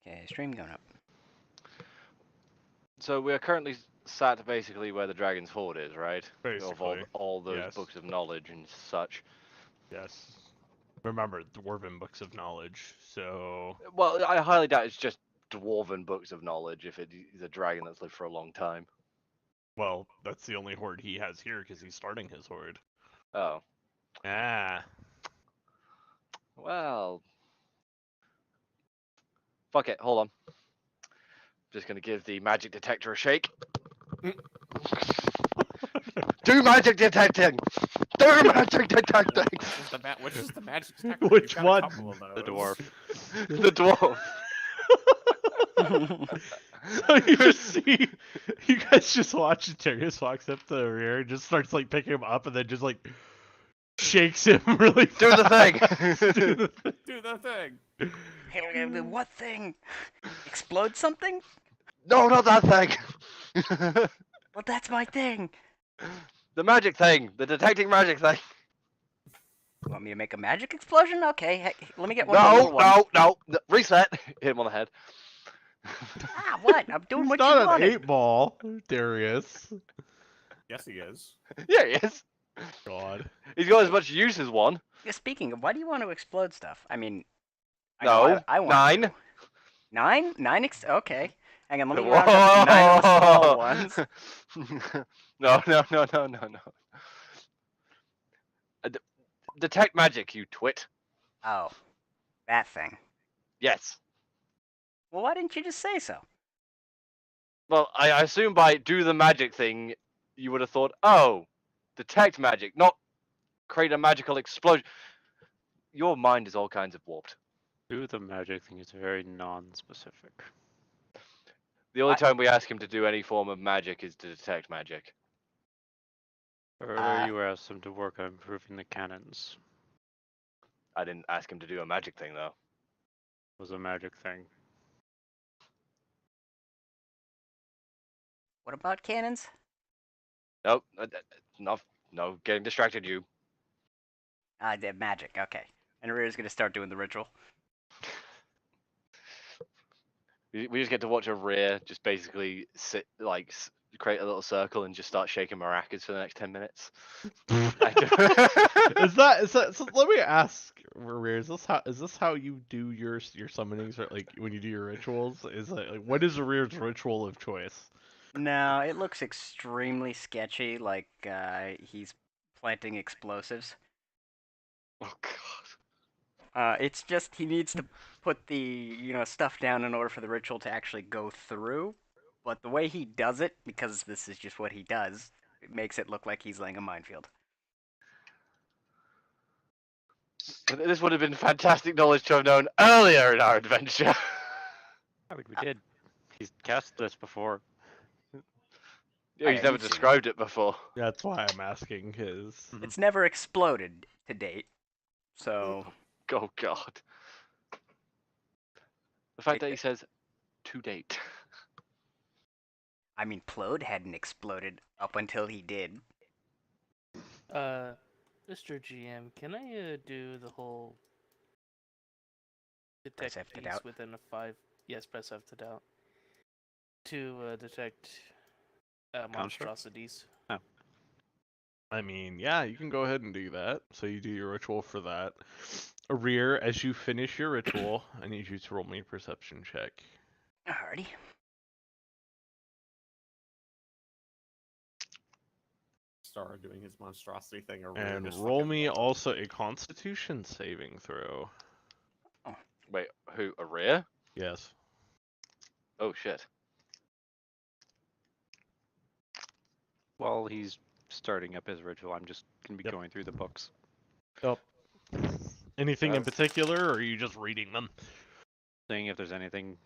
Okay, stream going up. So we are currently sat basically where the Dragon's Hoard is, right? Of Basically. all those Yes. books of knowledge and such. Yes. Remember, dwarven books of knowledge, so... Well, I highly doubt it's just dwarven books of knowledge if it is a dragon that's lived for a long time. Well, that's the only horde he has here, because he's starting his horde. Oh. Ah. Well. Fuck it, hold on. Just gonna give the magic detector a shake. Do magic detecting! Do magic detecting! Which is the magic detector? Which You've got a one? couple of The those. dwarf. The dwarf. So you just see, you guys just watch Darius walks up to the rear and just starts like picking him up and then just like shakes him really fast. Do the thing! Do the thing. Do the thing! Hey, what thing? Explode something? No, not that thing! Well, that's my thing. The magic thing! The detecting magic thing! You want me to make a magic explosion? Okay, hey, let me get one. No! Reset! Hit him on the head. Ah, what? I'm doing He's what not you an wanted. 8-ball, Darius. Yes, he is. Yeah, he is. God. He's got as much use as one. Yeah, speaking of, why do you want to explode stuff? I mean, I No, know I want 9. to. 9? 9? Okay. Hang on, let me round up 9 of the small ones. No. Detect magic, you twit. Oh, that thing. Yes. Well, why didn't you just say so? Well, I assume by do the magic thing, you would have thought, oh, detect magic, not create a magical explosion. Your mind is all kinds of warped. Do the magic thing is very non-specific. The only time we ask him to do any form of magic is to detect magic. Earlier you asked him to work on improving the cannons. I didn't ask him to do a magic thing, though. It was a magic thing. What about cannons? Nope. No, getting distracted you. I did magic, okay. And Rhea's gonna start doing the ritual. We just get to watch a rear just basically sit, like, create a little circle and just start shaking maracas for the next 10 minutes. Is that so let me ask, Rear, is this how you do your summonings, or like when you do your rituals? Is it like, what is Rear's ritual of choice? No, it looks extremely sketchy, like he's planting explosives. Oh god. It's just he needs to put the stuff down in order for the ritual to actually go through. But the way he does it, because this is just what he does, it makes it look like he's laying a minefield. This would have been fantastic knowledge to have known earlier in our adventure. I think we did. He's cast this before. Yeah, he's never you've seen it. described it before. That's why I'm asking, because It's never exploded to date, so Oh god. The fact that he says to date. I mean, Plode hadn't exploded up until he did. Mr. GM, can I do the whole Press detect F to piece doubt. within a 5? Yes, press F to doubt. To detect monstrosities. I mean, yeah, you can go ahead and do that. So you do your ritual for that. Rear, as you finish your ritual, I need you to roll me a perception check. Alrighty. Started doing his monstrosity thing, or we were And just roll fucking me wild. also a Constitution saving throw. Wait, who? A rear? Yes. Oh shit. While he's starting up his ritual, I'm just gonna be Yep. going through the books. Oh. Anything in That's- particular, or are you just reading them? Seeing if there's anything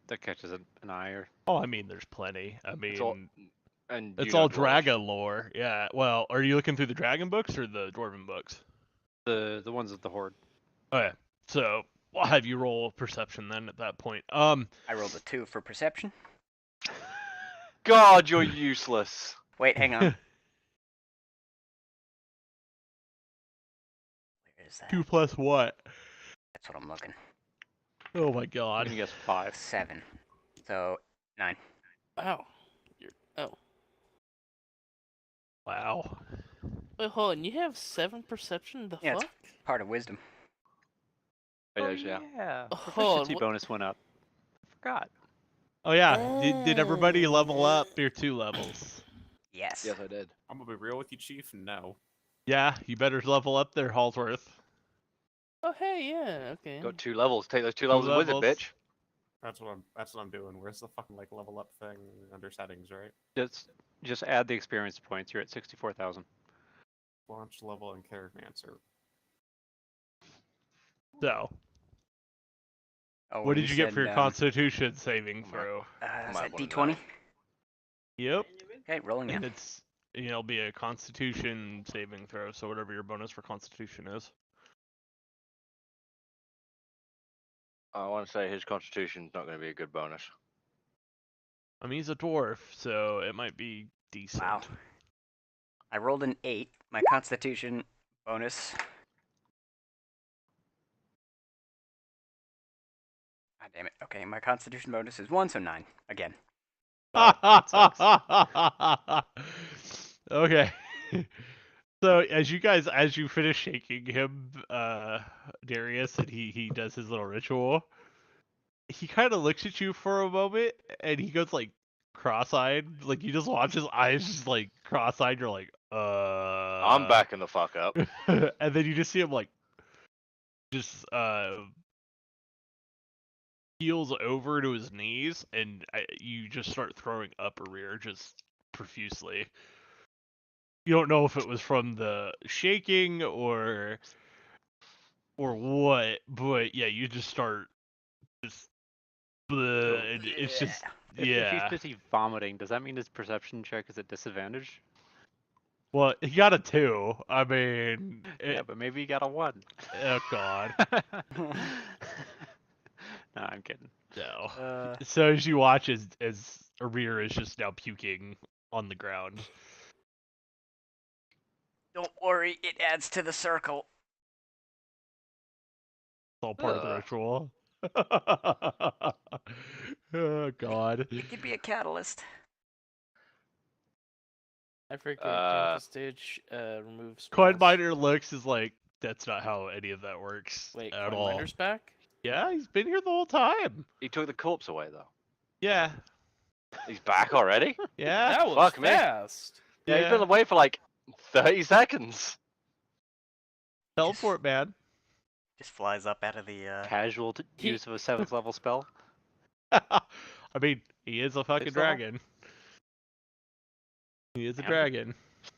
that catches an eye or Oh, I mean, there's plenty. I mean, It's all, and it's you all know dwarf. dragon lore. Yeah. Well, are you looking through the dragon books or the dwarven books? the ones at the horde. Okay. So I'll have you roll perception then at that point. I rolled a 2 for perception. God, you're useless. Wait, hang on. Where is that? 2 plus what? That's what I'm looking. Oh my I'm god. gonna guess 5. 7. So 9. Wow. You're oh. Wow. Wait, hold on. You have 7 perception. The Yeah, it's fuck? part of wisdom. It Oh is, yeah. yeah. Hold on, Proficiency what- bonus went up. I forgot. Oh yeah. Did everybody level up their 2 levels? Yes. Yes, I did. I'm gonna be real with you, Chief. No. Yeah, you better level up there, Hallsworth. Oh hey, yeah, okay. Got 2 levels. Take those 2 2 levels of wizard, levels. bitch. That's what I'm doing. Where's the fucking like level up thing under settings, right? Just add the experience points. You're at 64,000. Launch level and Caragmancer. So, Oh, what when did you get for your Constitution saving throw? Is Might that wanna D20? know. Yep. Okay, rolling now. And it'll be a Constitution saving throw, so whatever your bonus for Constitution is. I want to say his constitution's not going to be a good bonus. I mean, he's a dwarf, so it might be decent. Wow. I rolled an 8. My Constitution bonus. God damn it. Okay, my Constitution bonus is 1, so 9. Again. That sucks. Okay. So as you finish shaking him, Darius, and he does his little ritual, he kind of looks at you for a moment, and he goes like cross-eyed, like you just watch his eyes just like cross-eyed. You're like, I'm backing the fuck up. and then you just see him like just heels over to his knees, and you just start throwing up a rear just profusely. You don't know if it was from the shaking or what, but yeah, you just start just and it's just If he's yeah. busy vomiting, does that mean his perception check is at disadvantage? Well, he got a 2. I mean, Yeah, but maybe he got a 1. oh god, No, I'm kidding. no. So as you watch as Arir is just now puking on the ground. Don't worry, it adds to the circle. It's all part of the Ugh. ritual. Oh god. It could be a catalyst. I forget. During the stage, remove Coin spells. Miner looks is like, that's not how any of that works Wait, at Coin all. Miner's back? Yeah, he's been here the whole time. He took the corpse away, though. Yeah. He's back already? Yeah. That was fuck me. fast. Yeah, he's been away for like 30 seconds. Teleport, man. Just flies up out of the. Casual use of a 7th level spell. I mean, he is a fucking still have- dragon. He is a Yeah. dragon.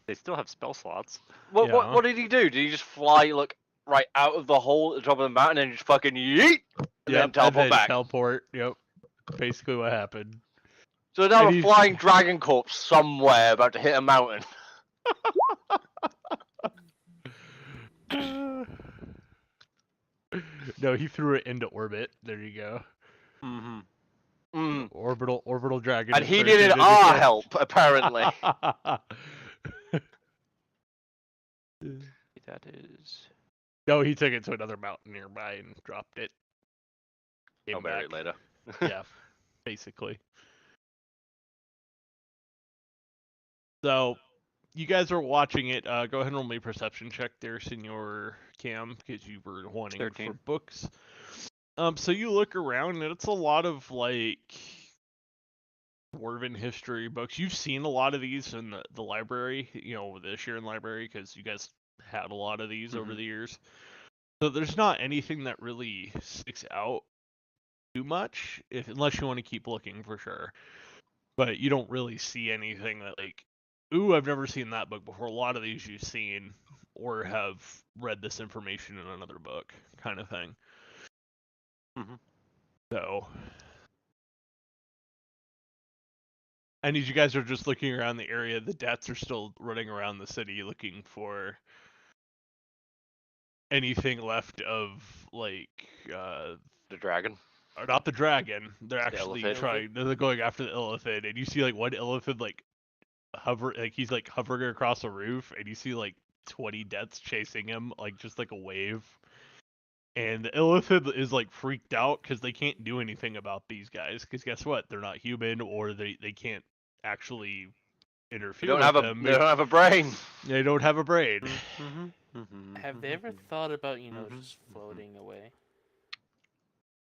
They still have spell slots. What, Yeah. what did he do? Did he just fly, look, right out of the hole at the top of the mountain and just fucking yeet? And then teleport back? Teleport, yep. Basically what happened. So now And a he's- flying dragon corpse somewhere about to hit a mountain. No, he threw it into orbit. There you go. Mm-hmm. Mm. Orbital dragon. And he inserted needed into our the- help, apparently. That is. No, he took it to another mountain nearby and dropped it. Came I'll bury it back. later. Yeah, basically. So, you guys are watching it. Go ahead and roll me a perception check there, Senor Cam, because you were wanting 13. for books. So you look around, and it's a lot of like dwarven history books. You've seen a lot of these in the library, the Sharon library, because you guys had a lot of these over Mhm. the years. So there's not anything that really sticks out too much, unless you want to keep looking for sure. But you don't really see anything that like, ooh, I've never seen that book before. A lot of these you've seen or have read this information in another book, kind of thing. Mhm. So, and as you guys are just looking around the area, the Dats are still running around the city looking for anything left of like The dragon. or not the dragon. They're actually elephant. trying. They're going after the elephant, and you see like one elephant like he's like hovering across a roof, and you see like 20 deaths chasing him, like just like a wave. And the Illithid is like freaked out because they can't do anything about these guys. Because guess what? They're not human, or they can't actually They interfere don't with have a them. they don't have a brain. They don't have a brain. Have they ever thought about, Mhm, just floating away?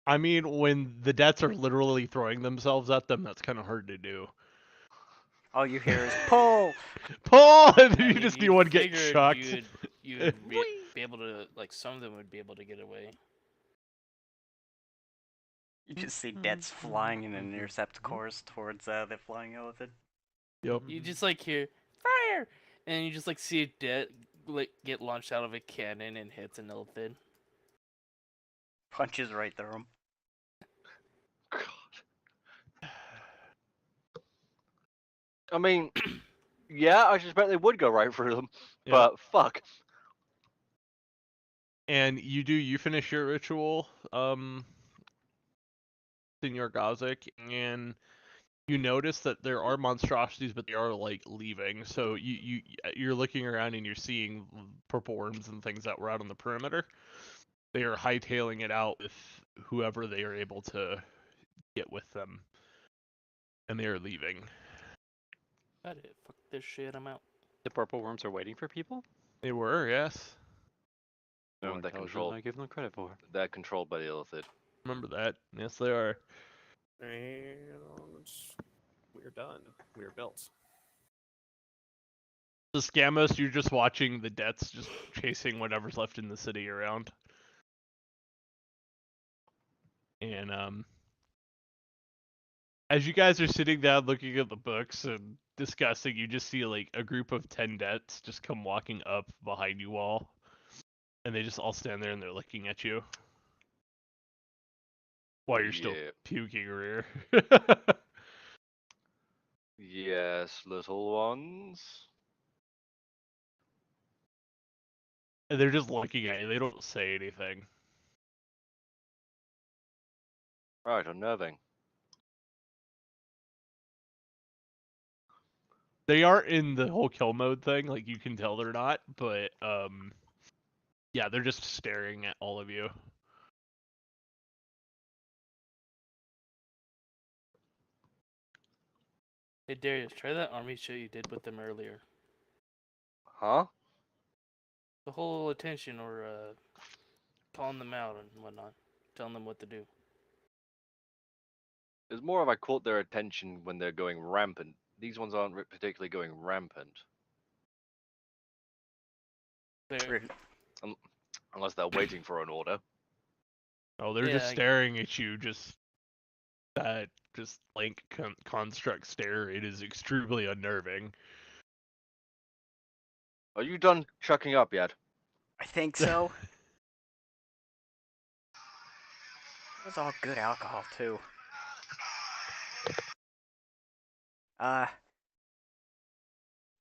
I mean, when the Dets are literally throwing themselves at them, that's kind of hard to do. All you hear is pull. Pull, and I you mean, just see you'd one get figured chucked. you'd be able to, like, some of them would be able to get away. You just see Dets flying in an intercept course towards the flying elephant. Yep. You just like hear fire, and you just like see a dead like get launched out of a cannon and hits an elephant. Punches right through him. God. I mean, yeah, I suspect they would go right through them, Yeah. but fuck. And you finish your ritual, Senor Gazik, and you notice that there are monstrosities, but they are like leaving. So you're looking around and you're seeing purple worms and things that were out on the perimeter. They are hightailing it out with whoever they are able to get with them, and they are leaving. Got it. Fuck this shit. I'm out. The purple worms are waiting for people? They were, yes. More They're intelligent than controlled. I give them credit for. They're controlled by the Illithid. Remember that? Yes, they are. And we're done. We're built. The Scamos, you're just watching the Dets just chasing whatever's left in the city around. And as you guys are sitting down looking at the books and discussing, you just see like a group of 10 Dets just come walking up behind you all. And they just all stand there and they're looking at you. While you're still Yeah. puking rear. Yes, little ones. And they're just looking at you. They don't say anything. Right, unnerving. They aren't in the whole kill mode thing, like you can tell they're not, but yeah, they're just staring at all of you. Hey Darius, try that army shit you did with them earlier. Huh? The whole attention or calling them out and whatnot, telling them what to do. It's more of I caught their attention when they're going rampant. These ones aren't particularly going rampant. They're, Unless they're waiting for an order. Oh, they're Yeah, just I- staring at you, just that just blank construct stare. It is extremely unnerving. Are you done chucking up yet? I think so. It was all good alcohol too.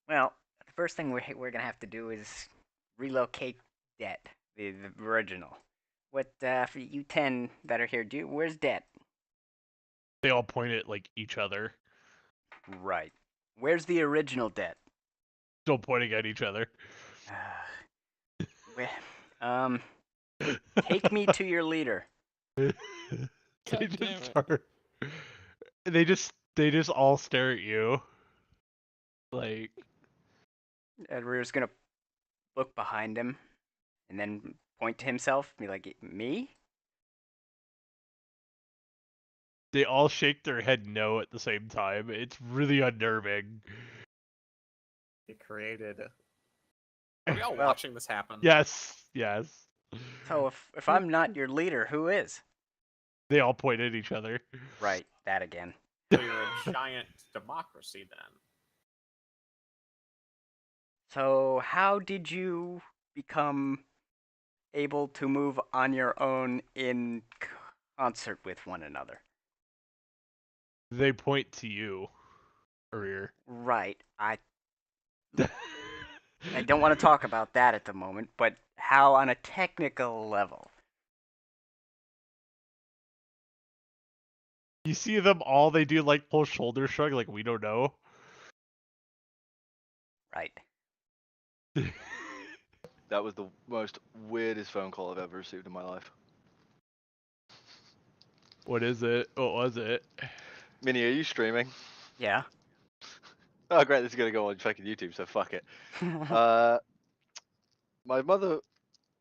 Well, the first thing we're gonna have to do is relocate Det, the original. What for you 10 that are here? Where's Det? They all point at like each other, Right. Where's the original Det? still pointing at each other. Where, take me to your leader. They God damn just it. start. They just all stare at you. Like Edward's gonna look behind him, and then point to himself, be like, "Me?" they all shake their head no at the same time. It's really unnerving. It created. Are we all Well- watching this happen? Yes, yes. So if I'm not your leader, who is? They all point at each other. Right, that again. So you're a giant democracy then. So how did you become able to move on your own in concert with one another? They point to you, Career. Right. I don't want to talk about that at the moment, but how on a technical level? You see them all, they do like full shoulder shrug, like we don't know. Right. That was the most weirdest phone call I've ever received in my life. What is it? What was it? Minnie, are you streaming? Yeah. Oh, great, this is gonna go on fucking YouTube, so fuck it. My mother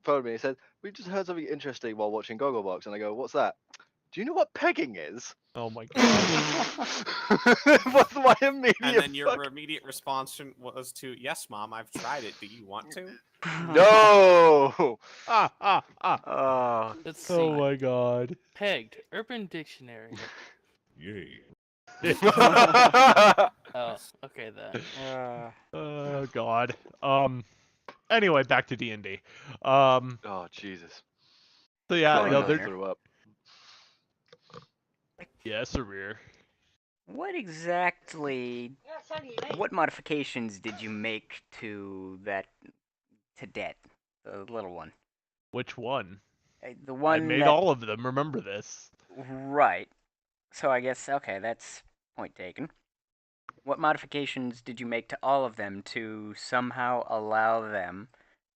phoned me and said, "We just heard something interesting while watching Gogglebox," and I go, "What's that?" "Do you know what pegging is?" Oh my god. What's my immediate? And then your immediate response was to, "Yes, Mom, I've tried it. Do you want to?" No. Oh, Let's see. Oh my god. Pegged. Urban Dictionary. Yay. Oh, okay then. Oh god. Anyway, back to D&D. Oh Jesus. So yeah, Coin no, miner. there's Threw up. yes, a rear. what exactly? What modifications did you make to that to Det, the little one? Which one? The I one made that all of them, remember this. right. So I guess okay, that's point taken. What modifications did you make to all of them to somehow allow them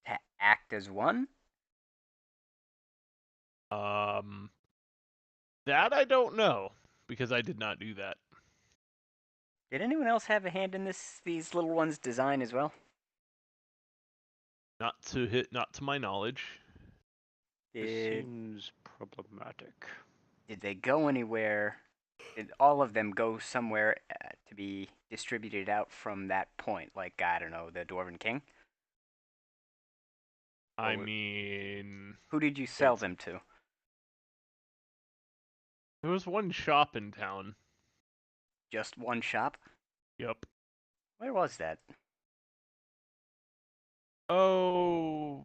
to act as one? That I don't know, because I did not do that. Did anyone else have a hand in these little ones' design as well? Not to my knowledge. This Did seems problematic. did they go anywhere? Did all of them go somewhere to be distributed out from that point? Like, I don't know, the Dwarven King? I Or mean, who did you sell them to? there was one shop in town. Just one shop? Yep. Where was that? Oh,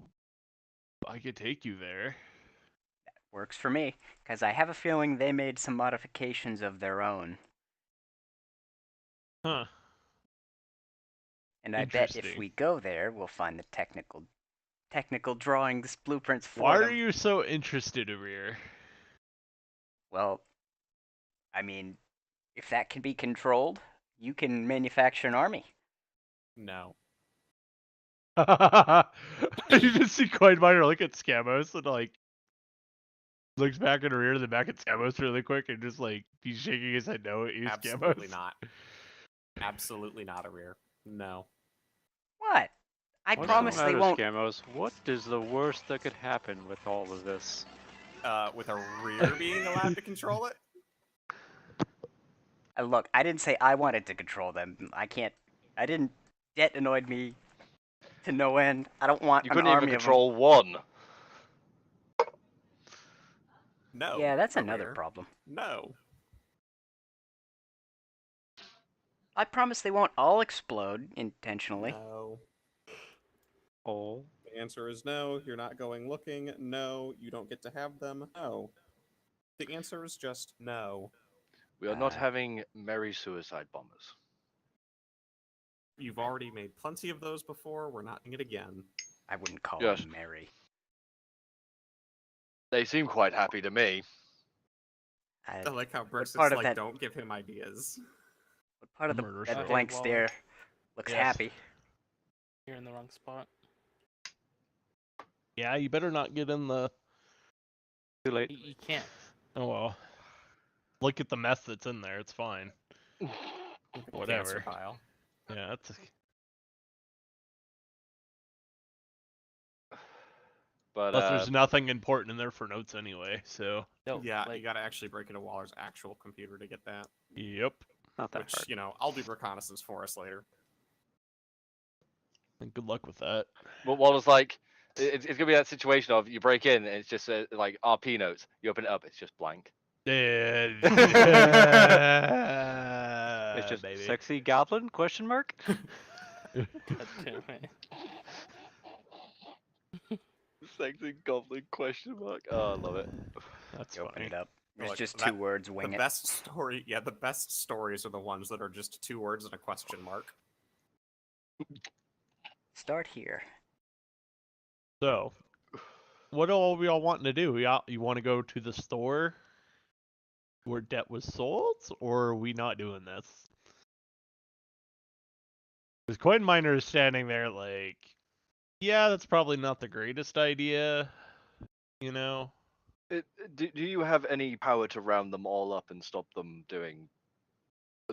I could take you there. Works for me, because I have a feeling they made some modifications of their own. Huh. And I bet if Interesting. we go there, we'll find the technical drawings, blueprints for Why them. are you so interested, Arir? Well, I mean, if that can be controlled, you can manufacture an army. No. You just see Coinminer look at Scamos and like looks back at Arir, then back at Scamos really quick, and just like he's shaking his head no at you, Absolutely Scamos. not. Absolutely not a rear. No. What? I What's promise the they matter, won't. Scamos? What is the worst that could happen with all of this? With a rear being allowed to control it? Look, I didn't say I wanted to control them. I can't. I didn't. Debt annoyed me to no end. I don't want You an couldn't even army of them. control one. No. Yeah, that's a another rear. problem. No. I promise they won't all explode intentionally. No. Oh. The answer is no. You're not going looking. No. You don't get to have them. No. The answer is just no. We are not having merry suicide bombers. You've already made plenty of those before. We're not doing it again. I wouldn't call Yes. them merry. They seem quite happy to me. I like how Brooks part is of like, that- don't give him ideas. What part of Murder that stuff. blank Waller. stare looks Yes. happy? You're in the wrong spot. Yeah, you better not get in the. Too late. You can't. Oh well. Look at the mess that's in there. It's fine. Whatever. Cancer pile. Yeah, that's. But Plus, there's nothing important in there for notes anyway. So. No. Yeah, like, you gotta actually break into Waller's actual computer to get that. Yep. Not that Which, hard. you know, I'll do reconnaissance for us later. And good luck with that. but Waller's like, it's gonna be that situation of you break in and it's just like RP notes. You open it up, it's just blank. Yeah. It's just baby. sexy goblin? Question mark? God damn it. Sexy goblin question mark. Oh, I love it. That's You open funny. it up. There's Look, just that- two words. Wing the it. best story, yeah, the best stories are the ones that are just 2 words and a question mark. Start here. So, what are we all wanting to do? You want to go to the store where debt was sold, or are we not doing this? Because Coin Miner is standing there like, Yeah, that's probably not the greatest idea, you know? Do you have any power to round them all up and stop them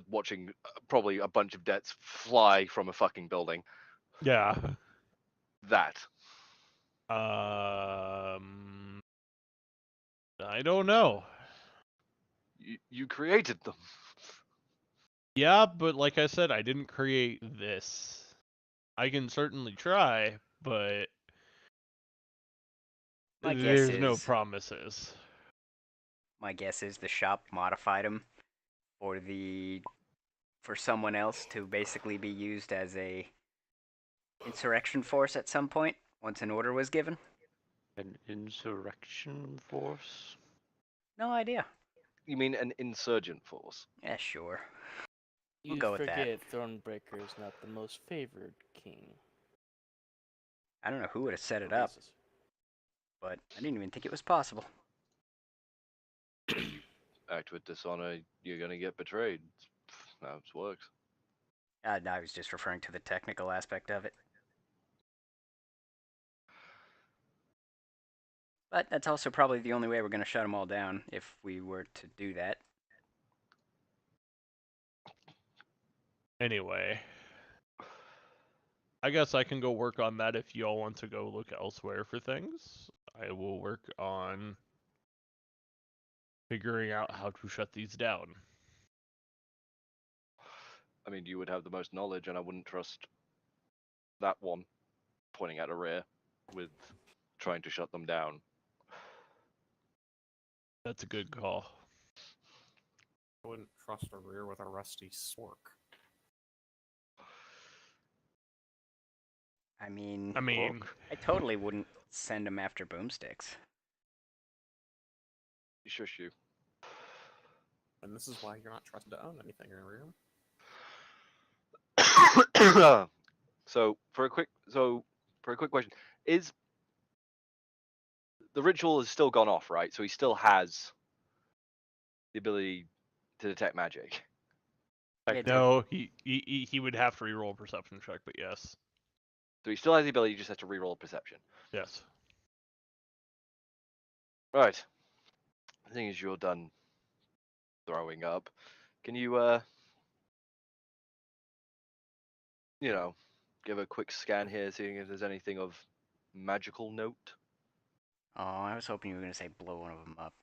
watching probably a bunch of debts fly from a fucking building? Yeah. That. I don't know. You created them. Yeah, but like I said, I didn't create this. I can certainly try, but My guess there's no is promises. the shop modified them for someone else to basically be used as a insurrection force at some point once an order was given. An insurrection force? No idea. You mean an insurgent force? Yeah, sure. You go with that. forget Thronebreaker is not the most favored king. I don't know who would have set it Or up, is but I didn't even think it was possible. You act with dishonor, you're gonna get betrayed. That's how it works. I was just referring to the technical aspect of it. But that's also probably the only way we're going to shut them all down if we were to do that. Anyway, I guess I can go work on that if y'all want to go look elsewhere for things. I will work on figuring out how to shut these down. I mean, you would have the most knowledge, and I wouldn't trust that one, pointing at a rear, with trying to shut them down. That's a good call. I wouldn't trust a rear with a rusty spork. I mean, I I totally wouldn't send them after boomsticks. Shush you. And this is why you're not trusted to own anything in a rear. So for a quick question, is the ritual has still gone off, right? So he still has the ability to detect magic. Yeah, No, he would have to reroll a perception check, but yes. So he still has the ability, he just has to reroll perception. Yes. Right. The thing is, you're done throwing up. Can you, give a quick scan here, seeing if there's anything of magical note? Oh, I was hoping you were going to say blow one of them up.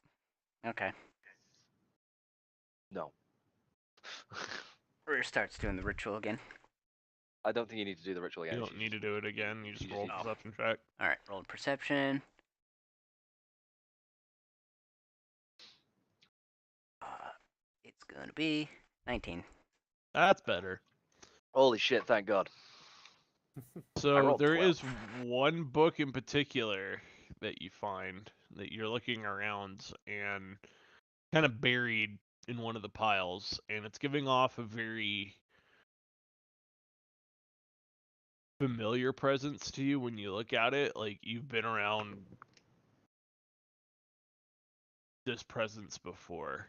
Okay. No. Rear starts doing the ritual again. I don't think you need to do the ritual again. You don't need to do it again. You just just roll need- a perception check. Alright, roll a perception. It's going to be 19. That's better. Holy shit! Thank God. So rolled there 12. is one book in particular that you find that you're looking around and kind of buried in one of the piles, and it's giving off a very familiar presence to you when you look at it. Like you've been around this presence before.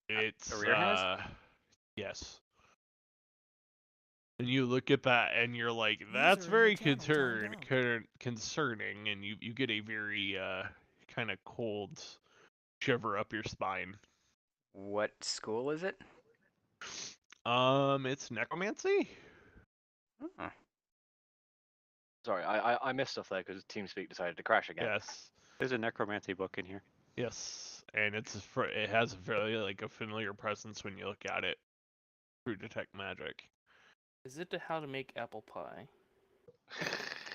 It's rear has? yes. And you look at that and you're like, These that's are in very the channel, down. concerning, and you get a very kind of cold shiver up your spine. What school is it? It's necromancy? Oh. Sorry, I missed stuff there because TeamSpeak decided to crash again. Yes. There's a necromancy book in here. Yes. And it has a very like a familiar presence when you look at it through detect magic. Is it how to make apple pie?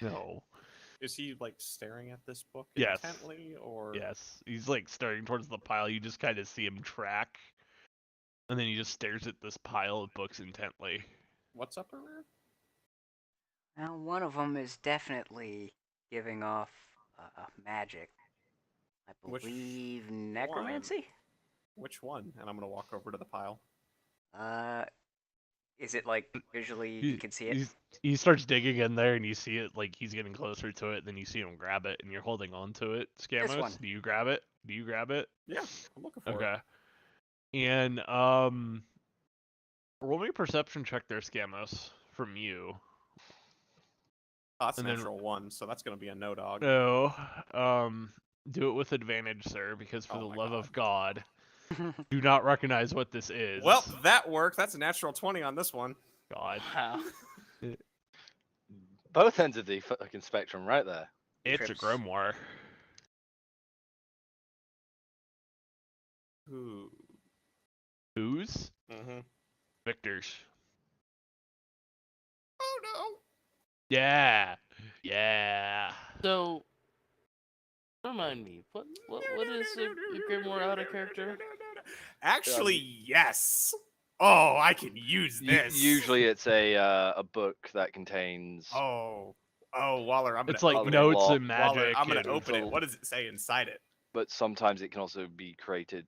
No. Is he like staring at this book Yes. intently, or Yes. He's like staring towards the pile. You just kind of see him track. And then he just stares at this pile of books intently. what's up, rear? Now, one of them is definitely giving off magic. I Which believe necromancy? Which one? And I'm gonna walk over to the pile. Is it like visually you can see it? He starts digging in there, and you see it like he's getting closer to it. Then you see him grab it, and you're holding on to it. Scamos, one. do you grab it? Do you grab it? Yeah, I'm looking for it. Okay. And roll me a perception check there, Scamos, from you. Oh, that's And then- natural 1, so that's going to be a no dog. No, do it with advantage, sir, because for Oh the my love God. of God, do not recognize what this is. Well, that worked. That's a natural 20 on this one. God, Wow. Both ends of the fucking spectrum, right there. it's a Trips. grimoire. Ooh. Whose? Mm-hmm. Victor's. Oh no. Yeah, yeah. So, remind me, what is a grimoire out of character? Actually, yes. Oh, I can use this. Usually it's a book that contains Oh, Waller, I'm gonna. It's like open notes law. and Waller, magic. I'm gonna and- open it. so- What does it say inside it? but sometimes it can also be created.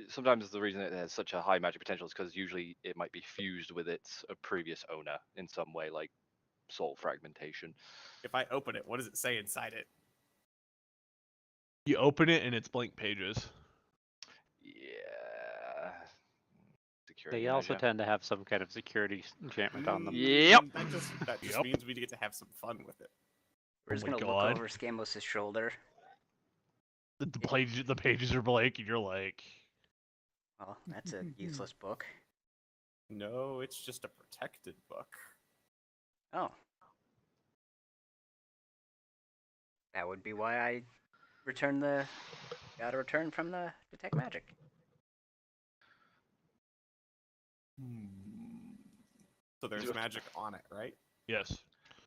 Sometimes the reason it has such a high magic potential is because usually it might be fused with its previous owner in some way, like soul fragmentation. If I open it, what does it say inside it? You open it and it's blank pages. Yeah. Security They also measure. tend to have some kind of security enchantment on them. Yep. That just Yep. means we get to have some fun with it. We're just Oh my gonna God. look over Scamos' shoulder. The pages are blank, and you're like, Well, that's a useless book. No, it's just a protected book. Oh. That would be why I got a return from the detect magic. So there's magic on it, right? yes.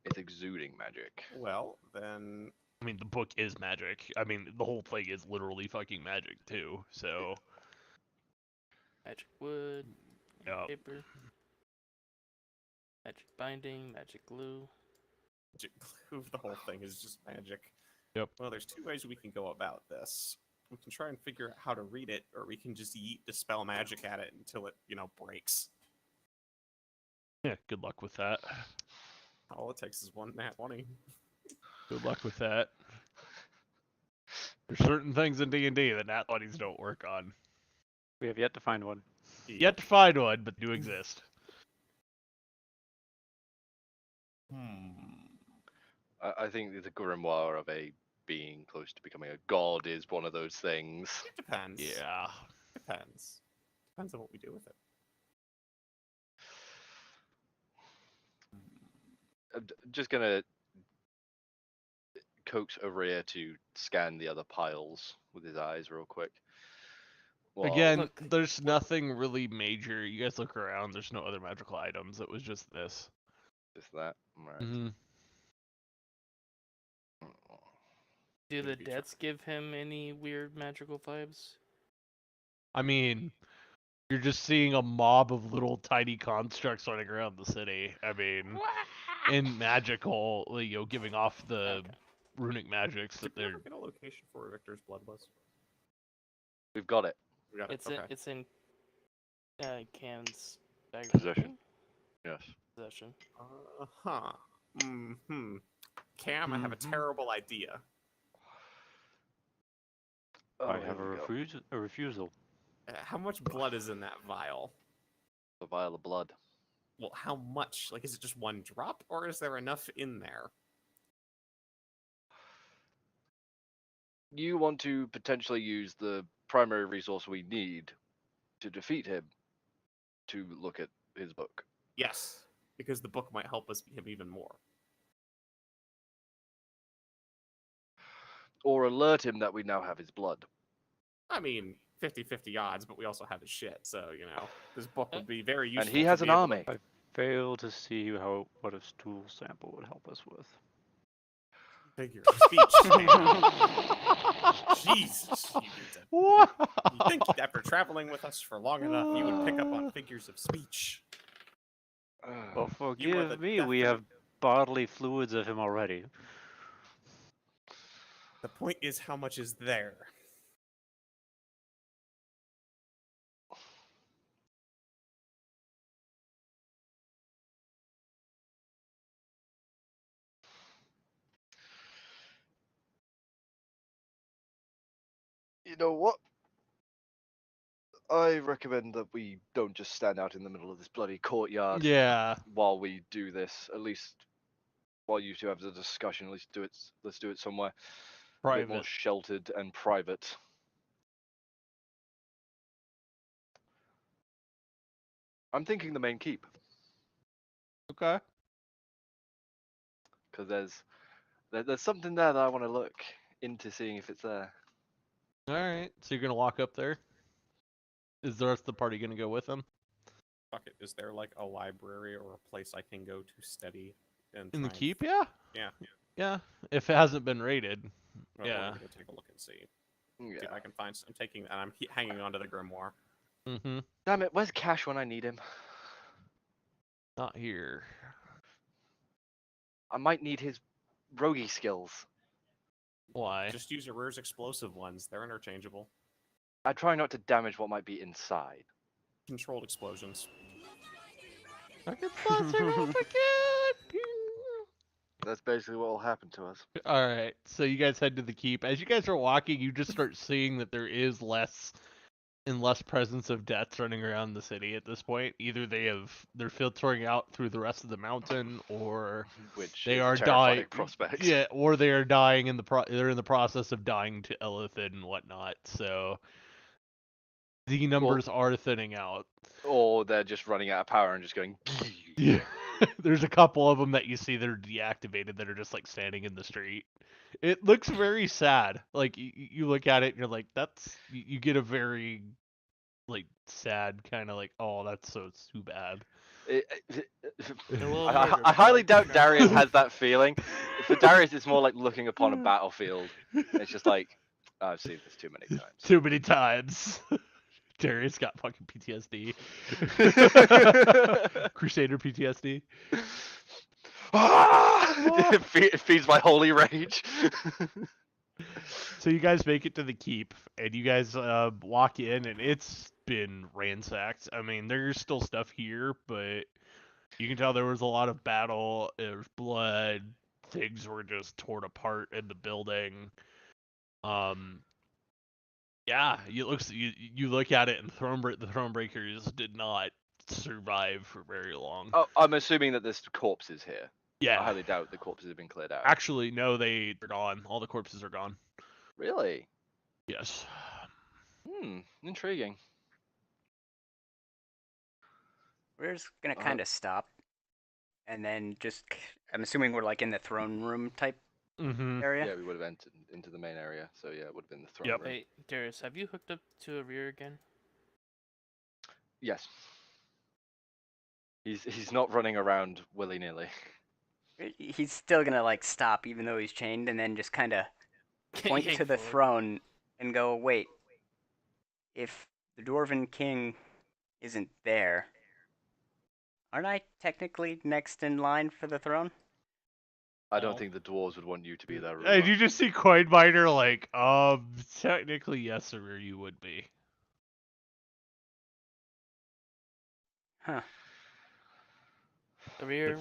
It's exuding magic. Well, then I mean, the book is magic. I mean, the whole thing is literally fucking magic too. So, Magic wood, yeah. paper, magic binding, magic glue. magic glue, the whole thing is just magic. Yep. Well, there's two ways we can go about this. We can try and figure out how to read it, or we can just yeet dispel magic at it until it, breaks. Yeah. Good luck with that. All it takes is one nat 20. Good luck with that. There's certain things in D&D that nat 20s don't work on. We have yet to find one. Yet to find one, but do exist. I think the grimoire of a being close to becoming a god is one of those things. It depends. Yeah. Depends. Depends on what we do with it. I'm just gonna coax Aurea to scan the other piles with his eyes real quick. Well, Again, Look, there's nothing really major. You guys look around. There's no other magical items. It was just this. just that. Right. Mhm. do the Maybe try- deaths give him any weird magical vibes? I mean, you're just seeing a mob of little tiny constructs running around the city. I mean, and magical, giving off the Okay. runic magics that Did we they're. ever get a location for where Victor's blood was? We've got it. We got it. It's Okay. in Can's bag. Possession. Yes. Possession. Huh. Cam, I have a terrible idea. Oh, I here have we go. a refusal. How much blood is in that vial? A vial of blood. Well, how much? Like, is it just one drop, or is there enough in there? You want to potentially use the primary resource we need to defeat him to look at his book. Yes, because the book might help us beat him even more. Or alert him that we now have his blood. I mean, 50-50 odds, but we also have his shit, so, this book would be very useful. And he to has be an able to- army. I fail to see what a stool sample would help us with. Figure of speech. Jesus. You think after traveling with us for long enough, you would pick up on figures of speech. Well, You are the forgive me, we have bodily fluids of him already. The point is how much is there. You know what? I recommend that we don't just stand out in the middle of this bloody courtyard Yeah. while we do this. At least while you two have the discussion, at least do it. Let's do it somewhere a bit more Private. sheltered and private. I'm thinking the main keep, Okay. because there's something there that I want to look into, seeing if it's there. All right. So you're gonna walk up there. Is the rest of the party gonna go with him? Fuck it. Is there like a library or a place I can go to study and In the try and- keep? Yeah. Yeah. Yeah. If it hasn't been raided. Well, Yeah. We're gonna take a look and see. See if Yeah. I can find. I'm taking, and I'm hanging on to the grimoire. Mm-hmm. Damn it! Where's Cash when I need him? Not here. I might need his roguey skills. Why? Just use your rear's explosive ones. They're interchangeable. I try not to damage what might be inside. Controlled explosions. I can sponsor up again. That's basically what will happen to us. All right. So you guys head to the keep. As you guys are walking, you just start seeing that there is less and less presence of deaths running around the city at this point. Either they're filtering out through the rest of the mountain, or Which they is are a terrifying dying. prospect. Yeah, or they are dying they're in the process of dying to Elithid and whatnot. So the numbers are thinning out. Or they're just running out of power and just going. Yeah. There's a couple of them that you see that are deactivated that are just like standing in the street. It looks very sad. Like you look at it and you're like, you get a very like sad kind of like, oh, that's so too bad. little I murder, highly but doubt sure. Darius has that feeling. For Darius, it's more like looking upon a battlefield. It's just like, I've seen this too many times. Too many times. Darius got fucking PTSD. Crusader PTSD. It feeds my holy rage. So you guys make it to the keep, and you guys walk in, and it's been ransacked. I mean, there's still stuff here, but you can tell there was a lot of battle. There was blood. Things were just torn apart in the building. Yeah, you look at it, and the Thronebreakers did not survive for very long. Oh, I'm assuming that there's corpses here. I Yeah, highly doubt the corpses have been cleared out. actually, no, they're gone. All the corpses are gone. Really? Yes. Intriguing. We're just gonna kind of stop, and then I'm assuming we're like in the throne room type Mm-hmm. area. Yeah, we would have entered into the main area, so yeah, it would have been the throne Yep. room. Hey, Darius, have you hooked up to a rear again? Yes. He's not running around willy-nilly. He's still gonna like stop, even though he's chained, and then just kind of point Yank to the forward. throne and go, "Wait, if the Dwarven King isn't there, aren't I technically next in line for the throne?" I don't No. think the dwarves would want you to be there. And you just see Coinminer like, technically yes, sir, you would be. Huh. Rear,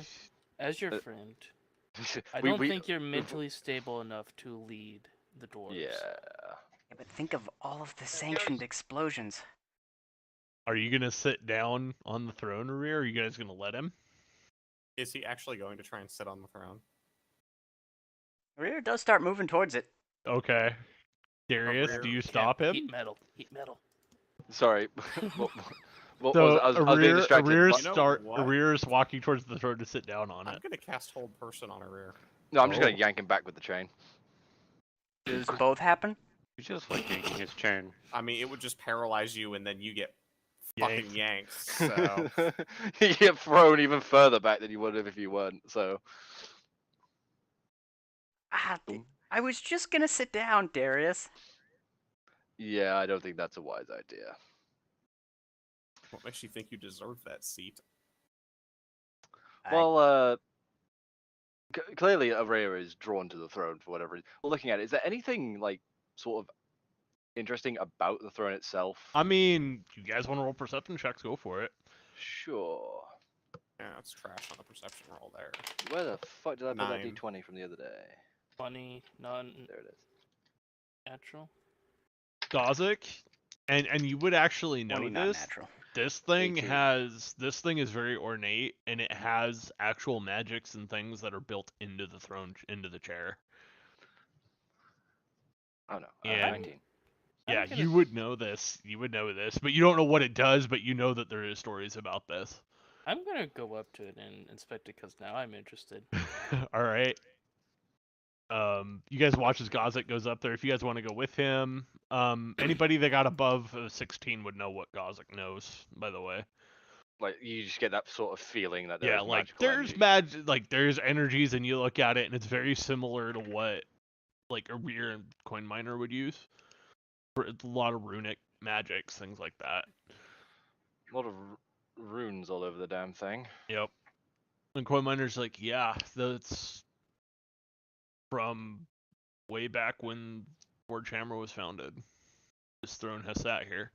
as your Uh, friend, I we- don't we- think you're mentally stable enough to lead the dwarves. Yeah. Yeah, but think of all of the sanctioned explosions. Are you gonna sit down on the throne, Rear? Or are you guys gonna let him? Is he actually going to try and sit on the throne? Rear does start moving towards it. Okay. Darius, Rear do you can't stop him? Heat metal. Heat metal. Sorry. what So was it? I was being distracted. You know what? Rear's walking towards the throne to sit down on I'm it. going to cast Hold Person on a rear. No, I'm just Oh. gonna yank him back with the chain. Does both happen? He's just like yanking his chain. I mean, it would just paralyze you, and then you get Yanked. fucking yanked. So You get thrown even further back than you would have if you weren't. So I was just gonna sit down, Darius. yeah, I don't think that's a wise idea. what makes you think you deserve that seat? Well, clearly Araya is drawn to the throne for whatever reason. Looking at it, is there anything like sort of interesting about the throne itself? I mean, you guys want to roll perception checks? Go for it. Sure. Yeah, it's trash on the perception roll there. Where the fuck did I put that 9. D20 from the other day? Funny, non There it is. natural. Dozik, And you would actually know 20 not this. natural. This thing 18. is very ornate, and it has actual magics and things that are built into the throne, into the chair. Oh no, And 19. yeah, gonna- you would know this. You would know this, but you don't know what it does. But you know that there is stories about this. I'm gonna go up to it and inspect it because now I'm interested. All right. You guys watch as Gozek goes up there. If you guys want to go with him, anybody that got above 16 would know what Gozek knows. By the way. Like you just get that sort of feeling that Yeah, there's like magical energy. there's energies, and you look at it, and it's very similar to what like a weird coin miner would use. It's a lot of runic magics, things like that. A lot of runes all over the damn thing. Yep. And coin miner's like, yeah, that's from way back when Forge Hammer was founded. This throne has sat here.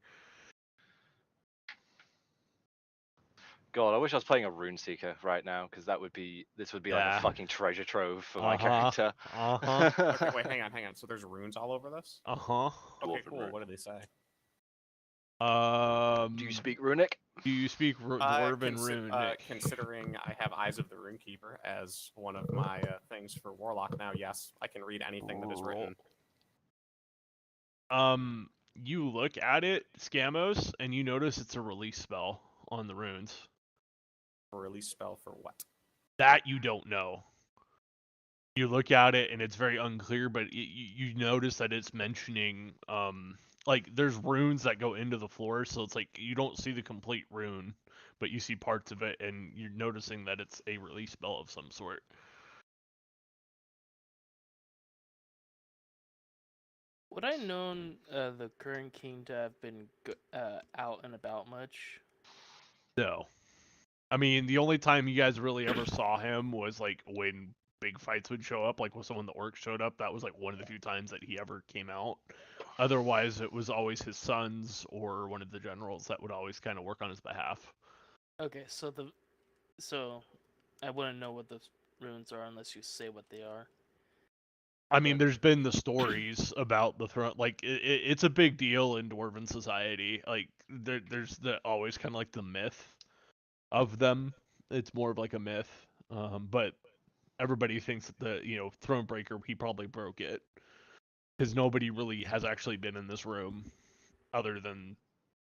God, I wish I was playing a rune seeker right now, because this would be like Yeah. a fucking treasure trove for my Uh-huh. character. Uh-huh. Okay, wait, hang on. So there's runes all over this? Uh-huh. Okay, Dwarven cool. rune. What do they say? Do you speak runic? Do you speak Dwarven runic? Considering I have Eyes of the Runekeeper as one of my things for Warlock now, yes, I can read anything that is written. You look at it, Scamos, and you notice it's a release spell on the runes. A release spell for what? That you don't know. You look at it and it's very unclear, but you notice that it's mentioning like there's runes that go into the floor, so it's like you don't see the complete rune, but you see parts of it, and you're noticing that it's a release spell of some sort. Would I known the current king to have been out and about much? No. I mean, the only time you guys really ever saw him was like when big fights would show up, like when the orcs showed up. That was like one of the few times that he ever came out. Otherwise, it was always his sons or one of the generals that would always kind of work on his behalf. Okay, so I wouldn't know what those runes are unless you say what they are. I mean, there's been the stories about the throne. Like, it's a big deal in Dwarven society. Like, there's always kind of like the myth of them. It's more of like a myth. But everybody thinks that the Thronebreaker, he probably broke it. Because nobody really has actually been in this room other than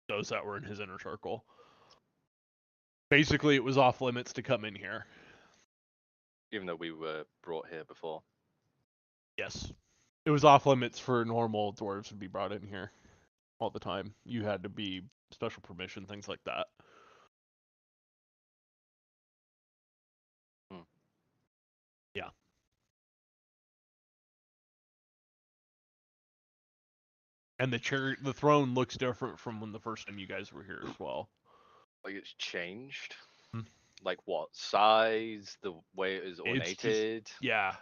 those that were in his inner circle. Basically, it was off limits to come in here. Even though we were brought here before. Yes. It was off limits for normal dwarves to be brought in here all the time. You had to be special permission, things like that. Hmm. Yeah. And the throne looks different from when the first time you guys were here as well. Like it's changed? Hmm. Like what? Size? The way it is It's just- ornated? Yeah.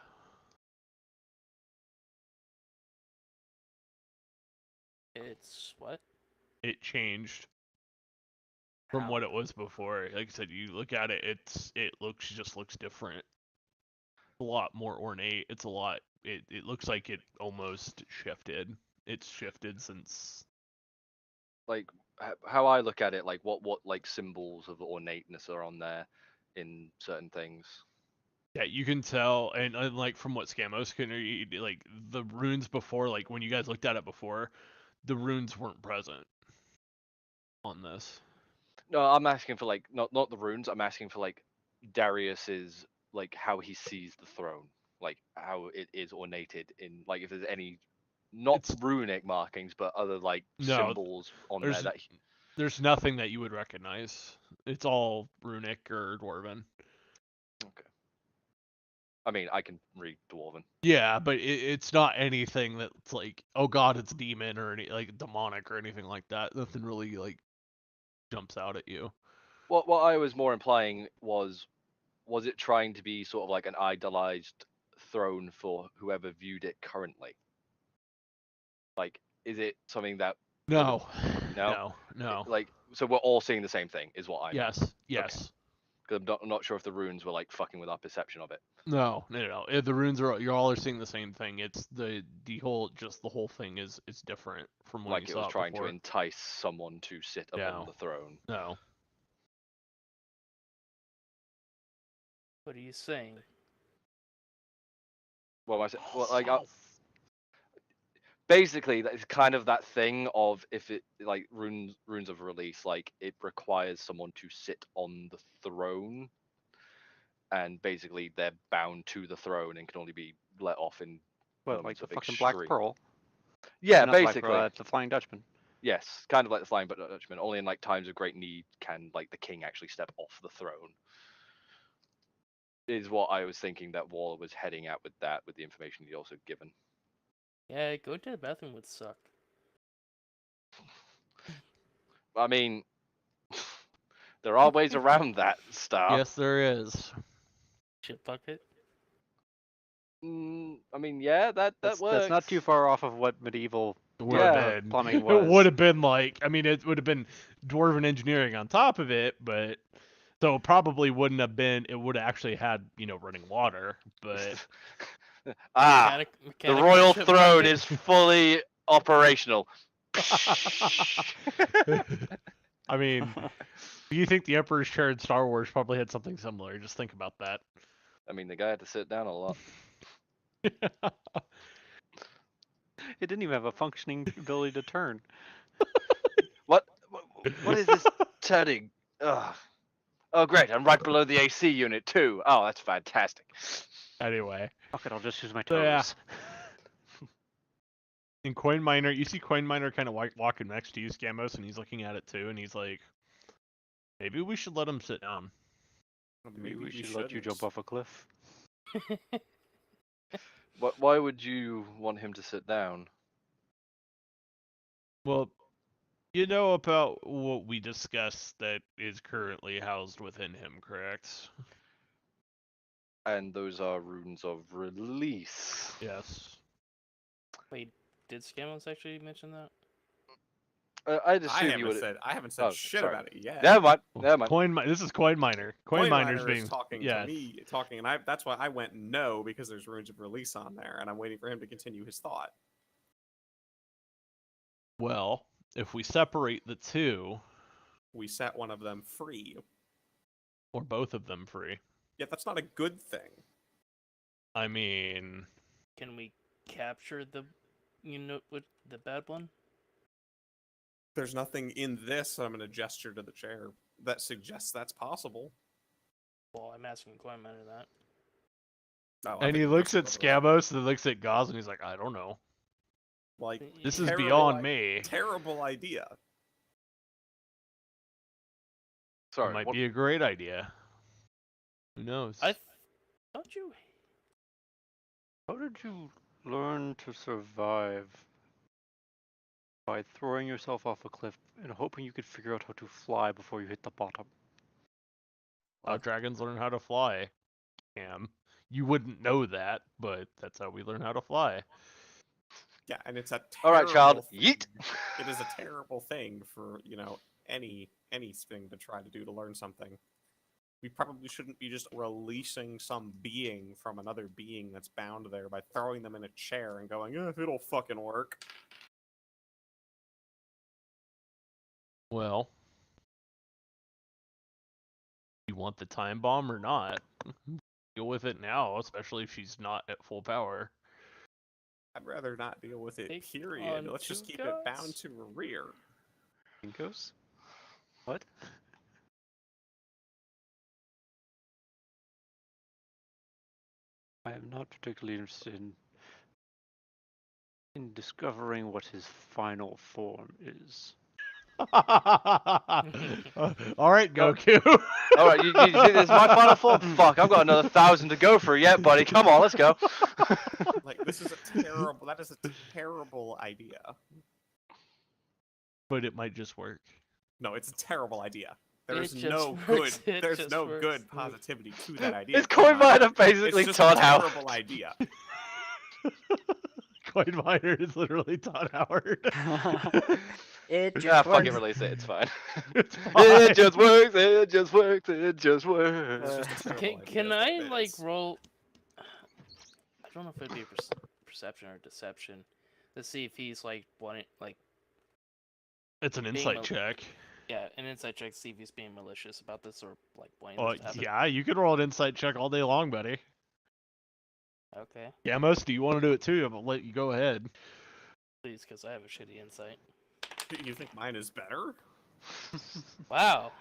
It's what? It changed from How? what it was before. Like I said, you look at it, it looks different. A lot more ornate. It's a lot. It looks like it almost shifted. It's shifted since. Like how I look at it, like what like symbols of ornateness are on there in certain things. Yeah, you can tell, and like from what Scamos can read, like the runes before, like when you guys looked at it before, the runes weren't present on this. No, I'm asking for like not the runes. I'm asking for like Darius's like how he sees the throne, like how it is ornated in like if there's any not It's- runic markings, but other like No, symbols on there there's that there's nothing that you would recognize. It's all runic or dwarven. okay. I mean, I can read Dwarven. Yeah, but it's not anything that's like, oh god, it's demon or any like demonic or anything like that. Nothing really like jumps out at you. What I was more implying was it trying to be sort of like an idolized throne for whoever viewed it currently? Like, is it something that No, No? no. like so we're all seeing the same thing is what I meant. Yes, yes. 'Cause I'm not sure if the runes were like fucking with our perception of it. No. The runes are you all are seeing the same thing. It's the whole thing is different from what Like you it was saw trying before. to entice someone to sit upon the throne. No. What are you saying? Well, basically, it's kind of that thing of if it like runes of release, like it requires someone to sit on the throne, and basically they're bound to the throne and can only be let off in What, like moments the of fucking extreme. Black Pearl? Yeah, Not the Black basically. Pearl, the Flying Dutchman. Yes, kind of like the Flying Dutchman. Only in like times of great need can like the king actually step off the throne. Is what I was thinking that Waller was heading at with that, with the information he'd also given. Yeah, going to the bathroom would suck. I mean, there are ways around that, Star. Yes, there is. Shit bucket. I mean, yeah, that works. That's not too far off of what medieval Would have Yeah. been. plumbing It was. would have been like, I mean, it would have been dwarven engineering on top of it, but so it probably wouldn't have been. It would have actually had running water, but The Mechanical royal ship throne bucket. is fully operational. I mean, do you think the Emperor's chair in Star Wars probably had something similar? Just think about that. I mean, the guy had to sit down a lot. It didn't even have a functioning ability to turn. What is this turning? Ugh. Oh, great! I'm right below the AC unit too. Oh, that's fantastic. Anyway, Fuck it, I'll just use my So, toes. yeah. In Coin Miner, you see Coin Miner kind of walking next to you, Scamos, and he's looking at it too, and he's like, maybe we should let him sit down. Maybe we should let you jump off a cliff. Why would you want him to sit down? Well, you know about what we discussed that is currently housed within him, correct? And those are runes of release. Yes. Wait, did Scamos actually mention that? I'd assume you would. I haven't said Oh, shit sorry. about it yet. Never mind. This is Coin Miner. Coin Miner's being is talking yeah. to me, and that's why I went no, because there's runes of release on there, and I'm waiting for him to continue his thought. Well, if we separate the two, We set one of them free. or both of them free. Yet that's not a good thing. I mean, Can we capture the with the bad one? There's nothing in this, I'm going to gesture to the chair, that suggests that's possible. Well, I'm asking Coin Miner that. Oh, I and think he it looks at makes sense. Scamos and then looks at Gauze and he's like, I don't know. Like, This is terrible beyond i- me. Terrible idea. Sorry. It might what- be a great idea. Who knows? Don't you? How did you learn to survive? By throwing yourself off a cliff and hoping you could figure out how to fly before you hit the bottom. How dragons learn how to fly. Cam. You wouldn't know that, but that's how we learn how to fly. Yeah, and it's a terrible All right, child. thing. Yeet. It is a terrible thing for, anything to try to do to learn something. We probably shouldn't be just releasing some being from another being that's bound there by throwing them in a chair and going, it'll fucking work. Well, you want the time bomb or not? Deal with it now, especially if she's not at full power. I'd rather not deal with it, Take period. on Let's just two keep it bound gods. to a rear. Pinkos? What? I am not particularly interested in discovering what his final form is. All right, Goku. All right, you think this is my final form? Fuck, I've got another 1,000 to go through yet, buddy. Come on, let's go. Like, that is a terrible idea. But it might just work. No, it's a terrible idea. There's It no just good. works, it There's just no works. good positivity to that idea. It's Coin Miner basically It's just Todd a Howard. terrible idea. Coin Miner is literally Todd Howard. It Ah, just fuck it, works. release it. It's fine. It's It fine. just works. It just works. It just works. It's just a terrible Can idea, is what I it like is. roll? I don't know if it'd be a perception or deception. Let's see if he's like wanting like It's an being insight check. yeah, an insight check to see if he's being malicious about this or like wanting Oh this to happen. yeah, you can roll an insight check all day long, buddy. Okay, Gamos, do you want to do it too? I'll let you go ahead. please, because I have a shitty insight. You think mine is better? Wow,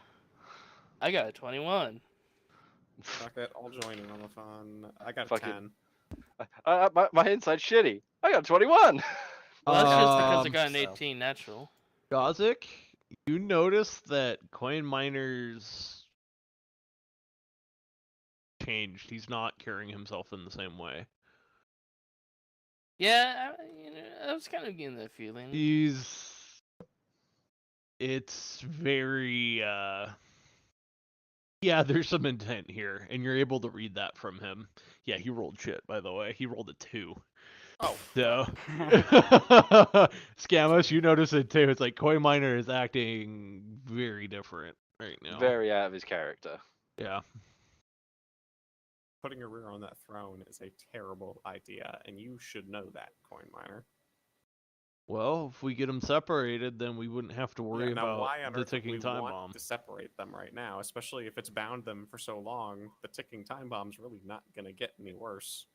I got a 21. Fuck it, I'll join in on the fun. I got a Fucking- 10. My insight's shitty. I got 21. Well, that's just because I Um, got an so- 18 natural. Gozik, you notice that Coin Miner's changed. He's not carrying himself in the same way. Yeah, I was kind of getting that feeling. It's very yeah, there's some intent here, and you're able to read that from him. Yeah, he rolled shit, by the way. He rolled a 2. Oh, So Scamos, you notice it too. It's like Coin Miner is acting very different right now. Very out of his character. Yeah. putting a rear on that throne is a terrible idea, and you should know that, Coin Miner. Well, if we get them separated, then we wouldn't have to worry Now, about why on the earth would ticking we time want bomb. to separate them right now, especially if it's bound them for so long? The ticking time bomb's really not going to get any worse.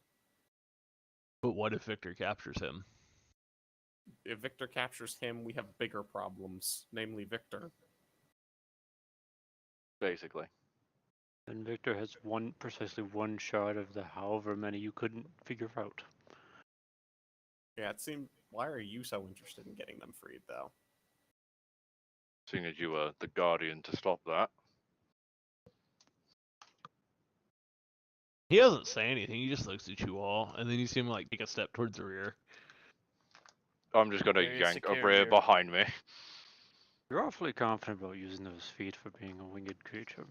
But what if Victor captures him? If Victor captures him, we have bigger problems, namely Victor. Basically. And Victor has precisely one shot of the however many you couldn't figure out. Yeah, it seemed. Why are you so interested in getting them freed, though? Seeing as you were the guardian to stop that. He doesn't say anything. He just looks at you all, and then you see him like take a step towards the rear. I'm just gonna There is yank a a rear carrier. behind me. You're awfully confident about using those feet for being a winged creature.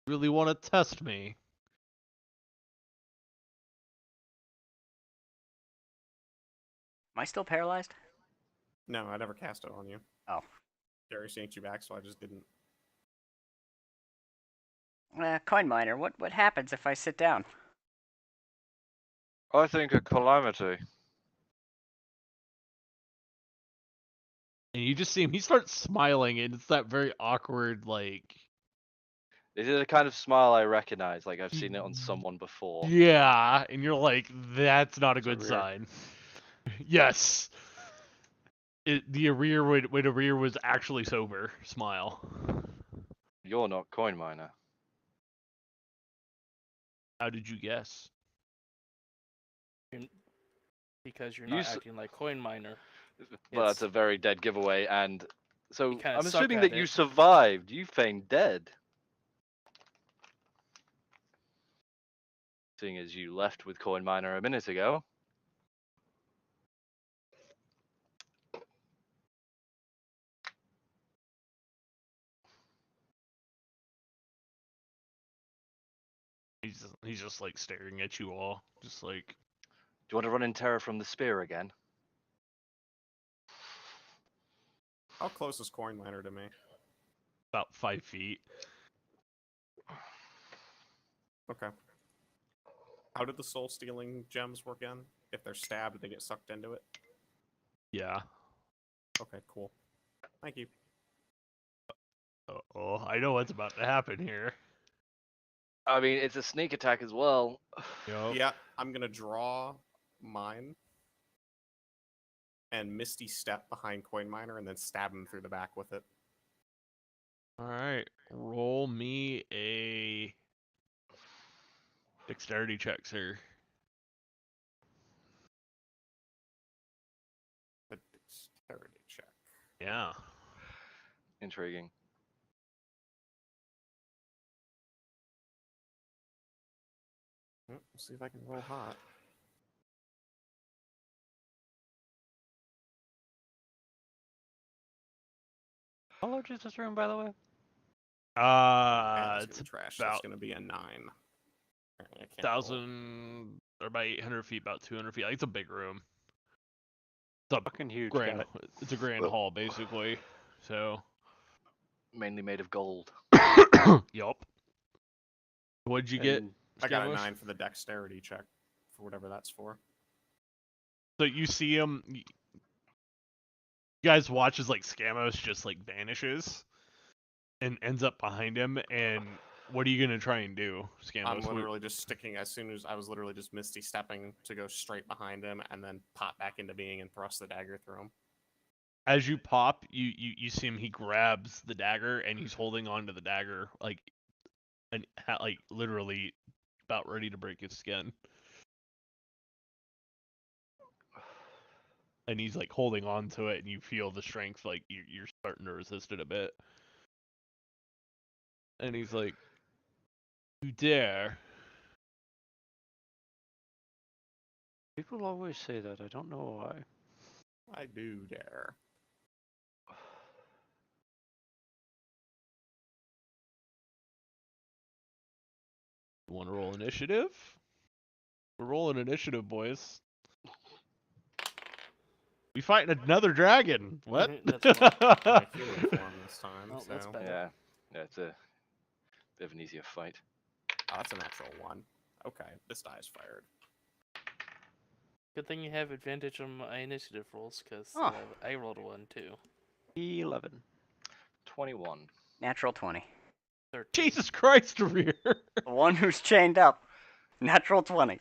Really want to test me? Am I still paralyzed? No, I never cast it on you. Oh. Gary yanked you back, so I just didn't. Coin Miner, what happens if I sit down? I think a calamity. And you just see him. He starts smiling, and it's that very awkward, like. It is a kind of smile I recognize, like I've seen it on someone before. Yeah, and you're like, that's not a It's a good rear. sign. Yes. The Arir when Arir was actually sober. Smile. You're not Coin Miner. How did you guess? Because you're You not s- acting like Coin Miner. Well, that's It's- a very dead giveaway, and so You kinda I'm suck assuming at that you it. survived. You feigned dead. Seeing as you left with Coin Miner a minute ago. He's just like staring at you all, just like. Do you want to run in terror from the spear again? How close is Coin Miner to me? About 5 feet. Okay. How did the soul stealing gems work again? If they're stabbed, they get sucked into it? Yeah. Okay, cool. Thank you. Oh, I know what's about to happen here. I mean, it's a sneak attack as well. Yup. Yeah, I'm gonna draw mine and Misty step behind Coin Miner and then stab him through the back with it. All right, roll me a dexterity check, sir. A dexterity check. Yeah. Intriguing. Let's see if I can roll hot. How large is this room, by the way? Yeah, It's trash. about That's gonna be a 9. I can't roll. 1,000 or about 800 feet, about 200 feet. Like, it's a big room. It's a Fucking huge. grand. Got it. It's a grand hall basically. So. Mainly made of gold. Yup. What'd you get? And I got a Scamos? 9 for the dexterity check, for whatever that's for. So you see him. You guys watch as like Scamos just like vanishes, and ends up behind him. And what are you gonna try and do, Scamos? I'm literally just sticking, as soon as I was literally just misty stepping to go straight behind him and then pop back into being and thrust the dagger through him. As you pop, you see him. He grabs the dagger and he's holding on to the dagger like, and like literally about ready to break his skin. And he's like holding on to it, and you feel the strength, like you're starting to resist it a bit. And he's like, "You dare?" people always say that. I don't know why. I do dare. Want to roll initiative? We're rolling initiative, boys. We fighting another dragon. What? That's fine. My healing form this time, Oh, that's so... better. Yeah, it's a bit of an easier fight. Oh, that's a natural 1. Okay, this die is fired. Good thing you have advantage on my initiative rolls, because Oh. I rolled 1 too. 11. 21. Natural 20. 13. Jesus Christ, Rear. The one who's chained up. Natural 20.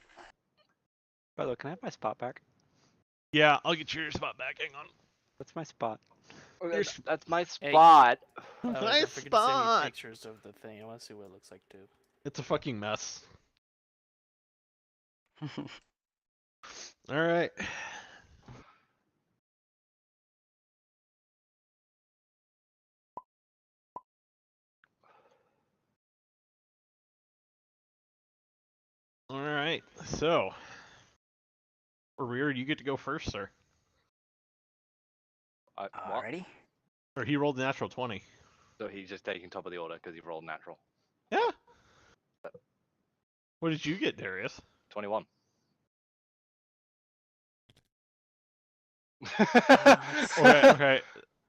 By the way, can I have my spot back? Yeah, I'll get your spot back. Hang on. That's my spot. That's my Hey. spot. Oh, Nice don't forget to send me spot. pictures of the thing. I want to see what it looks like too. It's a fucking mess. All right. All right. So, Rear, you get to go first, sir. What? Alrighty. Or he rolled a natural 20. So he's just taking top of the order because he rolled natural. Yeah. What did you get, Darius? 21. Okay.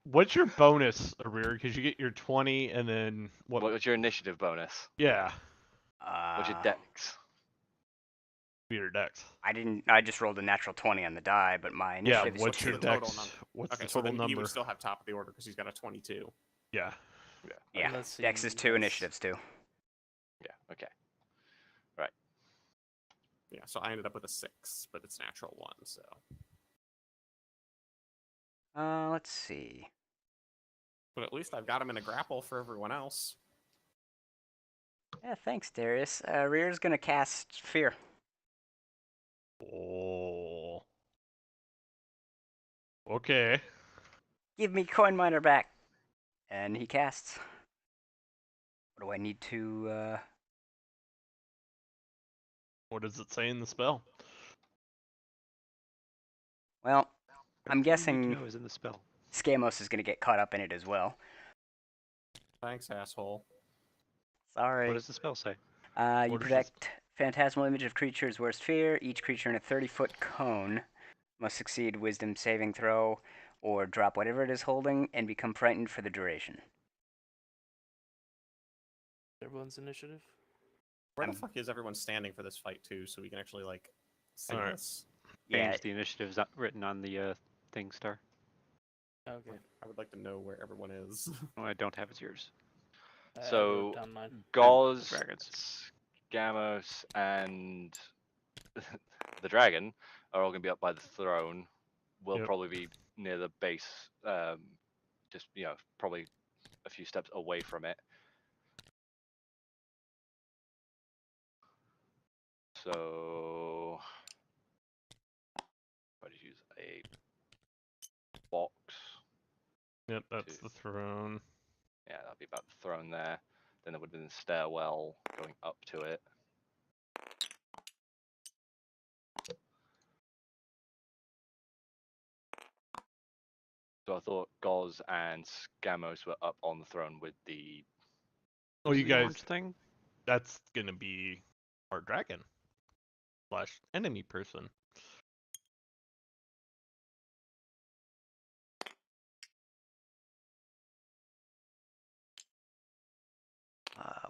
What's your bonus, Rear? Because you get your 20 and then what? What was your initiative bonus? Yeah. What's your dex? Your dex. I just rolled a natural 20 on the die, but my Yeah. initiative What's is your the total dex? number? What's Okay, the so total then he number? would still have top of the order because he's got a 22. Yeah. Yeah. Let's see, Dex is 2, that's- initiatives 2. Yeah, okay. Yeah, so I ended up with a 6, but it's natural 1, so... Let's see. But at least I've got him in a grapple for everyone else. Yeah, thanks, Darius. Rear's gonna cast Fear. Oh. Okay. Give me Coin Miner back. And he casts. What do I need to, What does it say in the spell? Well, I'm Everything you need guessing to know is in the spell. Scamos is gonna get caught up in it as well. Thanks, asshole. Sorry. What does the spell say? You What is protect phantasmal image of creature's worst fear. Each creature in a 30-foot cone must succeed wisdom saving throw or drop whatever it is holding and become frightened for the duration. Everyone's initiative. Where the I'm- fuck is everyone standing for this fight, too, so we can actually, like, see Alright. this? Yeah, Change the initiatives written on the thing star. Okay. I would like to know where everyone is. Oh, I don't have it's yours. I So- wrote down mine. Gauze, dragons. Gamos, and the dragon are all going to be up by the throne. We'll Yep. probably be near the base, just, probably a few steps away from it. So, I just use a box. Yep, that's Two. the throne. Yeah, that'll be about the throne there. Then there would have been the stairwell going up to it. So I thought Goz and Scamos were up on the throne with the. Oh, Is you the guys, orange thing? that's gonna be our dragon / enemy person.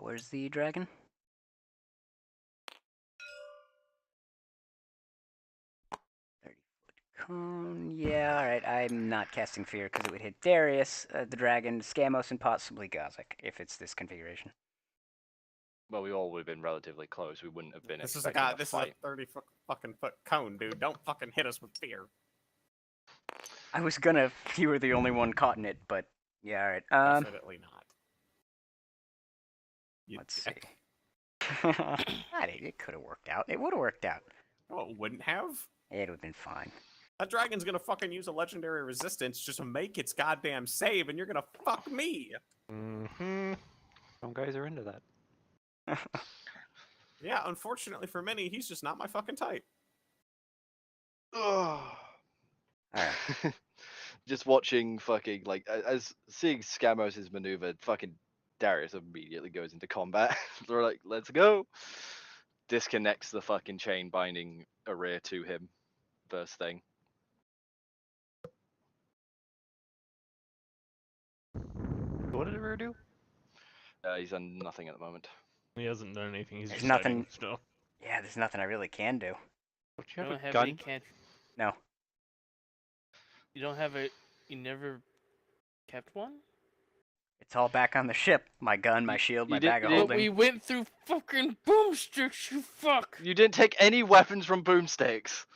Where's the dragon? Cone. Yeah, alright. I'm not casting Fear because it would hit Darius, the dragon, Scamos, and possibly Gothic if it's this configuration. Well, we all would have been relatively close. We wouldn't have been This is a expecting guy. a This fight. is a 30-fucking-foot cone, dude. Don't fucking hit us with fear. I was gonna if you were the only one caught in it, but yeah, alright. Definitely not. You Let's dick. see. It could have worked out. It would have worked out. Oh, it wouldn't have. It would have been fine. That dragon's gonna fucking use a legendary resistance just to make its goddamn save, and you're gonna fuck me. Mm-hmm. Some guys are into that. Yeah, unfortunately for many, he's just not my fucking type. Alright. Just watching fucking like as seeing Scamos' maneuver, fucking Darius immediately goes into combat. They're like, let's go. Disconnects the fucking chain binding array to him. First thing. What did Rare do? He's done nothing at the moment. He hasn't done anything. He's There's just nothing- hiding still. Yeah, there's nothing I really can do. Don't you You have don't a have gun? any cantrip. No. You don't have a. You never kept one. It's all back on the ship. My gun, my shield, you my did- bag of you did- But holding. we went through fucking boomsticks. You fuck. You didn't take any weapons from boomsticks.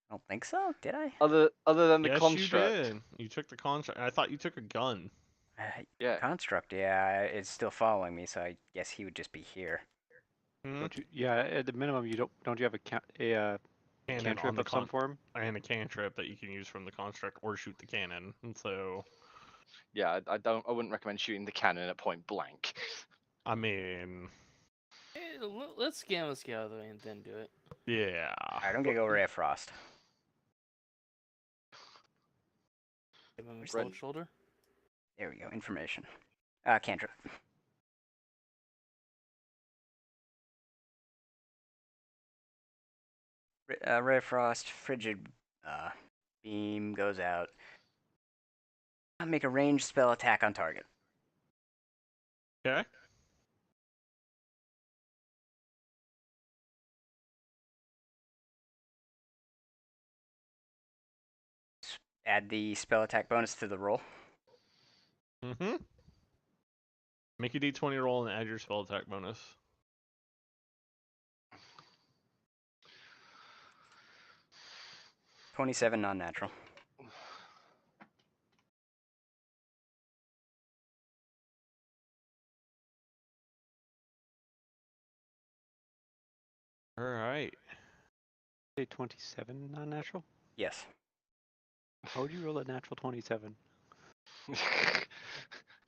I don't think so. Did I? Other than the Yes, construct. you did. You took the construct. I thought you took a gun. Yeah. Construct, yeah, it's still following me, so I guess he would just be here. Hmm? Don't you? Yeah, at the minimum, you don't you have a Cannon cantrip on the of some form? and a cantrip that you can use from the construct or shoot the cannon. And so, Yeah, I wouldn't recommend shooting the cannon at point blank. I mean, Hey, let's get out of the way and then do it. yeah. Alright, I'm gonna go Ray of Frost. Give him a Where's cold Ren- shoulder. There we go, information. Cantrip. Ray of Frost, Frigid Beam goes out. Make a ranged spell attack on target. Okay. Add the spell attack bonus to the roll. Mm-hmm. Make a d20 roll and add your spell attack bonus. 27 non-natural. All right. Say 27 non-natural. Yes. How would you roll a natural 27?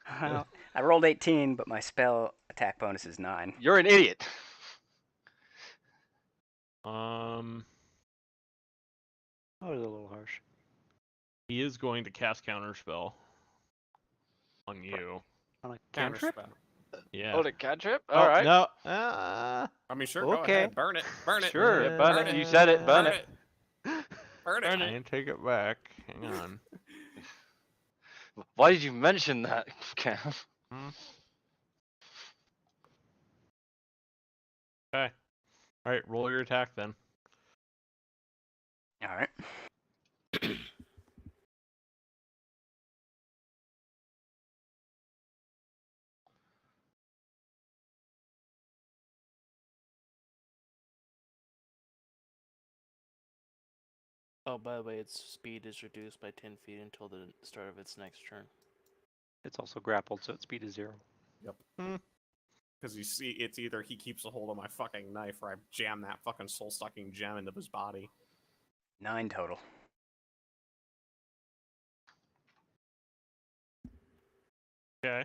I rolled 18, but my spell attack bonus is 9. You're an idiot. That was a little harsh. He is going to cast counterspell on you. On a Counter cantrip? spell. Yeah. Oh, the cantrip? Oh, Alright. No. I mean, sure, Okay. go ahead. Burn it. Burn it. Sure, Yeah, burn it. You said it. Burn it. Burn Burn it. it. And take it back. Hang on. Why did you mention that, Cam? Okay. All right. Roll your attack then. Alright. Oh, by the way, its speed is reduced by 10 feet until the start of its next turn. It's also grappled, so its speed is 0. Because you see, it's either he keeps a hold of my fucking knife or I jam that fucking soul-sucking gem into his body. 9 total. Okay.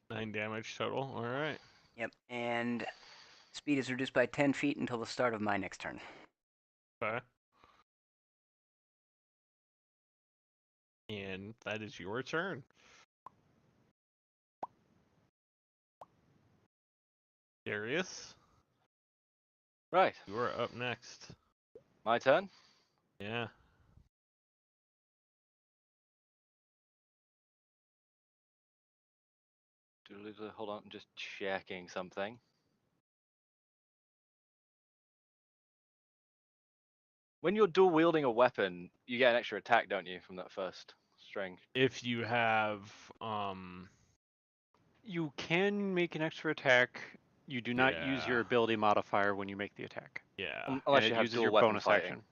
9 damage total. All right. Yep, and speed is reduced by 10 feet until the start of my next turn. Okay. And that is your turn. Darius, Right. you are up next. My turn? Yeah. Hold on, I'm just checking something. When you're dual wielding a weapon, you get an extra attack, don't you, from that first string? If you have You can make an extra attack. You do not use your Yeah. ability modifier when you make the attack. yeah. And Unless it you have uses dual your weapon bonus fighting. action.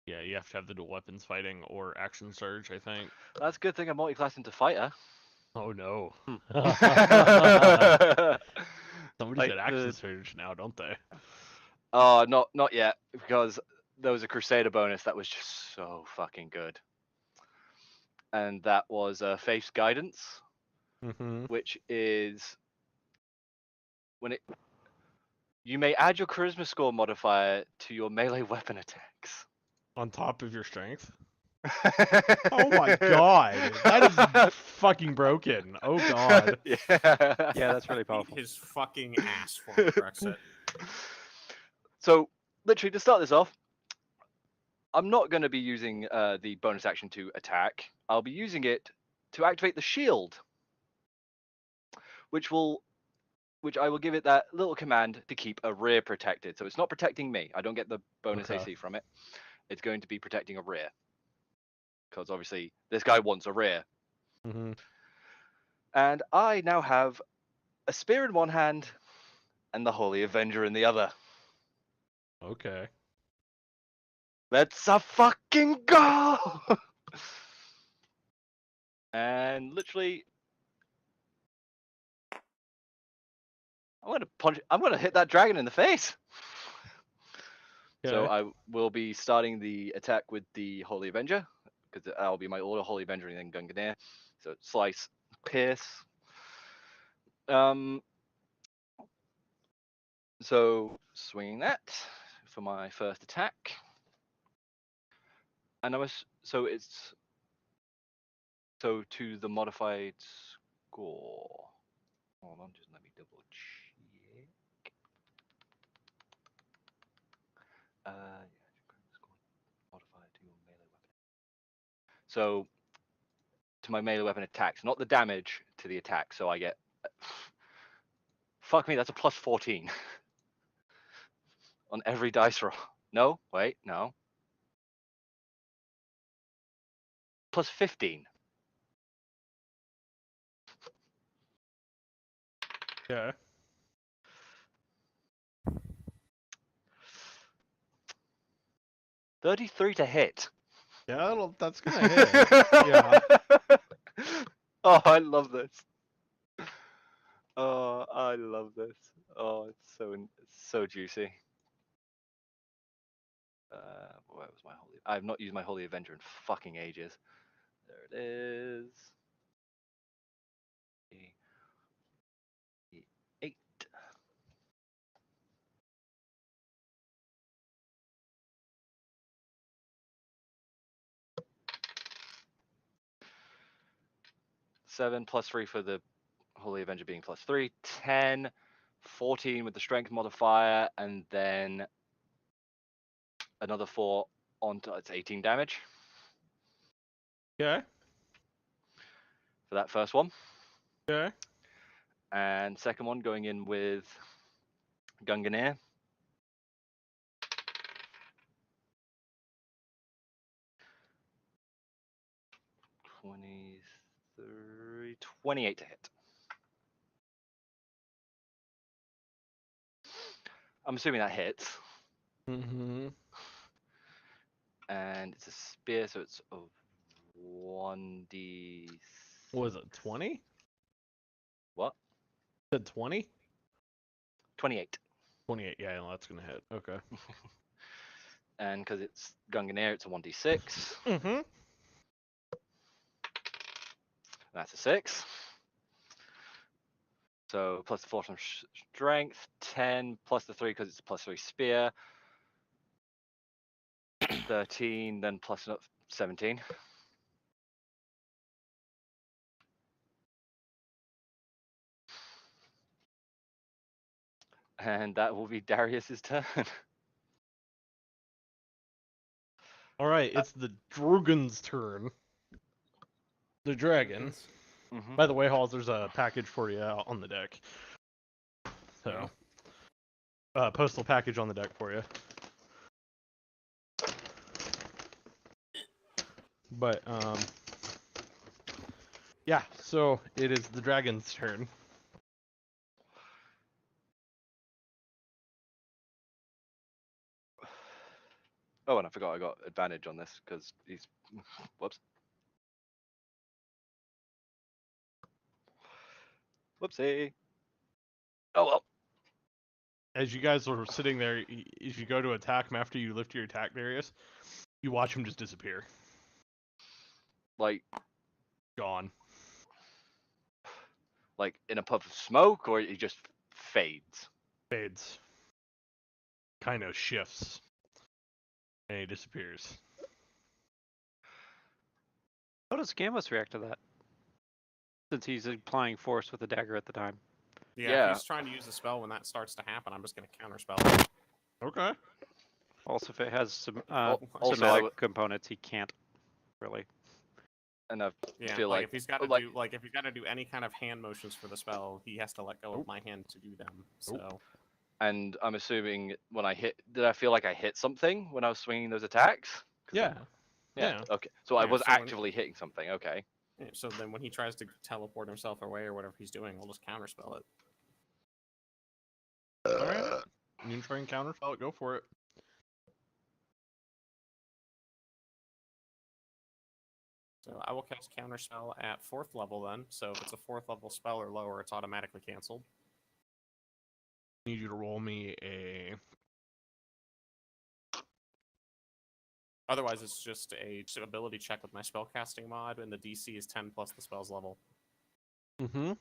Yeah, you have to have the dual weapons fighting or action surge, I think. That's a good thing I'm multi-classed into fighter. Oh no. Somebody Like said action surge now, don't they? Not yet, because there was a Crusader bonus that was just so fucking good. And that was Faith's Guidance, Mm-hmm. which is when it you may add your charisma score modifier to your melee weapon attacks. On top of your strength. Oh my god, that is fucking broken. Oh god. Yeah. Yeah, that's really Beat powerful. his fucking ass for Brexit. So, literally, to start this off, I'm not going to be using the bonus action to attack. I'll be using it to activate the shield, which I will give it that little command to keep a rear protected. So it's not protecting me. I don't get the bonus Okay. AC from it. It's going to be protecting a rear. Because obviously this guy wants a rear. Mm-hmm. And I now have a spear in one hand and the Holy Avenger in the other. Okay. Let's a fucking go! And literally, I'm gonna hit that dragon in the face. So Okay. I will be starting the attack with the Holy Avenger, because that'll be my auto Holy Avenger and then Gunganeer. So slice, pierce. So swinging that for my first attack. And so to the modified score. Hold on, just let me double check. Modified to your melee weapon. So to my melee weapon attacks, not the damage to the attack. So I get. Fuck me, that's a plus 14 on every dice roll. No, wait, no. Plus 15. Okay. 33 to hit. Yeah, that's gonna hit. Yeah. Oh, I love this. Oh, I love this. Oh, it's so juicy. Where was my holy? I've not used my Holy Avenger in fucking ages. There it is. 8. 7 plus 3 for the Holy Avenger being plus 3. 10. 14 with the strength modifier, and then another 4 onto it's 18 damage Okay. for that first one. Okay. And second one going in with Gunganeer. (23) 28 to hit. I'm assuming that hits. Mm-hmm. And it's a spear, so it's a 1d. What was it, 20? What? Said 20? 28. 28, yeah, no, that's gonna hit. Okay. And because it's Gunganeer, it's a 1d6. Mm-hmm. That's a 6. So plus the 4 from strength, 10 plus the 3 because it's a plus 3 spear. 13, then plus 17. And that will be Darius's turn. Alright, it's the Drogon's turn. The dragon. Dragons. Mhm. By the way, Halls, there's a package for you out on the deck. So, postal package on the deck for you. But yeah. So it is the dragon's turn. Oh, and I forgot I got advantage on this because he's. Whoops. Whoopsie. Oh well. As you guys are sitting there, as you go to attack him after you lift your attack, Darius, you watch him just disappear. Like Gone. in a puff of smoke, or he just fades. Fades. Kind of shifts. And he disappears. How does Gambus react to that? Since he's applying force with a dagger at the time. Yeah, Yeah. if he's trying to use the spell when that starts to happen, I'm just going to counterspell. Okay. Also, if it has some Also, somatic components, he can't really. And I Yeah, feel like if he's got to like- do if he's got to do any kind of hand motions for the spell, he has to let go of my hand to do them. So and I'm assuming when I hit, did I feel like I hit something when I was swinging those attacks? 'Cause Yeah. yeah. Okay. So I Yeah, was so when- actively hitting something. Okay. yeah, so then when he tries to teleport himself away or whatever he's doing, I'll just counterspell it. Alright. You can try and counterspell it, go for it. So I will cast counterspell at 4th level then. So if it's a 4th level spell or lower, it's automatically canceled. I need you to roll me a. Otherwise, it's just a ability check with my spellcasting mod, and the DC is 10 plus the spell's level. Mm-hmm.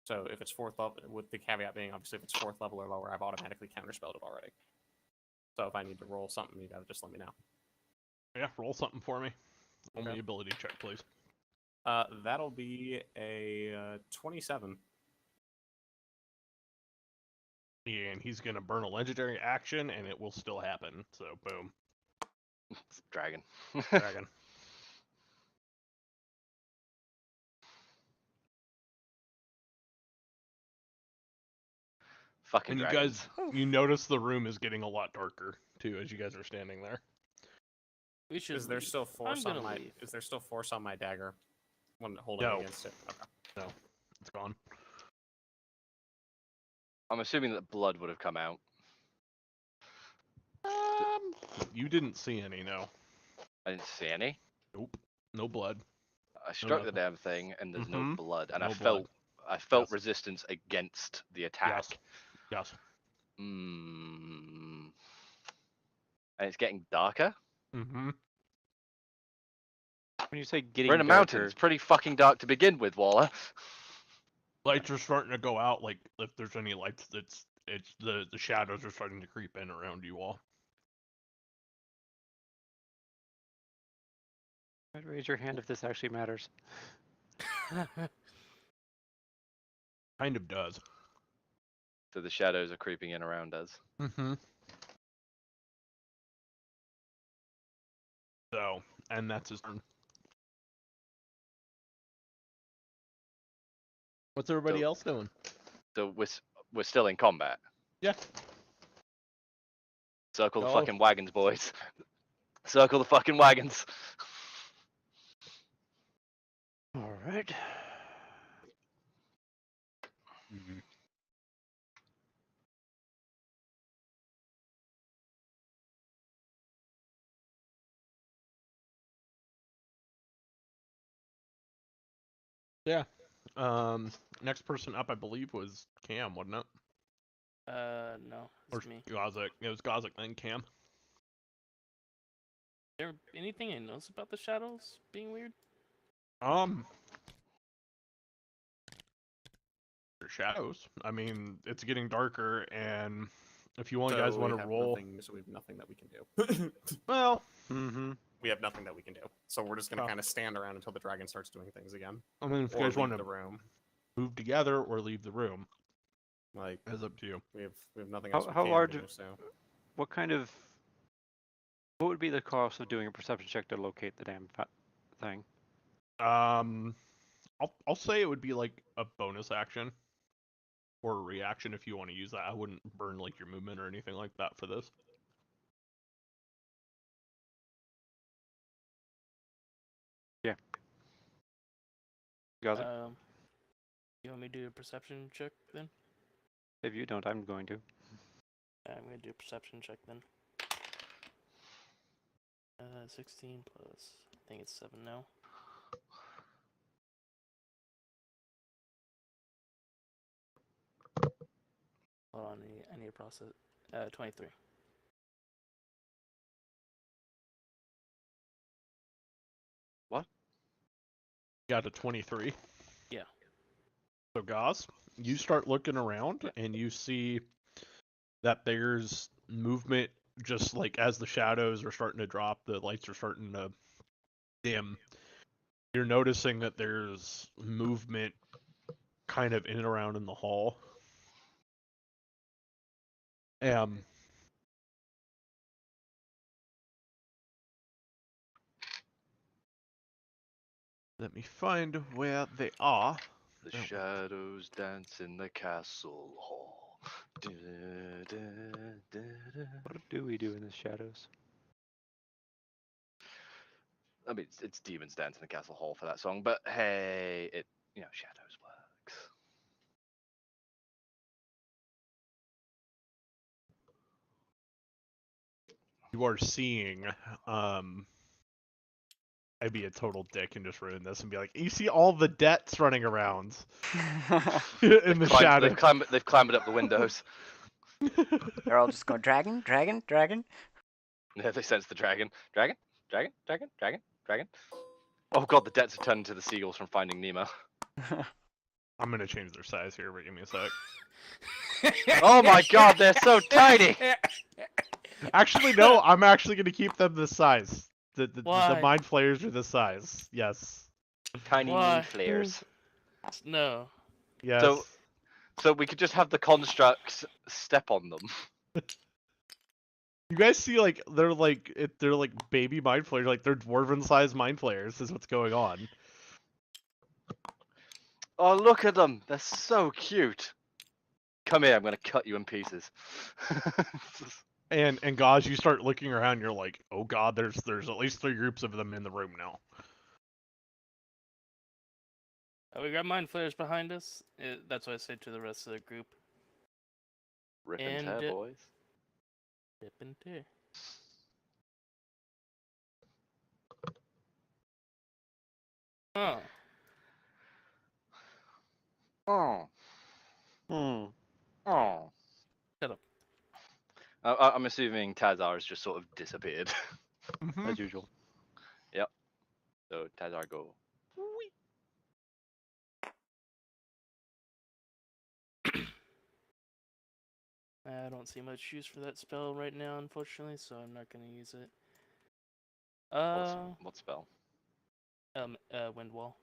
So if it's 4th level, with the caveat being obviously if it's 4th level or lower, I've automatically counterspelled it already. So if I need to roll something, you gotta just let me know. Yeah, roll something for me. Roll Okay. me ability check, please. That'll be a 27. And he's gonna burn a legendary action, and it will still happen. So boom, It's dragon. dragon. Fucking And you dragons. guys, you notice the room is getting a lot darker too as you guys are standing there. We should. Is there leave. still force I'm on gonna my? leave. Is there still force on my dagger when holding No. it against it? Okay. It's gone. I'm assuming that blood would have come out. You didn't see any, no. I didn't see any. Nope. No blood. I struck the nothing. damn thing, and there's no Mhm. blood, and No I blood. felt Yes. resistance against the attack. Yes. Mm. And it's getting darker. Mm-hmm. When you say getting We're in a mountain. darker, It's pretty fucking dark to begin with, Waller. Lights are starting to go out. Like if there's any lights, it's the shadows are starting to creep in around you all. raise your hand if this actually matters. Kind of does. So the shadows are creeping in around us. Mm-hmm. So, and that's his turn. What's everybody So- else doing? So we're still in combat. Yeah. Circle the Go. fucking wagons, boys. Circle the fucking wagons. All right. Yeah. Next person up, I believe, was Cam, wasn't it? No, Or it's me. Gozik. It was Gozik, then Cam. There anything I notice about the shadows being weird? Shadows. I mean, it's getting darker, and if you want, guys want to roll. So we have nothing that we can do. Well, Mm-hmm. We have nothing that we can do. So we're just gonna Oh. kind of stand around until the dragon starts doing things again, I mean, if you or guys leave want the to room. move together or leave the room, Like it's up to you. we have nothing How- else. We how can large do, of- so. What would be the cost of doing a perception check to locate the damn thing? I'll say it would be like a bonus action or a reaction if you want to use that. I wouldn't burn like your movement or anything like that for this. Yeah. Got it. You want me to do a perception check then? If you don't, I'm going to. I'm gonna do a perception check then. 16 plus, I think it's 7 now. Hold on, I need to process. 23. What? Got a 23. Yeah. So Gauss, you start looking around and you see that there's movement just like as the shadows are starting to drop, the lights are starting to dim. You're noticing that there's movement kind of in and around in the hall. Let me find where they are. The shadows dance in the castle hall. What do we do in the shadows? I mean, it's demons dance in the castle hall for that song, but hey, shadows works. You are seeing, I'd be a total dick and just ruin this and be like, you see all the debts running around in the shadow. They've climbed up the windows. They're all just going, dragon, dragon, dragon. Yeah, they sense the dragon. Dragon, dragon, dragon, dragon, dragon. Oh god, the debts have turned into the seagulls from Finding Nemo. I'm gonna change their size here, but give me a sec. Oh my god, they're so tiny! Actually, no, I'm actually gonna keep them this size. The Why? mind flayers are this size. Yes. Tiny Why? knee flares. No. Yes. So we could just have the constructs step on them. You guys see, like, they're like baby mind flayers, like they're dwarven sized mind flayers is what's going on. Oh, look at them! They're so cute. Come here, I'm gonna cut you in pieces. And Gauze, you start looking around, you're like, oh god, there's at least 3 groups of them in the room now. We got mind flares behind us. That's what I said to the rest of the group. Rip and tear, boys. Rip and tear. Oh. Oh. Hmm. Oh. Shut up. I'm assuming Tazar has just sort of disappeared. As usual. Yep. So Tazar go. I don't see much use for that spell right now, unfortunately, so I'm not gonna use it. What spell? Wind wall.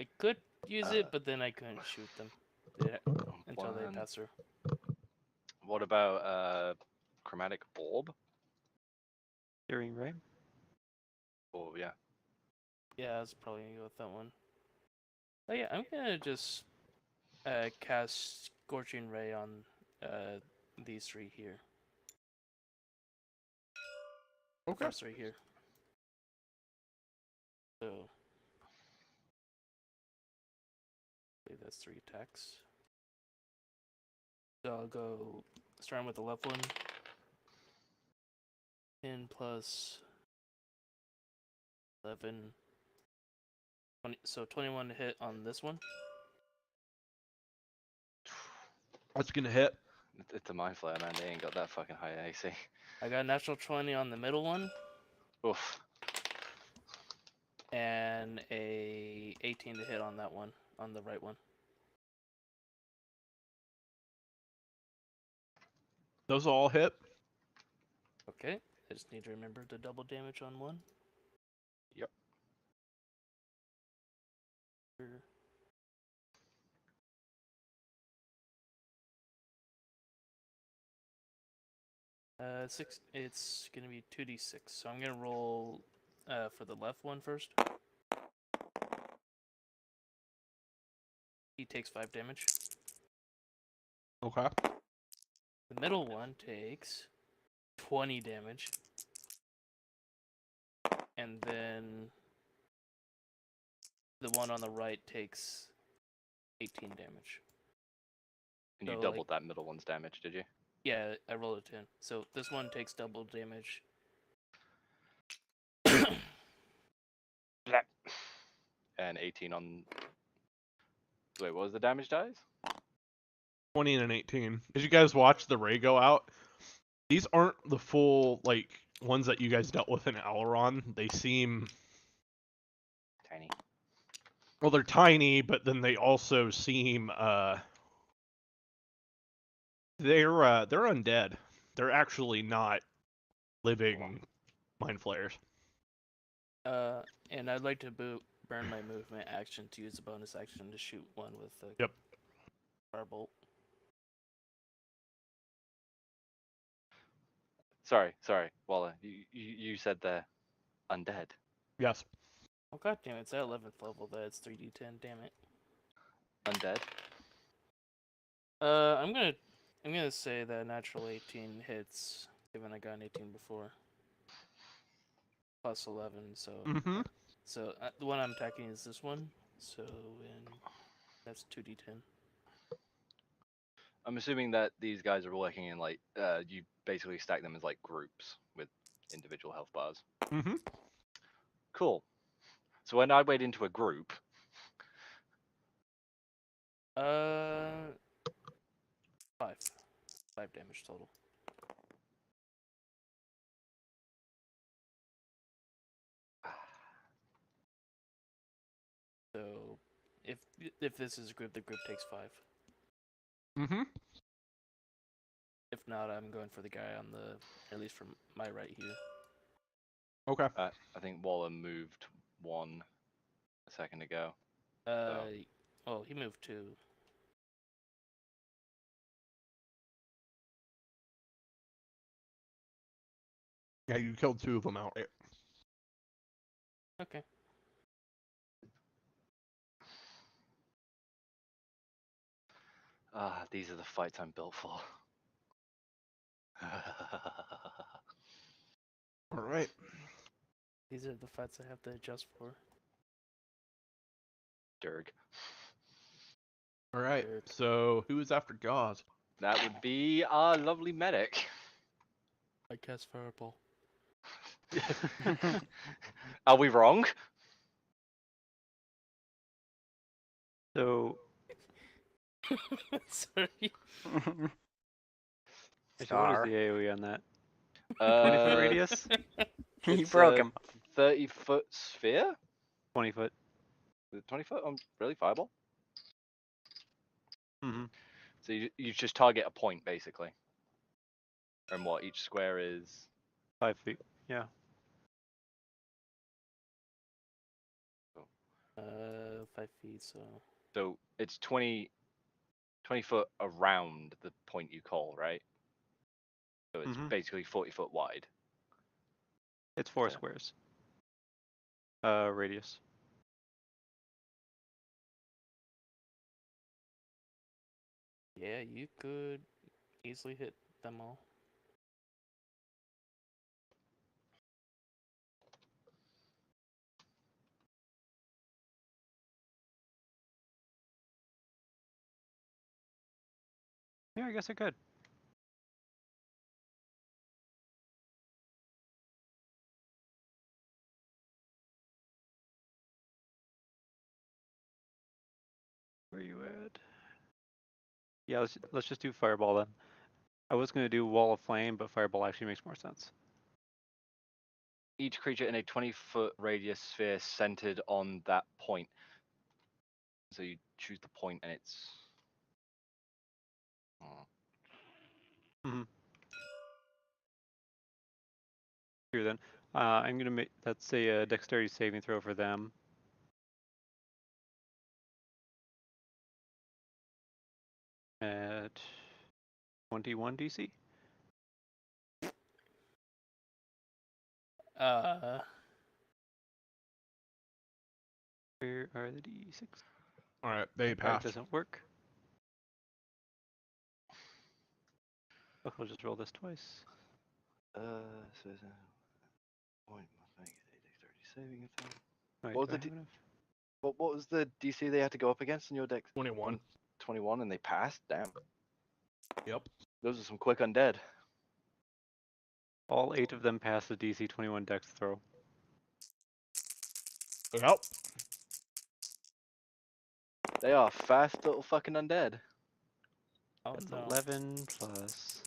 I could use it, but then I couldn't shoot them until they pass through. What about chromatic orb? Searing ray. Oh yeah. Yeah, I was probably gonna go with that one. Oh yeah, I'm gonna just cast Scorching Ray on these 3 here. Okay. First right here. So, I believe that's 3 attacks. So I'll go starting with the left one. 10 plus 11. 20, so 21 to hit on this one. That's gonna hit. It's a mind flare, man. They ain't got that fucking high AC. I got a natural 20 on the middle one. Oof. And a 18 to hit on that one, on the right one. Those all hit. Okay, I just need to remember to double damage on one. Yep. 6. It's gonna be 2d6. So I'm gonna roll for the left one first. he takes 5 damage. Okay. The middle one takes 20 damage. And then the one on the right takes 18 damage. And you So, doubled like, that middle one's damage, did you? yeah, I rolled a 10. So this one takes double damage. And 18 on. Wait, what was the damage dice? 20 and an 18. As you guys watch the ray go out, these aren't the full, like, ones that you guys dealt with in Aileron. They seem... Tiny. Well, they're tiny, but then they also seem, they're undead. They're actually not living mind flayers. And I'd like to burn my movement action to use a bonus action to shoot one with a Yep. firebolt. Sorry, Walla. You said they're undead. Yes. Oh god damn it, it's at 11th level, that's 3d10, damn it. Undead. I'm gonna say that natural 18 hits, given I got an 18 before. Plus 11, so... Mm-hmm. So, the one I'm attacking is this one, so that's 2d10. I'm assuming that these guys are working in like you basically stack them as like groups with individual health bars. Mm-hmm. Cool. So when I wade into a group, 5. 5 damage total. So, if this is a group, the group takes 5. Mm-hmm. If not, I'm going for the guy on the, at least from my right here. Okay. I think Waller moved one a second ago. Well, he moved 2. Yeah, you killed 2 of them outright. Okay. These are the fights I'm built for. All right. These are the fights I have to adjust for. Durg. All right. Weird. So who is after Gauze? That would be our lovely medic. I cast Fireball. Are we wrong? So, Sorry. actually, what is Star. the AoE on that? 20-foot radius? He It's broke a him. 30-foot sphere? 20 foot. Is it 20 foot? Really? Fireball? Mm-hmm. So you just target a point, basically. And what, each square is... 5 feet. Yeah. 5 feet, so... So it's 20 foot around the point you call, right? So it's Mhm. basically 40 foot wide. It's 4 Yeah. squares. Radius. Yeah, you could easily hit them all. Yeah, I guess I could. Where you at? Yeah, let's just do fireball then. I was gonna do wall of flame, but fireball actually makes more sense. Each creature in a 20-foot radius sphere centered on that point. So you choose the point and it's... Mm-hmm. Here then. I'm gonna make that's a dexterity saving throw for them. At 21 DC. Where are the D6? All right, they That passed. doesn't work. Oh, I'll just roll this twice. So is that point dexterity saving thing. Wait, What was do I the have enough? what was the DC they had to go up against in your deck? 21. 21, and they passed. Damn, Yep. those are some quick undead. All 8 of them pass the DC 21 Dex throw. Yep. They are fast little fucking undead. Oh That's no. 11 plus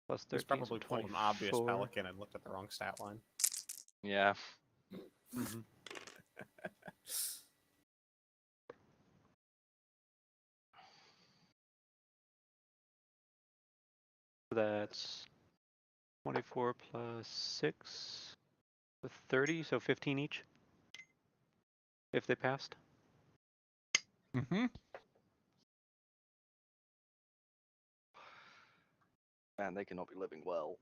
13. He's So probably pulled an obvious 24. pelican and looked at the wrong stat line. Yeah. Mhm. That's 24 plus 6 with 30, so 15 each. If they passed. Mm-hmm. Man, they cannot be living well.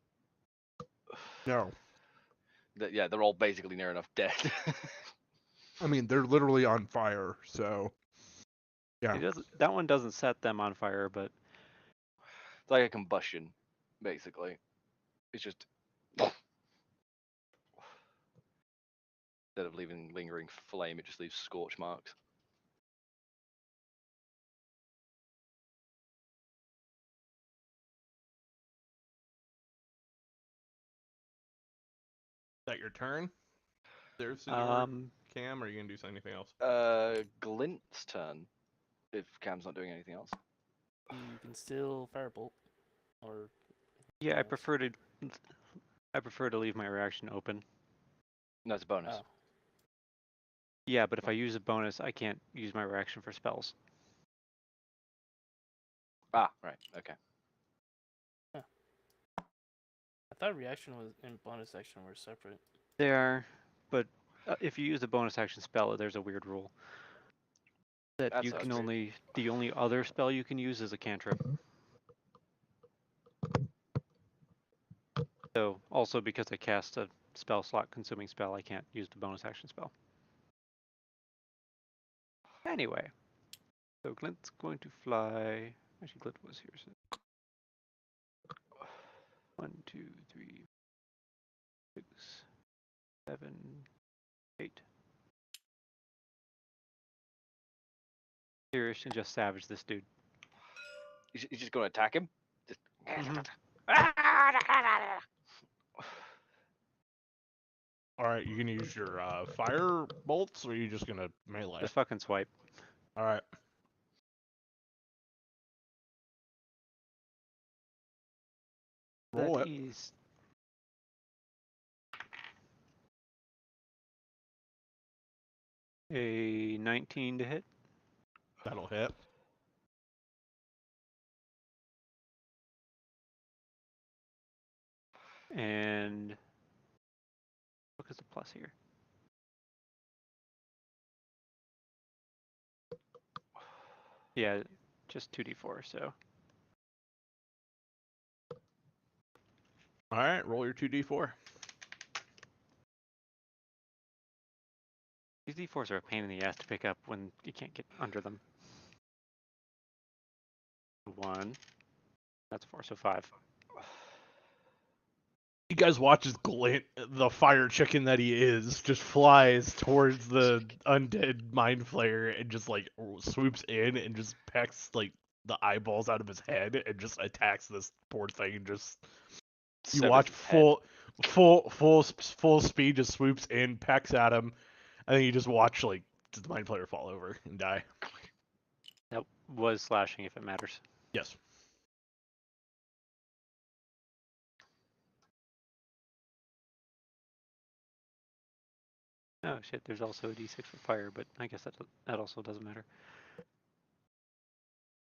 No. Yeah, they're all basically near enough dead. I mean, they're literally on fire, so... Yeah. It doesn't, that one doesn't set them on fire, but It's like a combustion, basically. It's just instead of leaving lingering flame, it just leaves scorch marks. Is that your turn? There's your Cam, or are you going to do anything else? Glint's turn. If Cam's not doing anything else. You can still firebolt, or yeah, else. I prefer to leave my reaction open. No, it's a bonus. Oh. Yeah, but if I use a bonus, I can't use my reaction for spells. Ah, right. Okay. I thought reaction was and bonus action were separate. They are, but if you use a bonus action spell, there's a weird rule that That you sounds can weird. the only other spell you can use is a cantrip. So also because I cast a spell slot consuming spell, I can't use the bonus action spell. Anyway, so Glint's going to fly. Actually, Glint was here. So 1, 2, 3, 6, 7, 8. Irish and just savage this dude. You're just gonna attack him? Just... All right, you going to use your fire bolts, or are you just going to melee? Just fucking swipe. All right. Roll That it. is a 19 to hit. That'll hit. And what is the plus here? Yeah, just 2d4, so. All right, roll your 2d4. These d4s are a pain in the ass to pick up when you can't get under them. 1. That's 4, so 5. You guys watch as Glint, the fire chicken that he is, just flies towards the undead mind flayer and just like swoops in and just pecks like the eyeballs out of his head and just attacks this poor thing and just you severs watch his head. full speed, just swoops in, pecks at him, and then you just watch like the mind flayer fall over and die. That was slashing if it matters. Yes. Oh shit, there's also a d6 for fire, but I guess that also doesn't matter.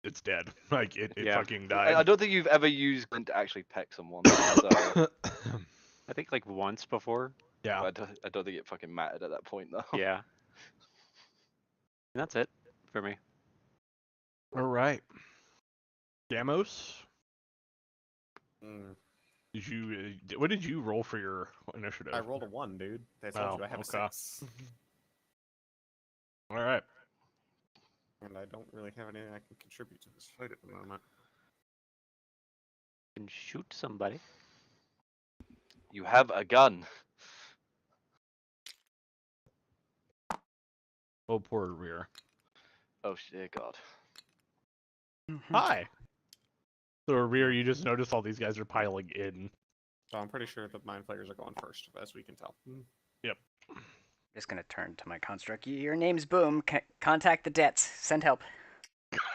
It's dead. Like it Yeah. fucking died. I don't think you've ever used Glint to actually peck someone. So I think like once before. Yeah. I don't think it fucking mattered at that point though. Yeah. And that's it for me. All right. Damos, Mm. did you what did you roll for your initiative? I rolled a 1, dude. I told Oh, you I have okay. a 6. All right. And I don't really have anything I can contribute to this fight at the moment. You can shoot somebody. You have a gun. Oh, poor rear. Oh shit, God. Hi. So rear, you just notice all these guys are piling in. So I'm pretty sure that mind flayers are going first, as we can tell. Yep. Just gonna turn to my construct. Your name's Boom. Contact the debts. Send help.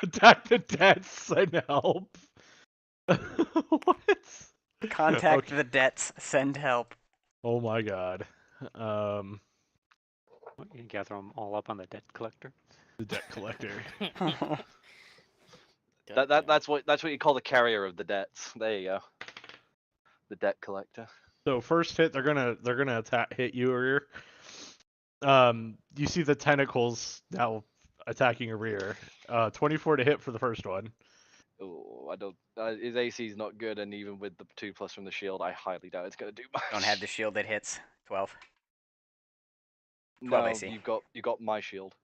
Attack the debts and help. What? Contact Okay. the debts. Send help. Oh my god. You can gather them all up on the debt collector. The debt collector. That's what you call the carrier of the debts. There you go. The debt collector. So first hit, they're gonna hit you rear. You see the tentacles now attacking your rear. 24 to hit for the first one. Oh, I don't. His AC is not good, and even with the 2+ from the shield, I highly doubt it's gonna do much. Don't have the shield that hits. 12. 12 No, AC. you got my shield.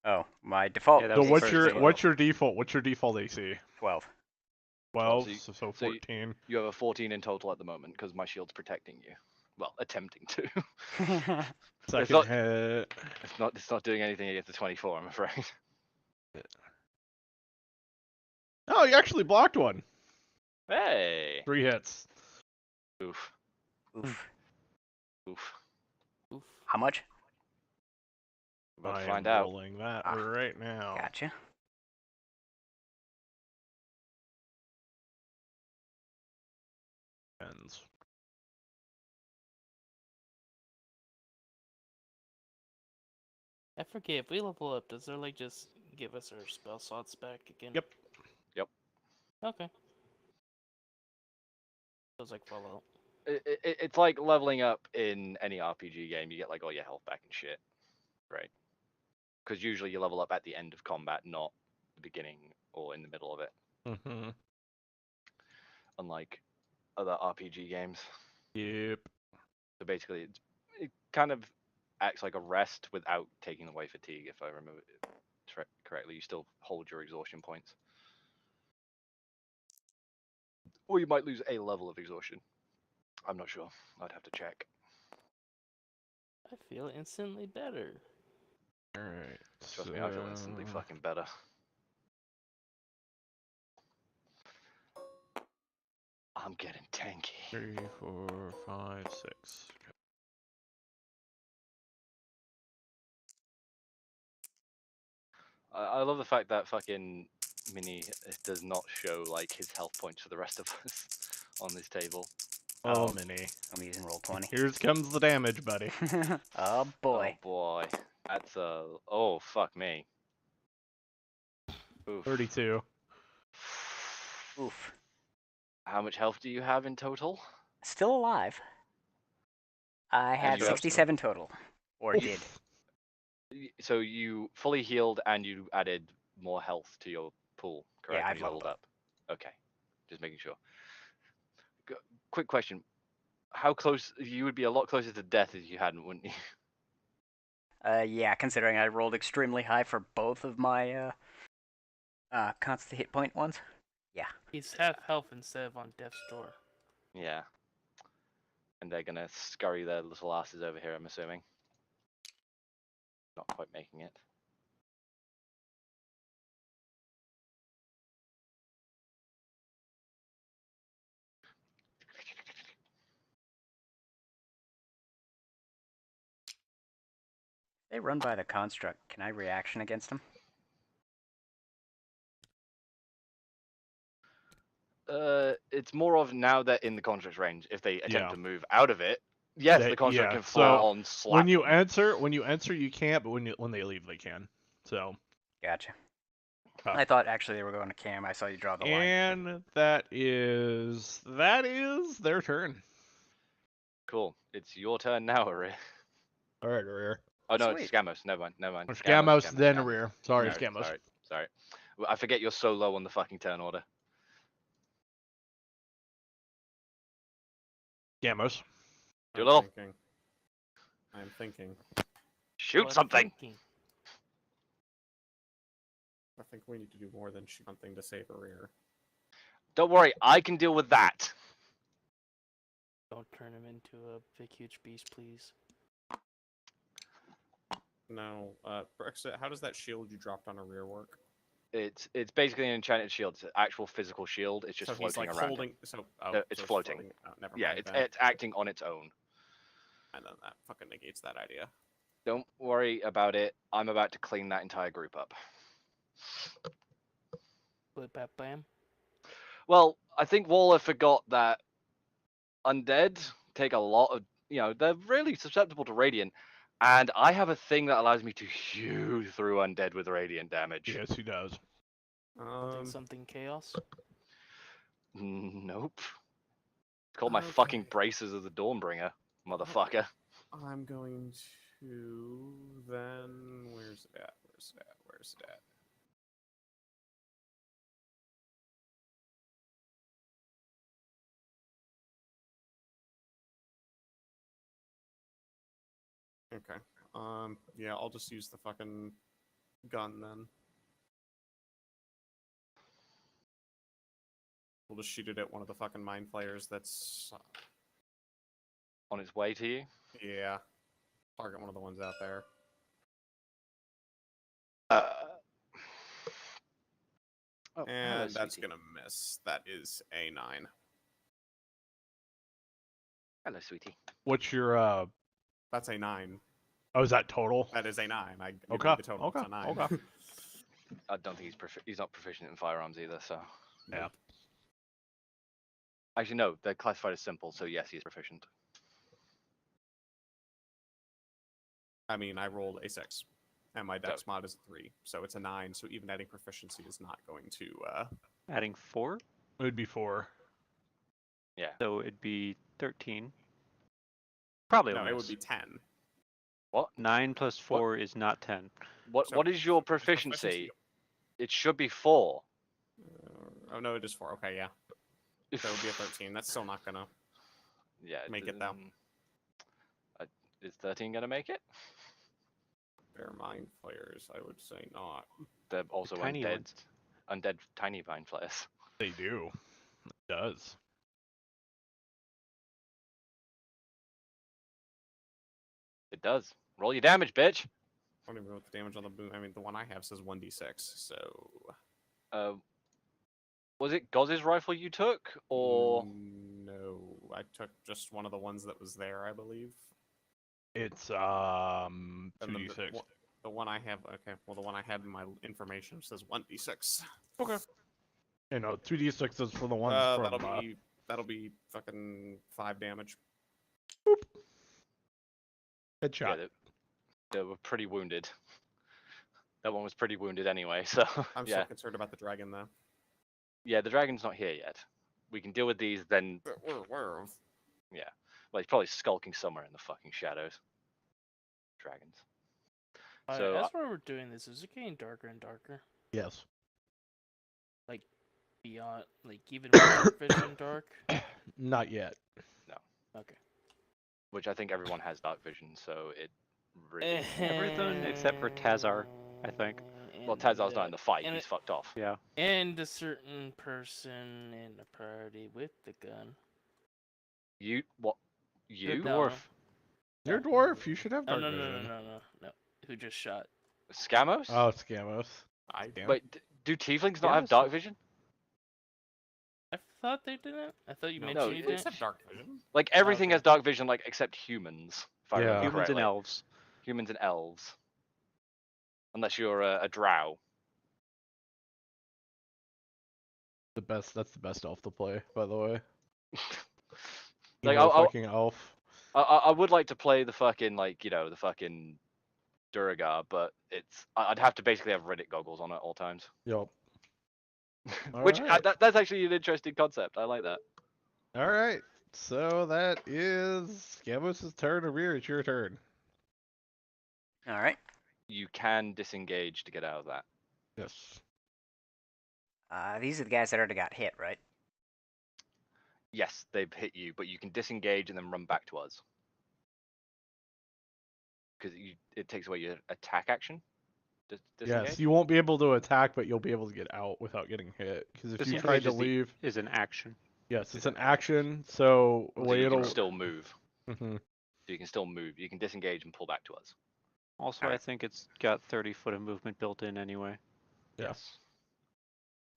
Oh, my default. Yeah, that So was the what's first your hit. what's your default? What's your default AC? 12. 12. So So so 14. You have a 14 in total at the moment because my shield's protecting you. Well, attempting to. Second not- hit. It's not doing anything against the 24, I'm afraid. Oh, you actually blocked one. Hey. 3 hits. Oof. Oof. Oof. Oof. How much? About I to find am out. rolling that Ah, right now. Gotcha. Ends. I forget, if we level up, does it like just give us our spell slots back again? Yep. Okay. Feels like Fallout. It's like leveling up in any RPG game. You get like all your health back and shit, right? Because usually you level up at the end of combat, not the beginning or in the middle of it. Mm-hmm. Unlike other RPG games. Yep. So basically, it kind of acts like a rest without taking away fatigue. If I remember it correctly, you still hold your exhaustion points, or you might lose a level of exhaustion. I'm not sure. I'd have to check. I feel instantly better. All right. Trust me, I feel instantly fucking better. I'm getting tanky. 3, 4, 5, 6. I love the fact that fucking Mini does not show like his health points for the rest of us on this table. Oh, Mini. I'm using roll 20. Here comes the damage, buddy. Oh boy. Oh boy, that's oh fuck me. Oof. 32. Oof. How much health do you have in total? Still alive. I And have you have 67 total. Or did. So you fully healed and you added more health to your pool, correct? Yeah, When I've you leveled leveled up. Okay, just making sure. Quick question: how close? You would be a lot closer to death if you hadn't, wouldn't you? Yeah, considering I rolled extremely high for both of my constant hit point ones. Yeah. He's half health instead of on death's door. Yeah. And they're gonna scurry their little asses over here, I'm assuming. Not quite making it. They run by the construct. Can I reaction against them? It's more of now they're in the construct range. If they attempt Yeah. to move out of it, yes, the construct can so full on slap when you them. enter, you can't, but when they leave, they can. So. Gotcha. Oh. I thought actually they were going to cam. I saw you draw the line. And that is their turn. Cool. It's your turn now, Aria. All right, rear. Oh no, Sweet. it's Scamos. Never mind. Never mind. Scamos, then rear. Sorry, No, Scamos. Sorry. I forget you're so low on the fucking turn order. Scamos. Do a little. I'm thinking. Shoot What something. thinking? I think we need to do more than shoot something to save a rear. Don't worry, I can deal with that. Don't turn him into a big, huge beast, please. No, Brexit, how does that shield you dropped on a rear work? It's basically an enchanted shield. It's an actual physical shield. It's just So he's floating like around. holding. So It's so floating. Oh, never Yeah, mind it's then. it's acting on its own. And then that fucking negates that idea. Don't worry about it. I'm about to clean that entire group up. Blip, bap, bam. Well, I think Waller forgot that undead take a lot of, they're really susceptible to radiant, and I have a thing that allows me to hew through undead with radiant damage. Yes, he does. Something chaos. Nope. It's called my Okay. fucking braces of the Dawnbringer, motherfucker. I'm going to then. Where's it at? Where's it at? Where's it at? Okay. Yeah, I'll just use the fucking gun then. We'll just shoot it at one of the fucking mind flayers that's. On its way to you. Yeah. Target one of the ones out there. Oh, hello, And that's sweetie. gonna miss. That is a 9. Hello, sweetie. What's your That's a 9. Oh, is that total? That is a 9. I gave Okay, you the total. okay, It's a 9. okay. I don't think he's not proficient in firearms either, so. Yeah. Actually, no, they're classified as simple, so yes, he's proficient. I mean, I rolled a 6, and my dex mod is a 3, so it's a 9. So even adding proficiency is not going to. Adding 4, It would be 4. Yeah. so it'd be 13. Probably No, will it miss. would be 10. What? 9 plus 4 is not 10. What? So, What is your proficiency- proficiency? It should be 4. Oh no, it is 4. Okay, yeah. So it would be a 13. That's still not gonna. Yeah. Make it though. Is 13 gonna make it? They're mind flayers. I would say not. They're also tiny undead. ones. Undead tiny vine flayers. They do. It does. It does. Roll your damage, bitch. I don't even know what the damage on the boom. I mean, the one I have says 1d6. So. Was it Goz's rifle you took, or No, I took just one of the ones that was there, I believe. It's And 2d6. the one I have. Okay, well, the one I had in my information says 1d6. Okay. You know, 2d6 is for the ones from. That'll be fucking 5 damage. Headshot. yeah, they were pretty wounded. That one was pretty wounded anyway, so I'm yeah. still concerned about the dragon though. Yeah, the dragon's not here yet. We can deal with these then. That we're aware of. Yeah. Well, he's probably skulking somewhere in the fucking shadows. Dragons. So As we're doing this, is it getting darker and darker? Yes. Beyond, like, even with dark vision dark? Not yet. Okay. which I think everyone has dark vision, so it really. Everything except for Tazar, I think. Well, Tazar's not in the fight. and He's fucked off. Yeah. And a certain person in the party with the gun. You what? You No. Dwarf. You're a dwarf. You should have Oh, dark no. vision. Who just shot? Scamos? Oh, Scamos. I do. Wait, do tieflings not Yeah, have dark vision? I thought they didn't. I thought you No, mentioned you it's didn't. have dark vision. Like everything Okay. has dark vision, like except humans. If I Yeah. remember Humans and correctly. elves. Humans and elves. Unless you're a drow. The best. That's the best elf to play, by the way. Like, Emo I'll- fucking elf. I would like to play the fucking the fucking Duragar, but I'd have to basically have Reddit goggles on at all times. Yep. Which Alright. that's actually an interesting concept. I like that. All right. So that is Scamos' turn. Rear, it's your turn. All right. You can disengage to get out of that. Yes. These are the guys that already got hit, right? Yes, they've hit you, but you can disengage and then run back to us. Because it takes away your attack action. Disengage? Yes, you won't be able to attack, but you'll be able to get out without getting hit. Because if you tried to leave, is an action. yes, it's an action. So the So way you it'll. can still move. Mhm. So you can still move. You can disengage and pull back to us. Also, I Alright. think it's got 30 foot of movement built in anyway. Yeah. Yes.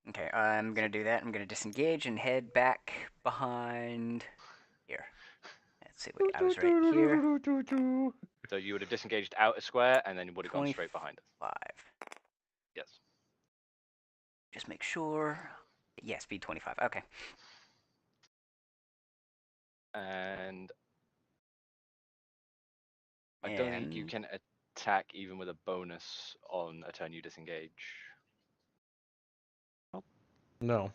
Okay, I'm gonna do that. I'm gonna disengage and head back behind here. Let's see, wait, I was right here. So you would have disengaged out a square and then you would have gone straight behind us. 25. Yes. Just make sure. Yeah, speed 25. Okay. And I don't think you can attack even with a bonus on a turn you disengage. No.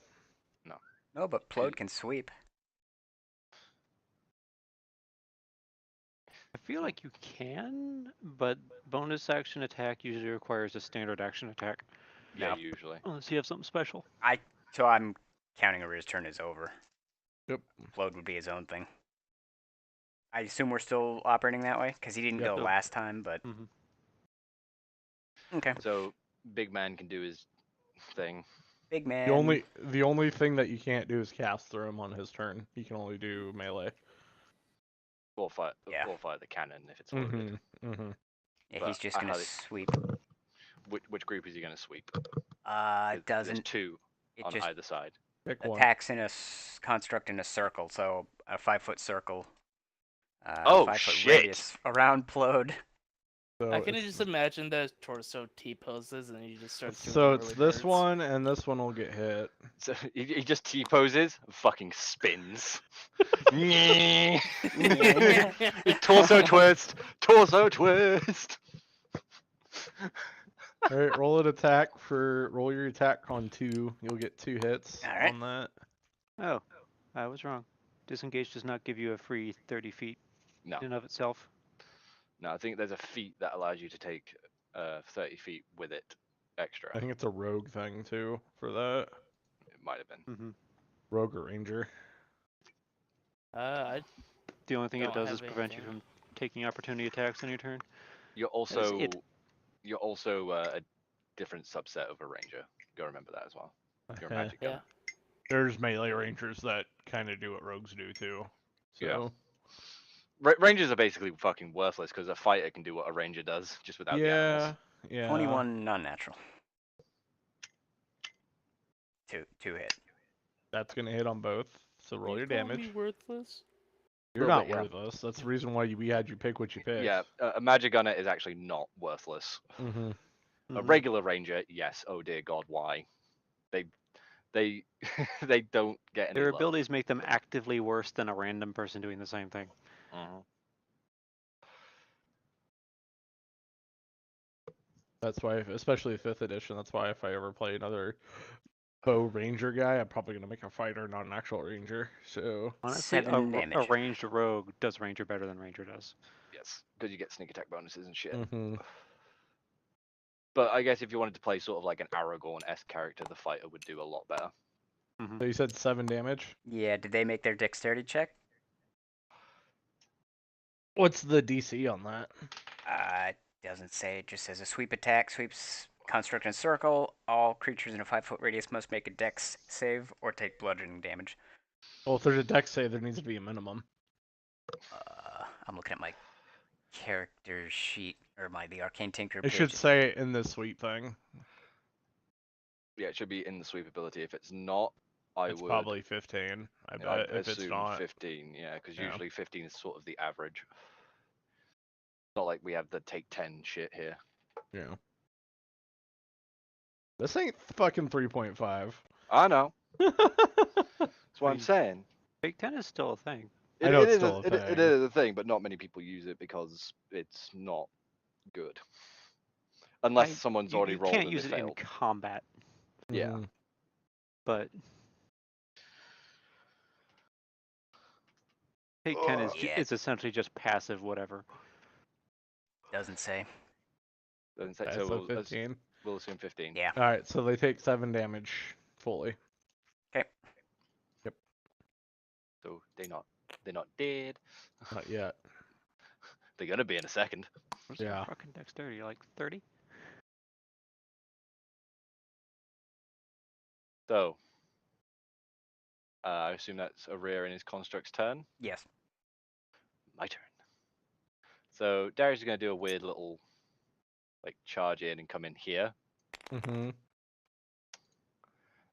No, but Plode can sweep. I feel like you can, but bonus action attack usually requires a standard action attack. Yeah, No. usually. Unless you have something special. So I'm counting over his turn is over. Yep. Plode would be his own thing. I assume we're still operating that way because he didn't Yep. go last time, but okay. So big man can do his thing. Big man. The only thing that you can't do is cast through him on his turn. He can only do melee. Or fire Yeah. the cannon if it's loaded. Mm-hmm. Yeah, but he's just I gonna highly- sweep. Which group is he going to sweep? It There's doesn't. two It on just either side. Pick one. attacks in a construct in a circle, so a 5-foot circle. Oh, 5-foot shit. radius around Plode. So I can it's- just imagine that torso T poses and he just starts doing So it it's really this hurts. one and this one will get hit. So he just T poses, fucking spins. Torso twist, torso twist. All right, roll your attack on 2. You'll get 2 hits All right. on that. Oh, I was wrong. Disengage does not give you a free 30 feet No, in and of itself. no, I think there's a feat that allows you to take 30 feet with it extra. I think it's a rogue thing too for that. It might have been. Rogue or ranger. I The only thing it Don't does have is prevent you anything. from taking opportunity attacks on your turn. You're That is also a different subset of a ranger. Gotta remember that as well. You're a Okay. magic Yeah. gunner. There's melee rangers that kind of do what rogues do too. So Rangers are basically fucking worthless because a fighter can do what a ranger does, just without the animals. yeah. 21 non-natural. Two hit. That's gonna hit on both. So roll You your call damage. me worthless. You're Little not bit, yeah. worthless. That's the reason why we had you pick what you picked. Yeah, a magic gunner is actually not worthless. Mm-hmm. A regular ranger, yes. Oh dear God, why? They they don't get any Their love. abilities make them actively worse than a random person doing the same thing. Mhm. That's why, especially 5th edition. That's why if I ever play another bow ranger guy, I'm probably gonna make a fighter, not an actual ranger. So Honestly, 7 a damage. ranged rogue does ranger better than ranger does. Yes, because you get sneak attack bonuses and shit. mm-hmm. But I guess if you wanted to play sort of like an Aragorn-esque character, the fighter would do a lot better. So you said 7 damage. Yeah, did they make their dexterity check? What's the DC on that? It doesn't say. It just says a sweep attack sweeps construct in a circle. All creatures in a 5-foot radius must make a dex save or take bludgeoning damage. Well, if there's a dex save, there needs to be a minimum. I'm looking at my character sheet or the Arcane Tinker It page. should say it in the sweep thing. Yeah, it should be in the sweep ability. If it's not, I It's would probably 15. I bet I'd if it's assume not. 15. Yeah, because Yeah. usually 15 is sort of the average. Not like we have the take 10 shit here. Yeah. This ain't fucking 3.5. I know. That's what I'm mean, saying. Take 10 is still a thing. I know it's is still a it thing. is a thing, but not many people use it because it's not good. Unless someone's already you rolled can't and use they it in failed. combat, Yeah. Mhm. but take 10 is Yeah. it's essentially just passive whatever. Doesn't say. Doesn't say, Okay, so so 15. we'll assume 15. Yeah. Alright, so they take 7 damage fully. Okay. So they're not dead. Not yet. They're gonna be in a second. What's Yeah. their fucking dexterity? Like 30? So, I assume that's a rear in his construct's turn. Yes. My turn. So Darius is going to do a weird little, like, charge in and come in here, Mm-hmm.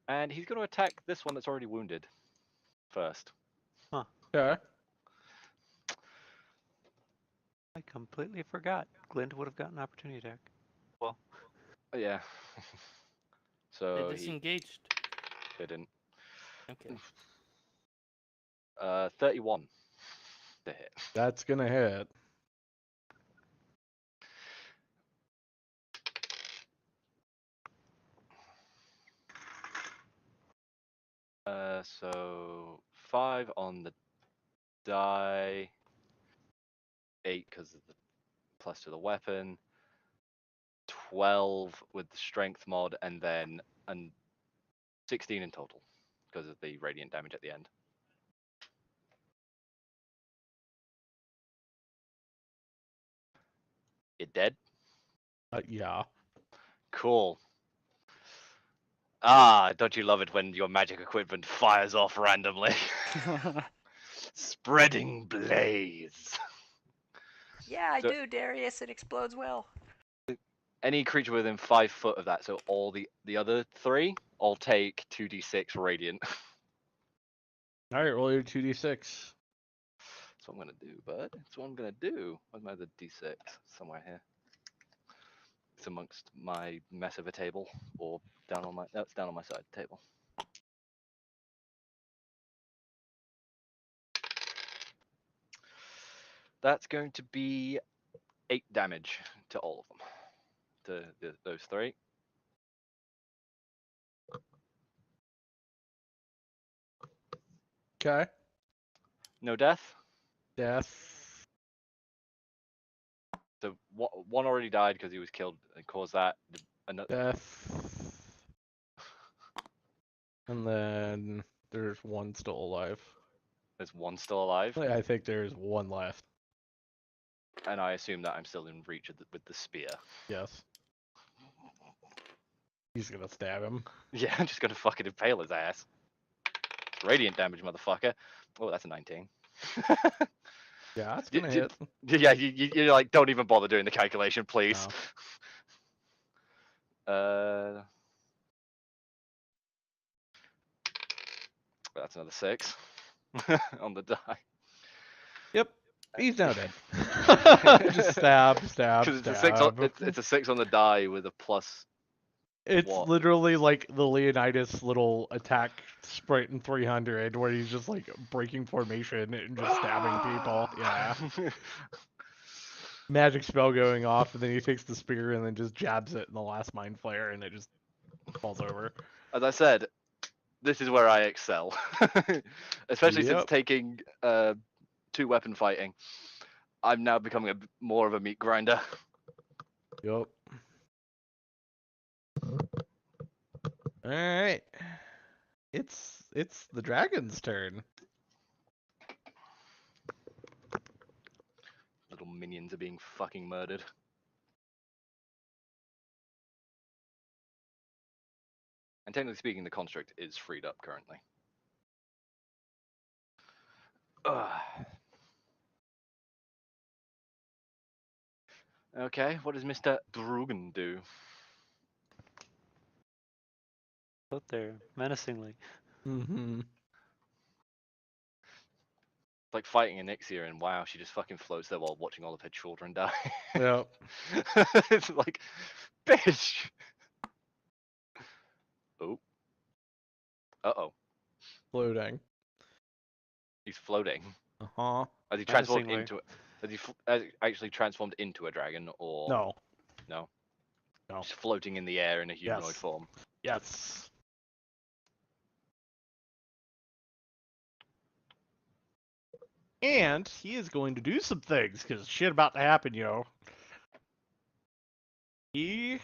and he's going to attack this one that's already wounded first. Okay. I completely forgot. Glint would have gotten opportunity attack. Well, Yeah. It So he disengaged. didn't. Okay. 31 to hit. That's gonna hit. So 5 on the die, 8 because of the plus to the weapon, 12 with the strength mod, and then 16 in total because of the radiant damage at the end. It dead? Yeah. Cool. Ah, don't you love it when your magic equipment fires off randomly? Spreading blaze. Yeah, I So- do, Darius. It explodes well. Any creature within 5 foot of that, so all the other 3, all take 2d6 radiant. All right, roll your 2d6. That's what I'm gonna do, bud. That's what I'm gonna do. Where's my other d6? Somewhere here. It's amongst my mess of a table, or down on my. No, it's down on my side table. That's going to be 8 damage to all of them. To those 3. Okay. No death. Death. So one already died because he was killed and caused that. Another. Death. And then there's one still alive. There's one still alive, I think there's one left. and I assume that I'm still in reach of with the spear. Yes. He's gonna stab him. Yeah, I'm just gonna fucking impale his ass. Radiant damage, motherfucker. Oh, that's a 19. Yeah, that's Y- gonna y- hit. Yeah, you like don't even bother doing the calculation, please. That's another 6 on the die. Yep. He's now dead. Just stab, stab, Because it's a 6 on stab. it's a 6 on the die with a plus. It's What? literally like the Leonidas little attack sprite in 300 where he's just like breaking formation and just stabbing people. Yeah. Magic spell going off, and then he takes the spear and then just jabs it in the last mind flare, and it just falls over. As I said, this is where I excel. Especially since Yep. taking 2 weapon fighting. I'm now becoming more of a meat grinder. Yep. All right. It's the dragon's turn. Little minions are being fucking murdered. And technically speaking, the construct is freed up currently. Ugh. Okay, what does Mr. Drugan do? out there menacingly. Mm-hmm. It's like fighting an Ixia, and wow, she just fucking floats there while watching all of her children die. Yep. It's like, bitch. Oh. Uh-oh. Floating. He's floating. Uh-huh. Has he transformed Menacingly. into it? Has he actually transformed into a dragon, or No. no? No. Just floating in the air in a humanoid Yes. form. Yes. And he is going to do some things, because shit about to happen, yo. He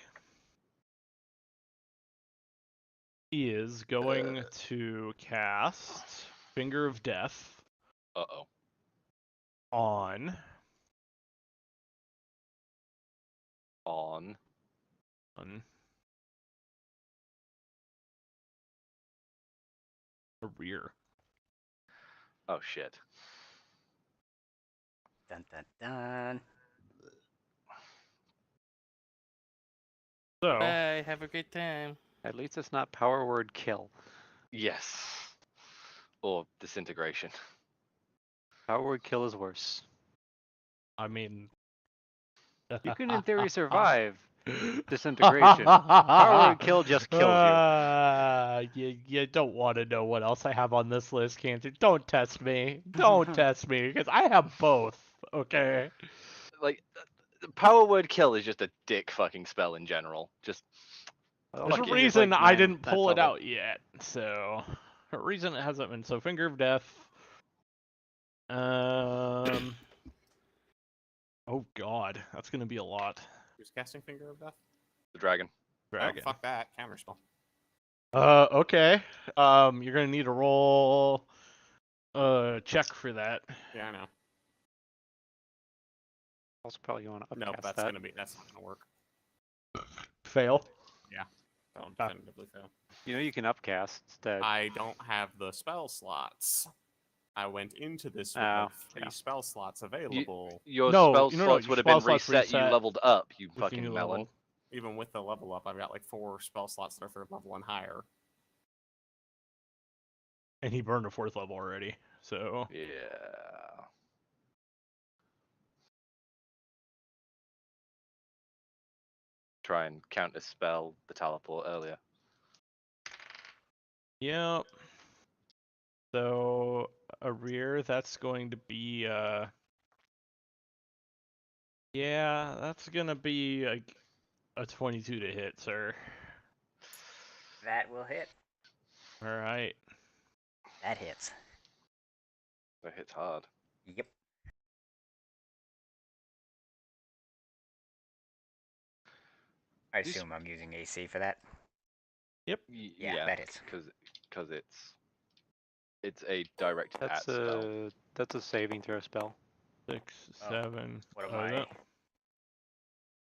is going to cast Finger of Death Uh-oh. on On. a rear. Oh shit. Dun dun dun. So Bye. Have a great time. At least it's not power word kill. Yes. Or disintegration. Power word kill is worse. I mean, You can, in theory, survive disintegration. Power word kill just kills you. You don't want to know what else I have on this list, Cancer. Don't test me. Don't test me, because I have both. Okay. Like, power word kill is just a dick fucking spell in general. Just Well, There's a fuck it. he's reason like I 9 didn't max pull it level. out yet. So, a reason it hasn't been. So, Finger of Death. Oh God, that's gonna be a lot. Who's casting Finger of Death? the dragon. Dragon. Oh, fuck that. Counterspell. Okay. You're gonna need to roll check for that. Yeah, I know. Also, probably want to No, upcast that's that. that's not gonna work. Fail. That'll Ah. definitively fail. You know you can upcast instead. I don't have the spell slots. I went into this with Oh, like 3 yeah. spell slots available. Your No, spell no, slots your would have spell been slots reset. You reset leveled up. You with your fucking new melon. level. Even with the level up, I've got like 4 spell slots that are 3rd level and higher. And he burned a 4th level already. So Yeah. Try and counter spell the teleport earlier. yep. So a rear, that's going to be yeah, that's gonna be a 22 to hit, sir. That will hit. All right. That hits. That hits hard. Yep. I These- assume I'm using AC for that. Yeah, Yeah, that hits. because it's a directed at spell. That's a saving throw spell. 6, Oh, 7. What am oh, I? no.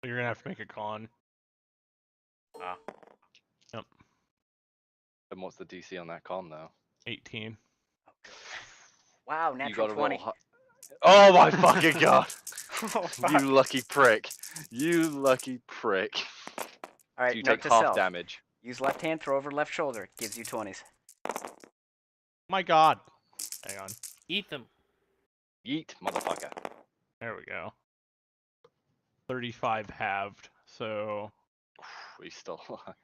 You're gonna have to make a con. Ah, And what's the DC on that con though? 18. oh, good. Wow, You natural gotta 20. roll. Oh my fucking god! Oh, fuck. You lucky prick! You lucky prick! All right, So you note take to half self. damage. Use left hand, throw over left shoulder. Gives you 20s. My God. Hang on. Eat them. Yeet, motherfucker. There we go. 35 halved. So He's still alive.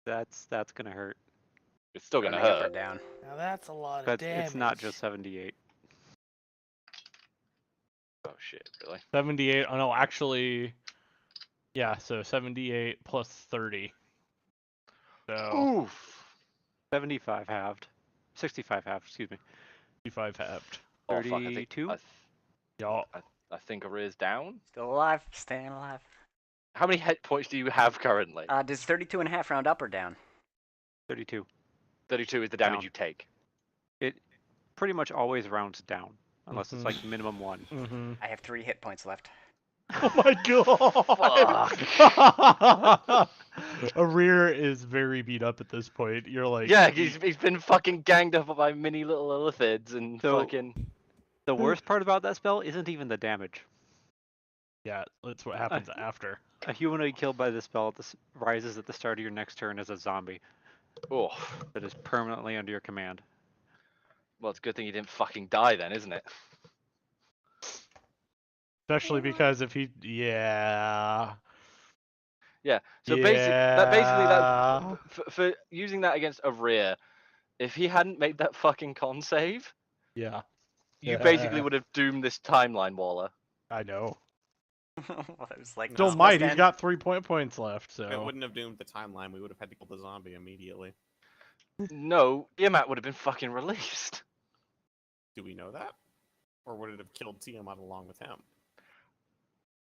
That's gonna hurt. It's still gonna Running up or hurt. down. Now that's a lot of But damage. it's not just 78. Oh shit, really? 78. Oh no, actually, yeah. So 78 plus 30. So Oof. 75 halved. 65 halved, excuse me. 55 halved. Oh fuck, I think 32? Y'all. I think Arrear's down. Still alive. Staying alive. How many hit points do you have currently? Does 32 and a half round up or down? 32. 32 is the damage down. you take. It pretty much always rounds down. Unless it's like minimum 1. Mm-hmm. I have 3 hit points left. Oh my God. Fuck. Arrear is very beat up at this point. You're like, Yeah, he's been fucking ganged up by many little illithids and So- fucking. The worst part about that spell isn't even the damage. yeah, that's what happens after. A humanoid killed by this spell rises at the start of your next turn as a zombie Oh, that is permanently under your command. well, it's a good thing he didn't fucking die then, isn't it? Especially because if he, yeah. Yeah. So yeah. for using that against Arrear, if he hadn't made that fucking con save, Yeah, you basically would have doomed this timeline, Waller. I know. Well, it was like No. Still this might. must He's end- got 3 points left. It So wouldn't have doomed the timeline. We would have had to kill the zombie immediately. No, Tiamat would have been fucking released. Do we know that? Or would it have killed Tiamat along with him?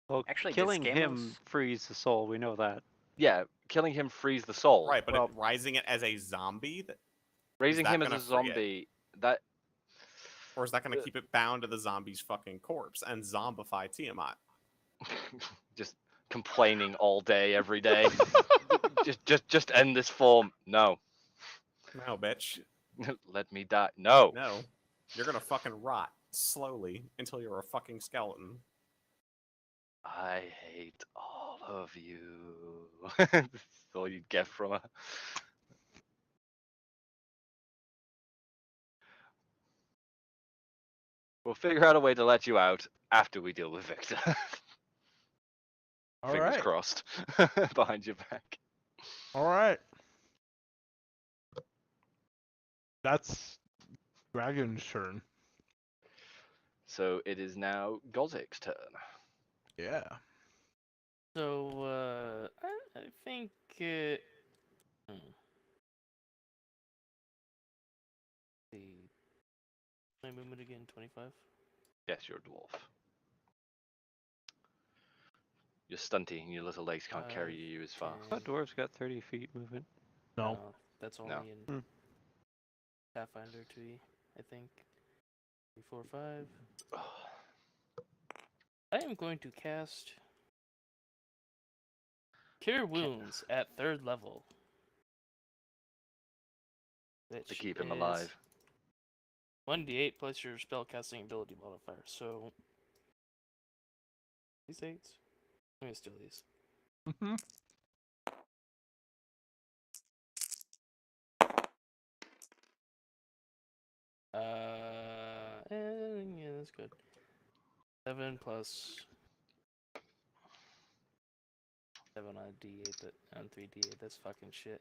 Well, Actually, did killing him Scamos- frees the soul. We know that. Yeah, killing him frees the soul. Right, but well, rising it as a zombie, raising that him as gonna a free it? zombie, that or is that going to keep it bound to the zombie's fucking corpse and zombify Tiamat? just complaining all day, every day. just end this form. No. No, bitch. Let me die. No. No, you're gonna fucking rot slowly until you're a fucking skeleton. I hate all of you. That's all you get from her. We'll figure out a way to let you out after we deal with Victor. All Fingers right. crossed. Behind your back. All right. That's Dragon's turn. So it is now Gozik's turn. Yeah. So, I think. See. My movement again, 25. Yes, you're a dwarf. You're stunty and your little legs can't carry you as far. I thought dwarves got 30 feet movement. No. That's only No. in Pathfinder 2e, I think. 3, 4, 5. I am going to cast Cure Wounds at 3rd level. To keep him alive. 1d8 plus your spellcasting ability modifier. So, these 8s? Let me steal these. Mm-hmm. Yeah, that's good. 7 plus 7 on d8, on 3d8. That's fucking shit.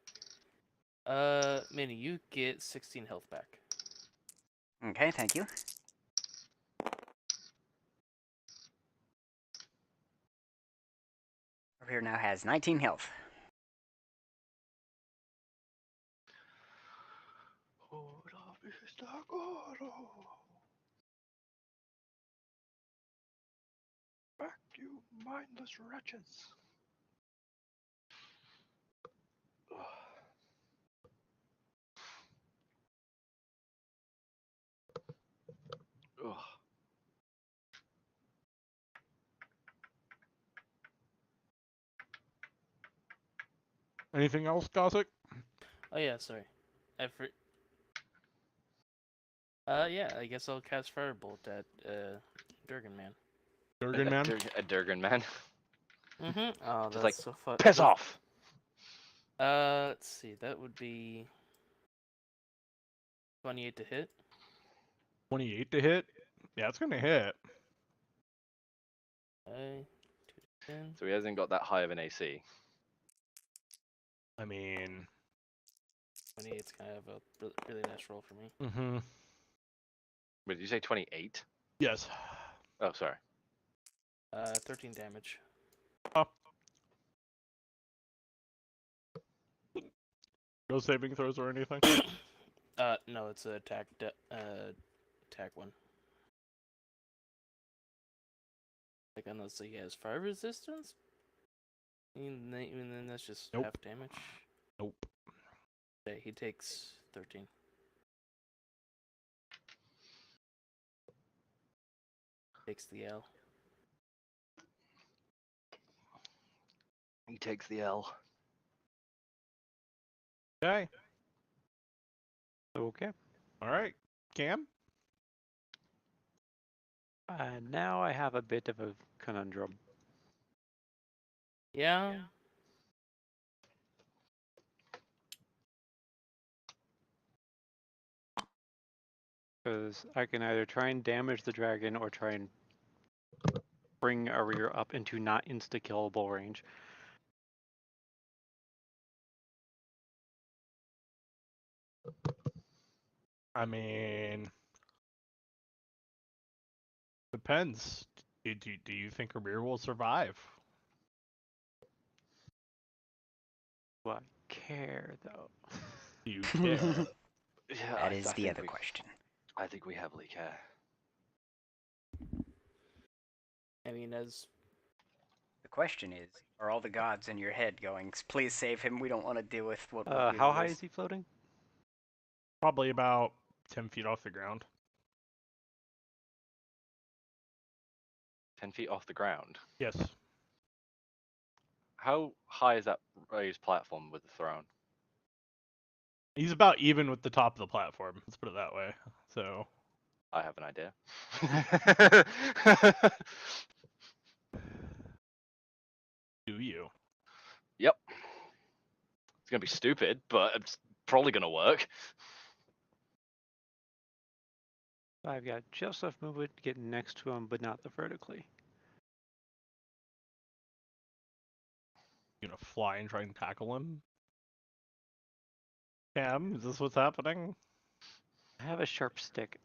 Minnie, you get 16 health back. Okay, thank you. Over here now has 19 health. Back, you mindless wretches. Ugh. Anything else, Gothic? Oh yeah, sorry. Effort. Yeah, I guess I'll cast Firebolt at Durgan Man. Durgan man? A Durgan man. Mm-hmm. Oh, Just that's like, so fun. piss off! Let's see. That would be 28 to hit. 28 to hit? Yeah, it's gonna hit. Okay. 2 to 10. So he hasn't got that high of an AC. I mean, 28's kind of a really nice roll for me. mm-hmm. Wait, did you say 28? Yes. Oh, sorry. 13 damage. No saving throws or anything? No, it's a attack one. Like, unless he has fire resistance? Even then that's just Nope. half damage. Nope. Okay, he takes 13. Takes the L. He takes the L. Okay. Okay. All right. Cam? Now I have a bit of a conundrum. Yeah. Because I can either try and damage the dragon or try and bring a rear up into not insta-killable range. I mean, depends. Do you think Amir will survive? Do I care, though? Do you care? Yeah, That is the other question. I think we heavily care. I mean, as The question is, are all the gods in your head going, please save him, we don't want to deal with what we're dealing How high with? is he floating? Probably about 10 feet off the ground. 10 feet off the ground. Yes. How high is that raised platform with the throne? He's about even with the top of the platform. Let's put it that way. So I have an idea. do you? Yep. It's gonna be stupid, but it's probably gonna work. I've got just enough movement to get next to him, but not the vertically. You gonna fly and try and tackle him? Cam, is this what's happening? I have a sharp stick.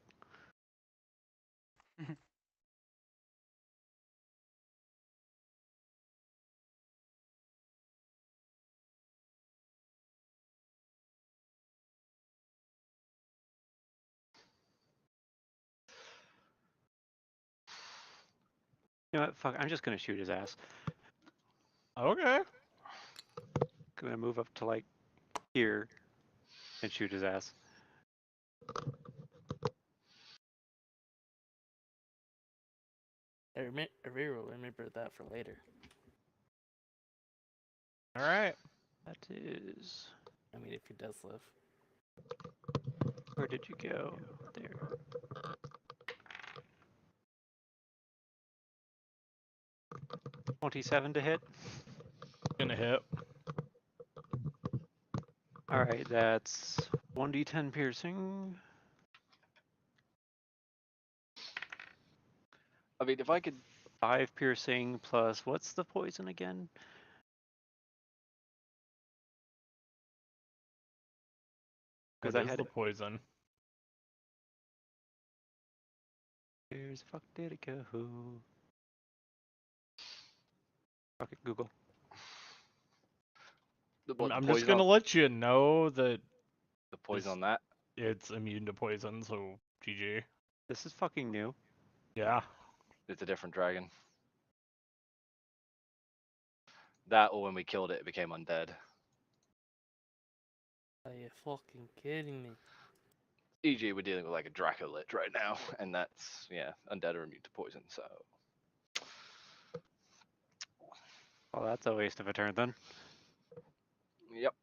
You know what? Fuck, I'm just gonna shoot his ass. Okay. Gonna move up to like here and shoot his ass. I will remember that for later. All right. That is. I mean, if he does live. Where did you go? There. $27 to hit. Gonna hit. All right, that's 1d10 piercing. I mean, if I could, 5 piercing plus what's the poison again? What Because I is had the poison? Where's fuck did it go? Fuck it, Google. I'm just gonna let you know that the poison on that. it's immune to poison, so GG. This is fucking new. Yeah. It's a different dragon. That, or when we killed it, it became undead. Are you fucking kidding me? E.g., we're dealing with like a Dracolich right now, and that's, yeah, undead are immune to poison, so. Well, that's a waste of a turn then. Yep.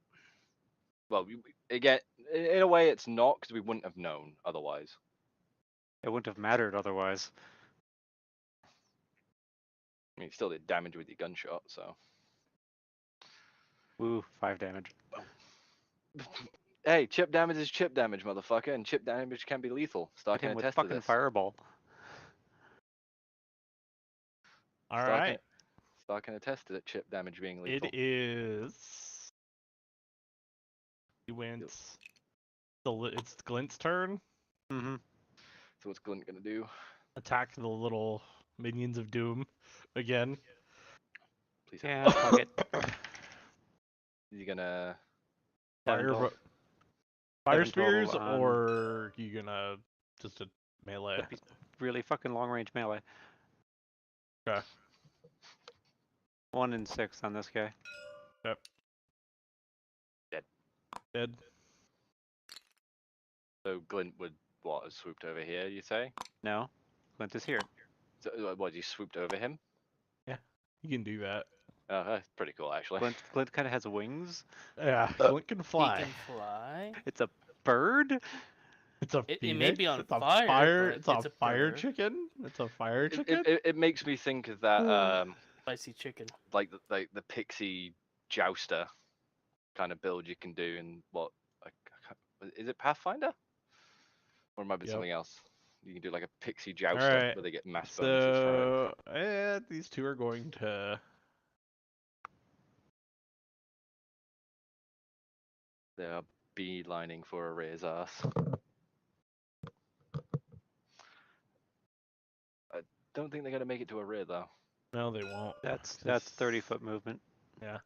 Well, again, in a way, it's not, because we wouldn't have known otherwise. It wouldn't have mattered otherwise. I mean, you still did damage with your gunshot, so. Woo, 5 damage. Hey, chip damage is chip damage, motherfucker, and chip damage can be lethal. Hit Stark can him with attest to fucking this. fireball. All Stark right. can attest to that chip damage being lethal. It is. He went. It's Glint's turn. Mm-hmm. So what's Glint gonna do? Attack the little minions of doom again. Please. Yeah, fuck it. Is he gonna? Fire, 7 fire 7 total spears, on- or you gonna just a melee? That'd be really fucking long range melee. Okay. 1 and 6 on this guy. Yep. Dead. Dead. So Glint would what? Have swooped over here? You say? No, Glint is here. So what? You swooped over him? You can do that. Oh, that's pretty cool, actually. Glint kind of has wings. Yeah. Glint can He fly. can fly. It's a bird. It's a It phoenix. may be on it's a fire, but It's a it's a fire bird. chicken. It's a fire chicken. It makes me think of that Spicy chicken. like the pixie jouster kind of build you can do in what is it Pathfinder? Or it might be Yep. something else. You can do like a pixie jouster Alright, where they get mass bonuses for it. So these two are going to. They're beelining for a Ray's ass. I don't think they're gonna make it to a Ray though. No, they won't. That's 'cause- 30-foot movement. Yeah.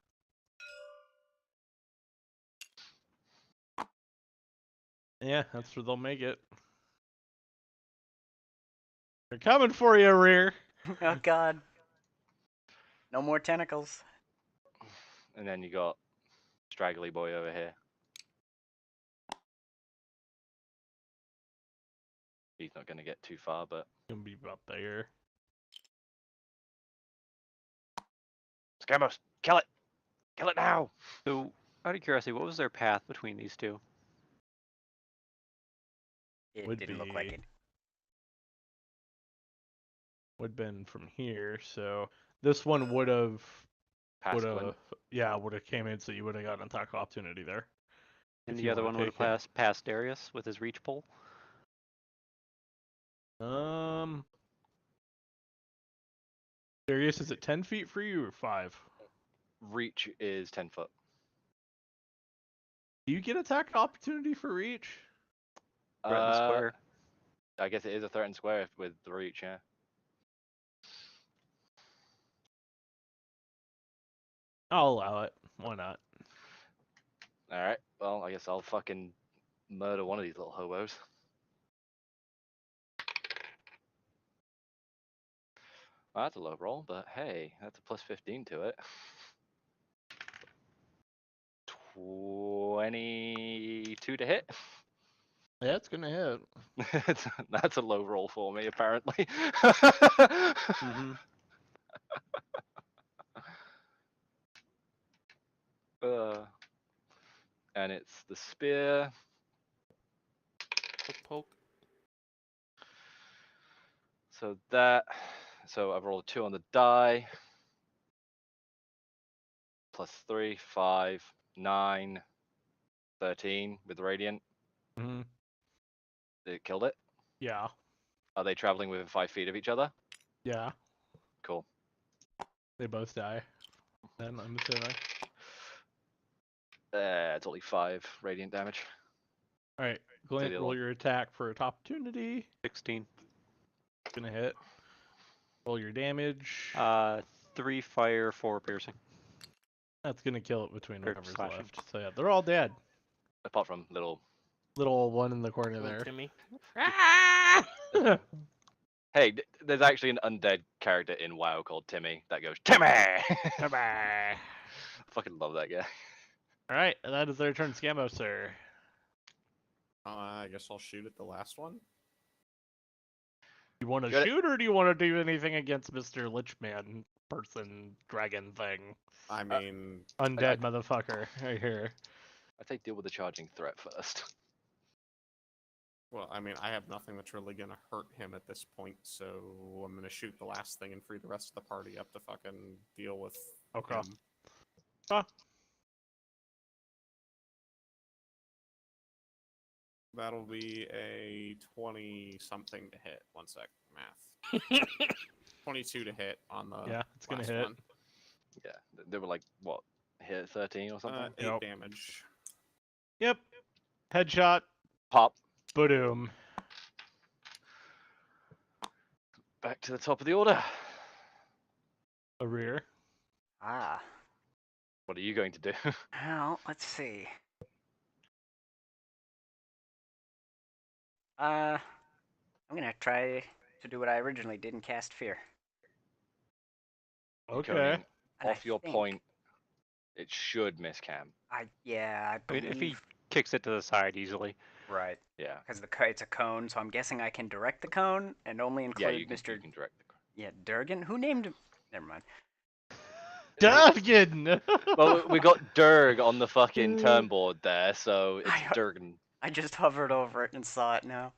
Yeah, that's where they'll make it. They're coming for you, rear. Oh god. No more tentacles. And then you got Straggly Boy over here. He's not gonna get too far, but Gonna be up there. Scamos, kill it! Kill it now! So, out of curiosity, what was their path between these two? It Would didn't look like be- it. would been from here. So this one would have Pasquin. came in, so you would have gotten an attack opportunity there. And if the you other wanna one would have take it. passed Darius with his reach pull. Darius, is it 10 feet for you or 5? Reach is 10 foot. Do you get attack opportunity for reach? Threaten square. I guess it is a threatened square with the reach, yeah. I'll allow it. Why not? Alright, well, I guess I'll fucking murder one of these little hobos. Well, that's a low roll, but hey, that's a plus 15 to it. 22 to hit. Yeah, it's gonna hit. That's a low roll for me, apparently. Mm-hmm. And it's the spear. Poke. So I've rolled a 2 on the die. Plus 3, 5, 9, 13 with radiant. Mm-hmm. It killed it. Yeah. Are they traveling within 5 feet of each other? Yeah. Cool. They both die. Then I'm assuming. It's only 5 radiant damage. All right, the Glint, other roll one. your attack for a top opportunity. 16. Gonna hit. Roll your damage. 3 fire, 4 piercing. That's gonna kill it between Or whatever's slashing. left. So yeah, they're all dead. Apart from little. Little one in the corner Went there. to me. Hey, there's actually an undead character in WoW called Timmy that goes Timmy. Bye-bye. Fucking love that guy. All right, that is their turn. Scammo, sir. I guess I'll shoot at the last one. You want to Good. shoot, or do you want to do anything against Mr. Lichman person dragon thing? I mean, Undead motherfucker right here. I'd say deal with the charging threat first. well, I mean, I have nothing that's really gonna hurt him at this point, so I'm gonna shoot the last thing and free the rest of the party up to fucking deal with Okay. him. Ah. That'll be a 20-something to hit. One sec, math. 22 to hit on the Yeah, it's gonna last hit. one. Yeah, they were like what, hit 13 or something. 8 Yep. damage. Yep. Headshot. Pop. Boom. Back to the top of the order. A rear. Ah. What are you going to do? Well, let's see. I'm gonna try to do what I originally did and cast fear. Okay. Going And off I your think point, it should miss Cam. I I mean, believe if he kicks it to the side easily. right Yeah. because it's a cone, so I'm guessing I can direct the cone and only Yeah, include you can, Mr. you can direct the. Yeah, Durgan. Who named him? Never mind. Durgan! Well, we got Durg on the fucking turn board there, so it's I- Durgan. I just hovered over it and saw it now.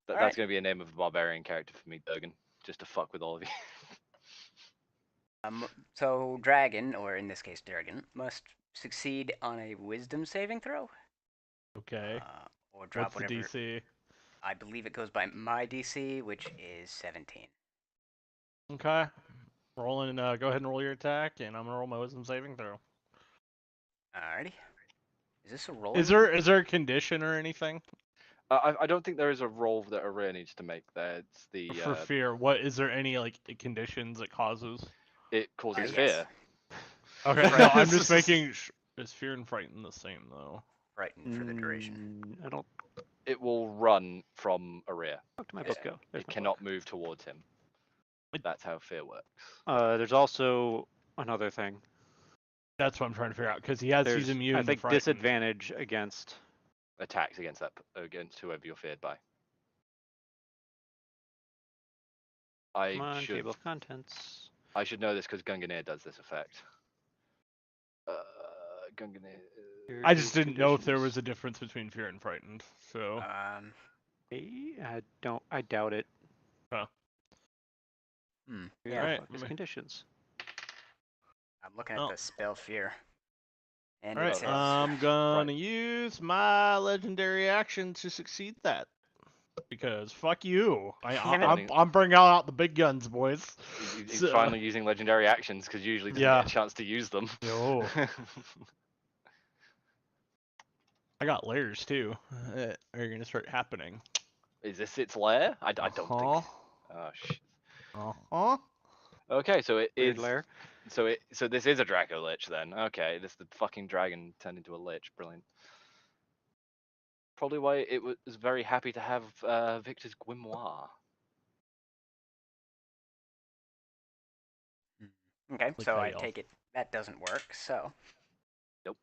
That's Alright. going to be a name of a barbarian character for me, Durgan. Just to fuck with all of you. So dragon, or in this case Durgan, must succeed on a Wisdom saving throw. Okay. Or drop What's the whatever. DC? I believe it goes by my DC, which is 17. Okay. Rolling. Go ahead and roll your attack, and I'm gonna roll my wisdom saving throw. Alrighty. Is this a roll? Is there a condition or anything I don't think there is a roll that Araya needs to make there. It's the. for fear? What is there any like conditions it causes? It causes Yes. fear. Okay. No, I'm just making. Is fear and frighten the same though? Frightened for the duration. I don't. It will run from Araya. How to my It, book go? There's it my cannot move towards him. That's how fear works. book. There's also another thing. That's what I'm trying to figure out because he's There's, immune I to think, frighten. disadvantage against. Attacks against whoever you're feared by. Come on, table of contents. I should know this because Gunganir does this effect. Gunganir I just didn't know if there was a difference between fear and frightened. So I don't. I doubt it. Yeah. Alright, Focus conditions. I'm looking at Oh. the spell fear. And Alright, it says I'm gonna use my legendary action to succeed that. Because fuck you. I'm bringing out the big guns, boys. He's finally using legendary actions because usually doesn't Yeah. get a chance to use them. Yo. I got layers too. Are gonna start happening. Is this its lair? I don't think. Oh shit. Okay, so it Weird is. lair. So this is a Draco Lich then. Okay, this the fucking dragon turned into a Lich. Brilliant. Probably why it was very happy to have Victor's Grimoire. okay, Like so how I y'all- take it that doesn't work. So Nope.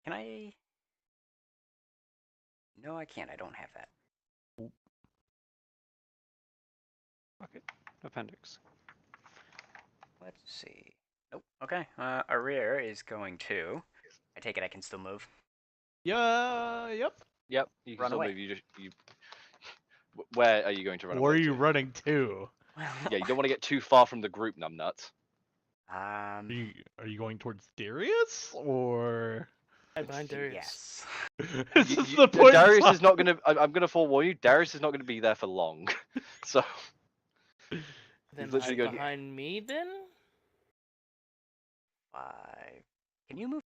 Can I? No, I can't. I don't have that. Okay. Appendix. Let's see. Nope. Okay. Arir is going to. I take it I can still move. Yeah, yep. Yep. You can Run still away. move. Where are you going to run Where away are you to? running to? Yeah, you don't want to get too far from the group, numbnuts. Are you going towards Darius or? Right behind Darius. Yes. This is the point. Darius is not gonna. I'm gonna forewarn you. Darius is not gonna be there for long. So. Then literally hide going- behind me then? 5. Can you move?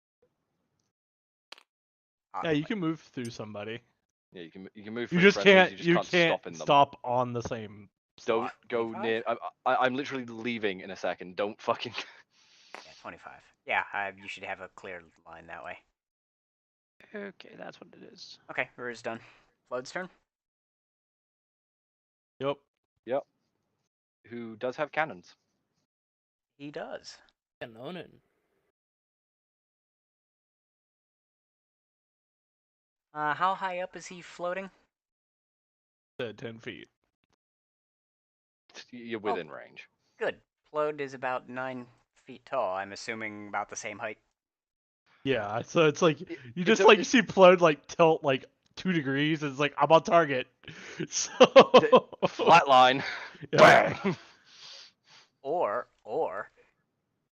Yeah, you can move through somebody. Yeah, you can move. You through just friendlies, can't. you just can't stop in them. Stop on the same. Don't Slot. go 25? near. I'm literally leaving in a second. Don't fucking. Yeah, 25. Yeah, you should have a clear line that way. Okay, that's what it is. Okay, Arir's done. Flood's turn. Yep. Yep. Who does have cannons? He does. Canonin. How high up is he floating? 10 feet. You're within range. Good. Flode is about 9 feet tall. I'm assuming about the same height. Yeah, so it's like you it's just a- like see Plode like tilt like 2 degrees. It's like I'm on target. So Flatline. yeah. Bang. Or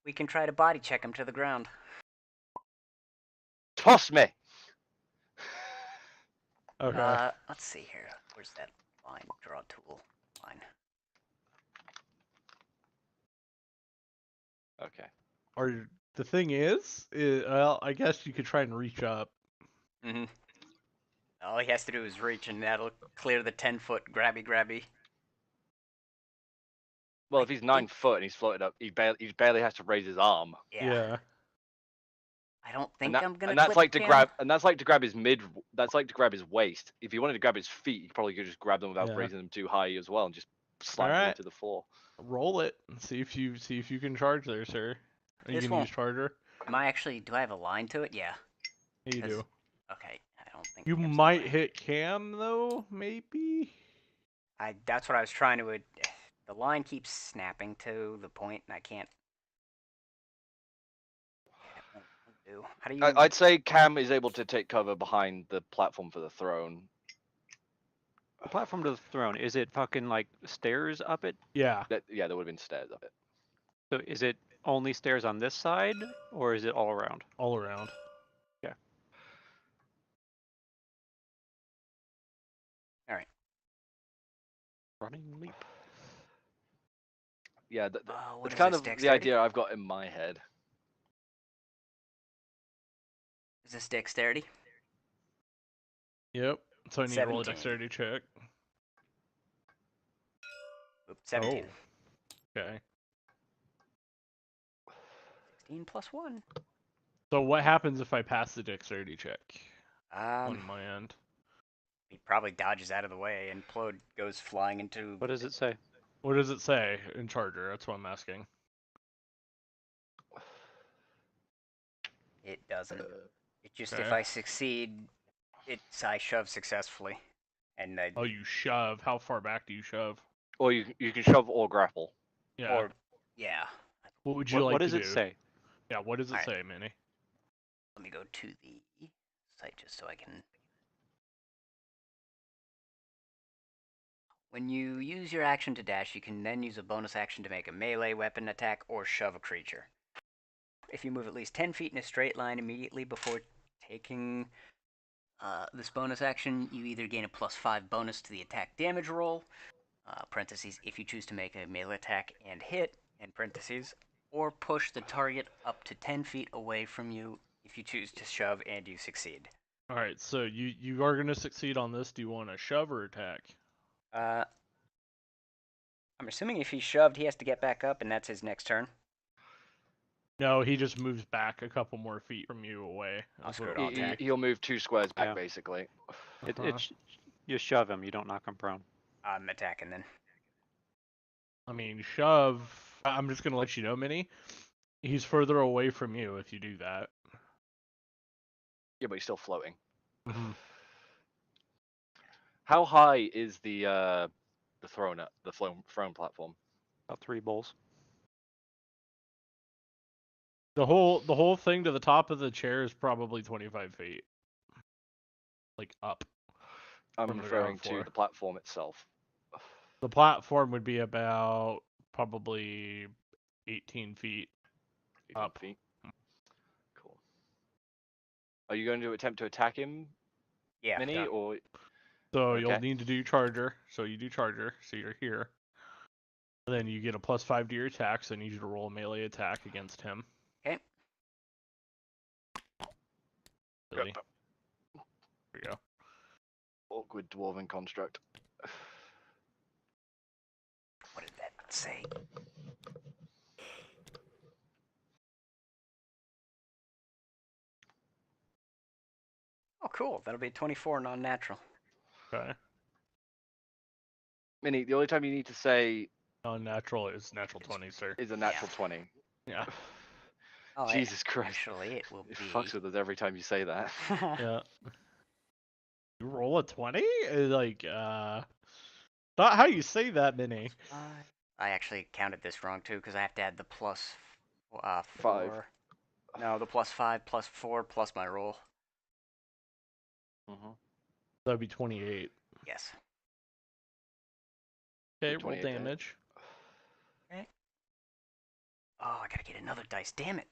we can try to body check him to the ground. Toss me. Okay. Let's see here. Where's that line? Draw tool line. Okay. Or the thing is, well, I guess you could try and reach up. Mm-hmm. All he has to do is reach, and that'll clear the 10-foot grabby. Well, if he's 9 foot and he's floated up, he barely has to raise his arm. Yeah. I don't think I'm gonna. And that's clip like to him. grab. And that's like to grab his mid. That's like to grab his waist. If you wanted to grab his feet, you probably could just grab them without Yeah. raising them too high as well, and just slide them Alright. into the floor. Roll it and see if you can charge there, sir. Are you This gonna won't- use charger? Am I actually? Do I have a line to it? Yeah. Yeah, you do. Okay. I don't think You Cam's in the might way. hit Cam though, maybe. That's what I was trying to. The line keeps snapping to the point, and I can't. It won't do. How do you? I'd say Cam is able to take cover behind the platform for the throne. The platform to the throne, is it fucking like stairs up it? Yeah. Yeah, there would have been stairs up it. So is it only stairs on this side, or is it all around? All around. Yeah. All right. Running leap. Yeah, What it's is kind this, of the dexterity? idea I've got in my head. Is this dexterity? Yep. So I need to roll a 17. dexterity check. Oop, 17. Oh. Okay. 16 plus 1. So what happens if I pass the dexterity check on Um, my end? he probably dodges out of the way, and Plode goes flying into. What does it say? What does it say in charger? That's what I'm asking. It doesn't. It just if Okay. I succeed, I shove successfully, and Oh, you shove. How far back do you shove? Or you can shove or grapple. Yeah. or yeah. What would you like What to does do? it say? Yeah. What does it Alright. say, Minnie? Let me go to the site just so I can. When you use your action to dash, you can then use a bonus action to make a melee weapon attack or shove a creature. If you move at least 10 feet in a straight line immediately before taking this bonus action, you either gain a +5 bonus to the attack damage roll, parentheses, if you choose to make a melee attack and hit, in parentheses, or push the target up to 10 feet away from you if you choose to shove and you succeed. All right, so you are gonna succeed on this. Do you want to shove or attack? I'm assuming if he's shoved, he has to get back up, and that's his next turn. No, he just moves back a couple more feet from you away. I'll is what screw it, it I'll would be. attack. He'll move 2 squares back, Yeah. basically. It's you shove him. You don't knock him prone. I'm attacking then. I mean, shove. I'm just gonna let you know, Minnie. He's further away from you if you do that. Yeah, but he's still floating. Mhm. How high is the throne platform? About 3 bowls. The whole thing to the top of the chair is probably 25 feet, like up. I'm From the referring ground to floor. the platform itself. The platform would be about probably 18 feet 18 up. feet. Cool. Are you going to attempt to attack him, Yeah. Minnie, Yeah. or So Okay. you'll need to do charger. So you do charger. So you're here. And then you get a +5 to your attack. So I need you to roll a melee attack against him. Okay. Really? There we go. awkward dwarven construct? What did that say? Oh, cool. That'll be 24 non-natural. Okay. Minnie, the only time you need to say Non-natural is natural 20, sir. is a natural 20. Yeah. Oh, Jesus Christ. Actually, it will It be. fucks with us every time you say that. Yeah. You roll a 20? Like, not how you say that, Minnie. I actually counted this wrong too because I have to add the plus 4. 5. No, the +5 +4 plus my roll. Mm-hmm. That'd be 28. Yes. Okay, So roll 28 to hit. damage. Okay. Oh, I gotta get another dice. Damn it.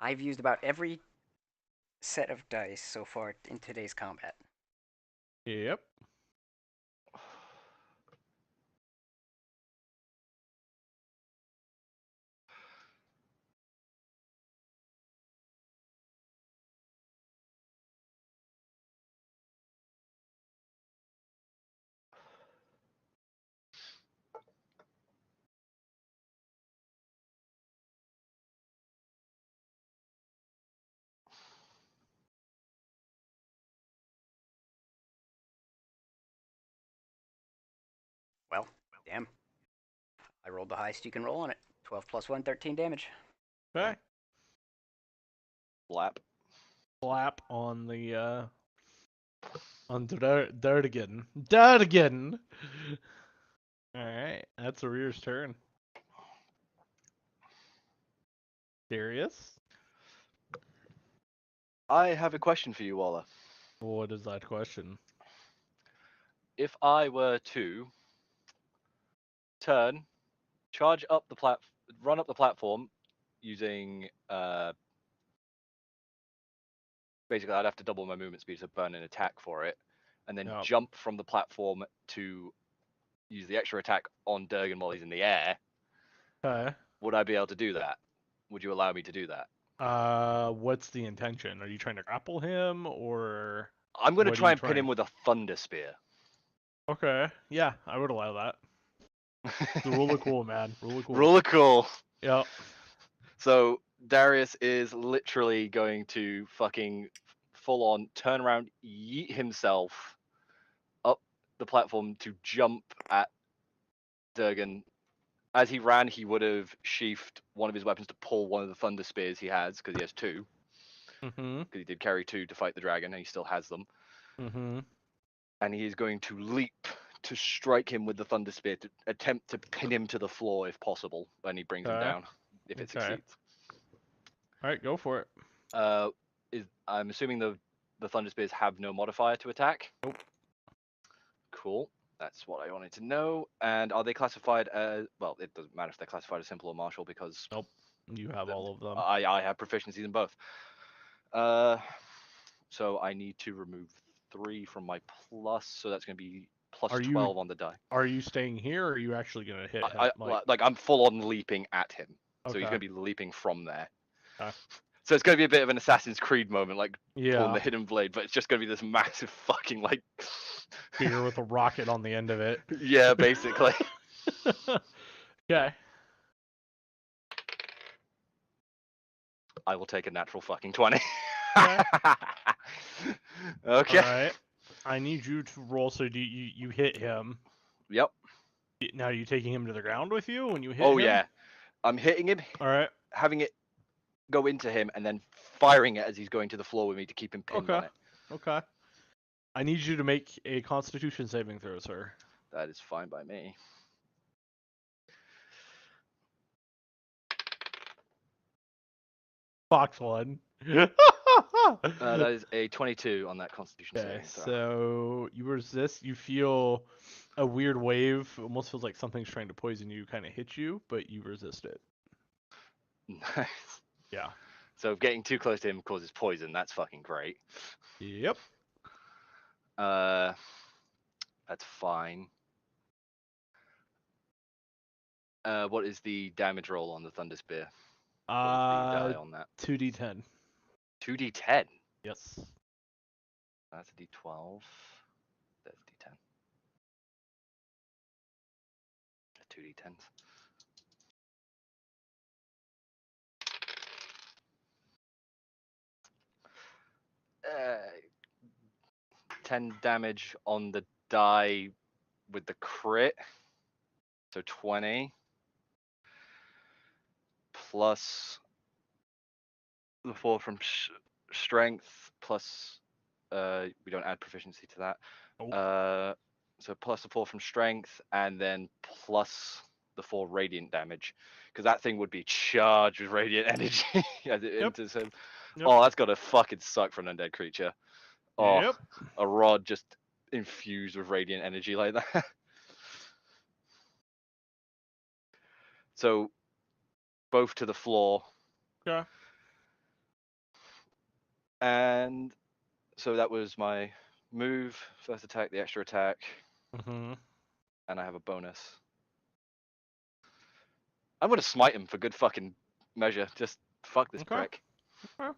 I've used about every set of dice so far in today's combat. Yep. Well, damn. I rolled the highest you can roll on it. 12 + 1, 13 damage. Okay. Lap. Slap on the on Dirtigan. Dirtigan. All right, that's Arrear's turn. Darius, I have a question for you, Waller. what is that question? If I were to turn, charge up the run up the platform using basically I'd have to double my movement speed to burn an attack for it, and then Yep. jump from the platform to use the extra attack on Durgan while he's in the air. Okay. Would I be able to do that? Would you allow me to do that? What's the intention? Are you trying to grapple him or? I'm going to What are try you and pin trying? him with a thunder spear. Okay. Yeah, I would allow that. The rule of cool, man. Rule of cool. Rule of cool. Yep. So Darius is literally going to fucking full on turn around, yeet himself up the platform to jump at Durgan. As he ran, he would have sheathed one of his weapons to pull one of the thunder spears he has, because he has 2. Mm-hmm. Because he did carry 2 to fight the dragon, and he still has them. Mm-hmm. And he is going to leap to strike him with the thunder spear to attempt to pin him to the floor if possible when he brings him Okay. down, if it Okay. succeeds. All right, go for it. I'm assuming the Thunder Spears have no modifier to attack. Nope. Cool. That's what I wanted to know. And are they classified as? Well, it doesn't matter if they're classified as simple or martial because Nope. You have all of them. I have proficiencies in both. So I need to remove 3 from my plus, so that's going to be plus Are you- 12 on the die. Are you staying here, or are you actually gonna hit him? Like I'm full on leaping at him, so he's Okay. going to be leaping from there. Okay. So it's going to be a bit of an Assassin's Creed moment, like pulling Yeah, the hidden blade, but it's just going to be this massive fucking like spear with a rocket on the end of it. Yeah, basically. Okay. I will take a natural fucking 20. Okay. Okay. All right. I need you to roll. So do you hit him? Yep. Now are you taking him to the ground with you when you hit Oh him? yeah. I'm hitting him, All right. having it go into him, and then firing it as he's going to the floor with me to keep him pinned on Okay. it. Okay. I need you to make a Constitution saving throw, sir. That is fine by me. Fox one. That is a 22 on that Constitution Okay, saving throw. so you resist. You feel a weird wave. Almost feels like something's trying to poison you. Kind of hit you, but you resist it. Nice. Yeah. So getting too close to him causes poison. That's fucking great. Yep. That's fine. What is the damage roll on the Thunder Spear? What is the die on that? 2d10. 2d10. Yes. That's a d12. That's d10. 2d10s. Uh, 10 damage on the die with the crit. So 20. Plus the 4 from strength. Plus, we don't add proficiency to that. Nope. So plus the 4 from strength, and then plus the 4 radiant damage, because that thing would be charged with radiant energy as it enters him. Yep. Oh, that's gotta fucking suck for an undead creature. Oh, Yep. a rod just infused with radiant energy like that. So, both to the floor. Okay. And so that was my move, first attack, the extra attack, Mm-hmm. and I have a bonus. I'm gonna smite him for good fucking measure. Just fuck this Okay. prick. Okay.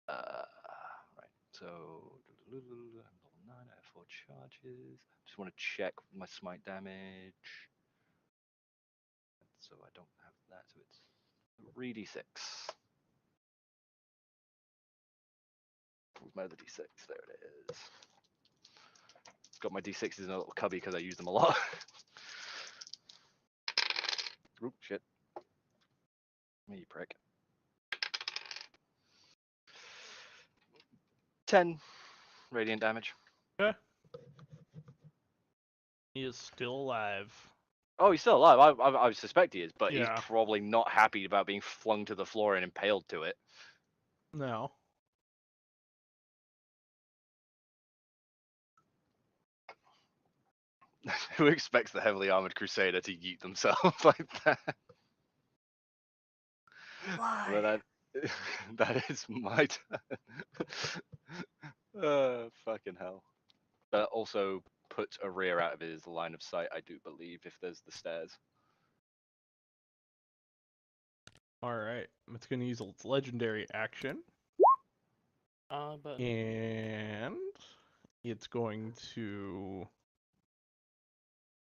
Right. So level 9, I have 4 charges. Just want to check my smite damage. So I don't have that. So it's 3d6. Where's my other d6? There it is. Got my d6s in a little cubby because I use them a lot. Oop, shit. Me, you prick. 10 radiant damage. Okay. He is still alive. Oh, he's still alive. I suspect he is, but Yeah. he's probably not happy about being flung to the floor and impaled to it. No. Who expects the heavily armored crusader to yeet themselves like that? Why? But that is my turn. Fucking hell. But also put a rear out of his line of sight, I do believe, if there's the stairs. All right. It's going to use its legendary action. But And it's going to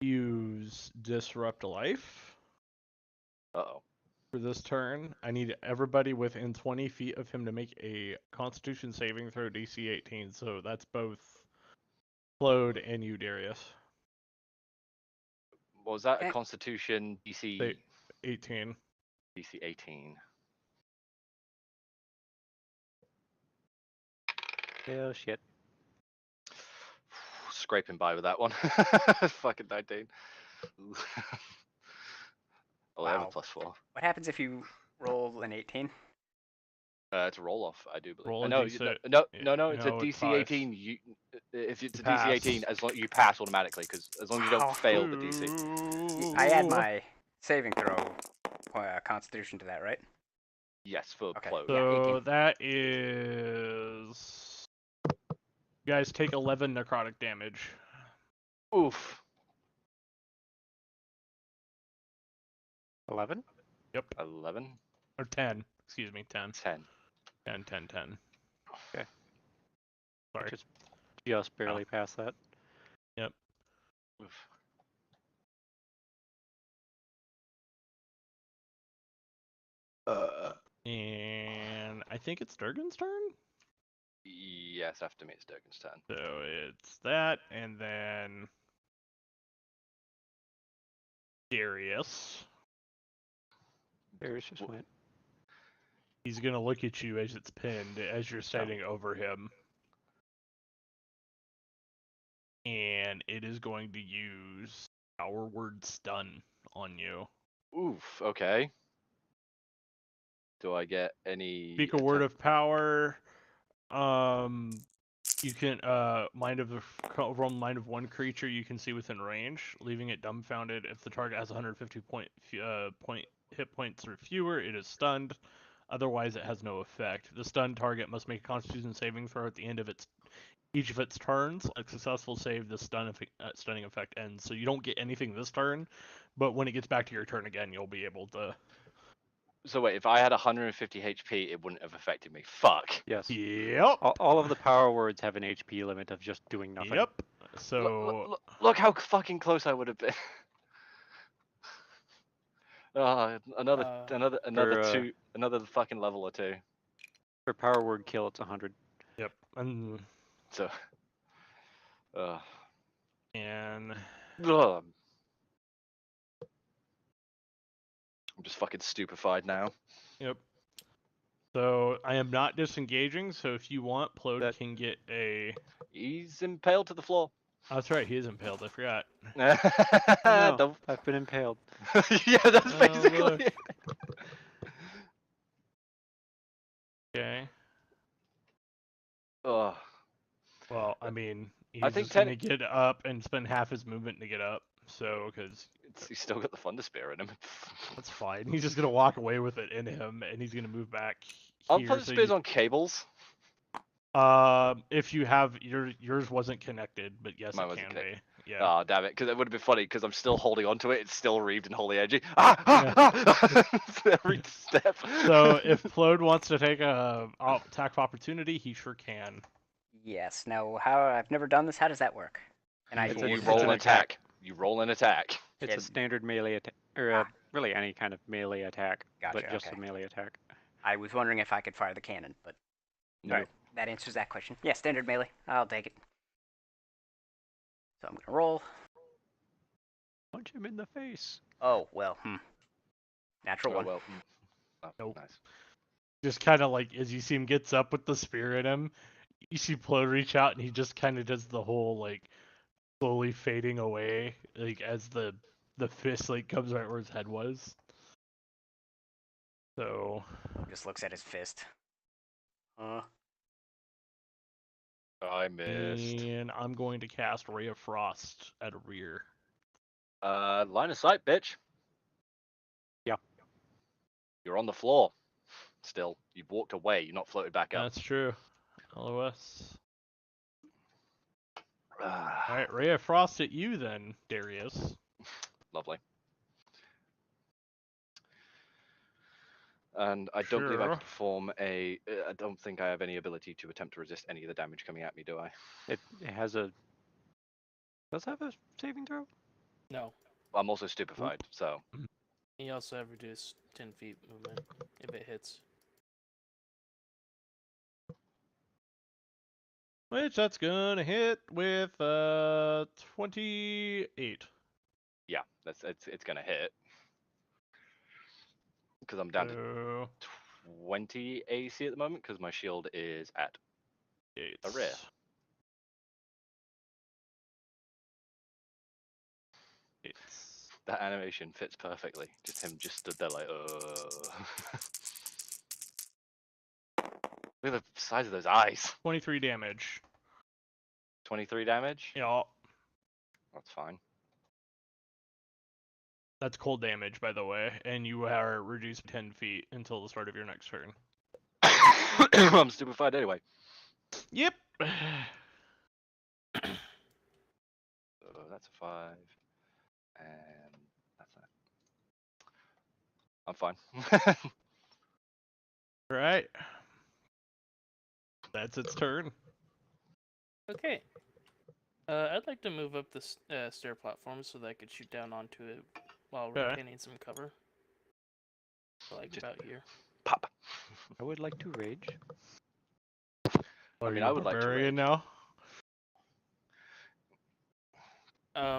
use Disrupt Life Uh-oh. for this turn. I need everybody within 20 feet of him to make a Constitution saving throw DC 18. So that's both Claude and you, Darius. Was that a Okay. Constitution DC 18. DC 18? Oh shit. Scraping by with that one. Fucking 19. Oh, I have a Wow. +4. What happens if you roll an 18. It's a roll off, I do believe. Roll a no, D6. no, Yeah, no, no. It's a no, it's DC 5. 18. If it's You a DC 18, pass. as long you pass automatically, because as long as you Wow. don't fail the DC. I add my saving throw constitution to that, right? Yes, for Okay. Plode. Yeah, So 18. that is. You guys take 11 necrotic damage. Oof. 11? 11. Or 10. Excuse me, 10. 10. 10, 10, 10. Okay. Sorry. Just barely past that. Yep. Oof. And I think it's Durgan's turn. Yes, after me it's Durgan's turn. So it's that, and then Darius. Darius just went. He's gonna look at you as it's pinned, as you're standing over him. And it is going to use our word stun on you. Oof. Okay. Do I get any? Speak a word of power. You can roll mind of one creature you can see within range, leaving it dumbfounded. If the target has 150 hit points or fewer, it is stunned. Otherwise, it has no effect. The stunned target must make a Constitution saving throw at the end of each of its turns. A successful save, the stunning effect ends. So you don't get anything this turn, but when it gets back to your turn again, you'll be able to. So wait, if I had 150 HP, it wouldn't have affected me. Fuck. Yes. Yep. All of the power words have an HP limit of just doing nothing. Yep. So Look how fucking close I would have been. Another for, another fucking level or two. For power word kill, it's 100. yep. And So, and ugh. I'm just fucking stupefied now. yep. So I am not disengaging. So if you want, Plode can get a. He's impaled to the floor. Oh, that's right. He is impaled. I forgot. Oh, no, I've been impaled. Yeah, that's Oh, basically look. it. Okay. Ugh. Well, I mean, he's I think just gonna get up and spend half his movement to get up. So, because he's still got the Thunder Spear in him. that's fine. He's just gonna walk away with it in him, and he's gonna move back Aren't here. Thunder Spears on cables? If you have yours wasn't connected, but yes, Mine it wasn't can connected. be. Yeah. Oh, damn it, because it would have been funny, because I'm still holding onto it, it's still reeved and holy edgy. Every step. So if Plode wants to take a attack of opportunity, he sure can. Yes. Now, I've never done this. How does that work? And You it's roll an an attack. You roll an attack. It's Yeah. a standard melee attack, or really any kind of melee attack, Gotcha, but just okay. a melee attack. I was wondering if I could fire the cannon, but No. alright, that answers that question. Yeah, standard melee. I'll take it. So I'm gonna roll. Punch him in the face. Oh well. Natural Oh, one. well. Oh, Nope. nice. Just kind of like as you see him gets up with the spear in him, you see Plode reach out and he just kind of does the whole like slowly fading away, like as the fist like comes right where his head was. So Just looks at his fist. I missed. and I'm going to cast Ray of Frost at a rear. Line of sight, bitch. Yeah. You're on the floor. Still. You've walked away. You're not floated back up. That's true. LOS. All Ah, right, Ray of Frost at you then, Darius. lovely. And I don't believe I Sure. can perform a. I don't think I have any ability to attempt to resist any of the damage coming at me, do I? It has a. Does it have a saving throw? No. I'm also stupefied, so. You also have reduced 10 feet movement if it hits. Which that's gonna hit with 28. Yeah, it's gonna hit. Because I'm down to So 20 AC at the moment, because my shield is at a rear. That animation fits perfectly. Just him just stood there like, Look at the size of those eyes. 23 damage. 23 damage? Yeah. That's fine. That's cold damage, by the way, and you are reduced 10 feet until the start of your next turn. I'm stupefied anyway. Yep. So that's a 5. And that's that. I'm fine. Right. That's its turn. Okay. I'd like to move up the stair platform so that I could shoot down onto it while Okay. retaining some cover. So, like Just- about here. Pop. I would like to rage. Are mean, you I a would like to barbarian rage. now?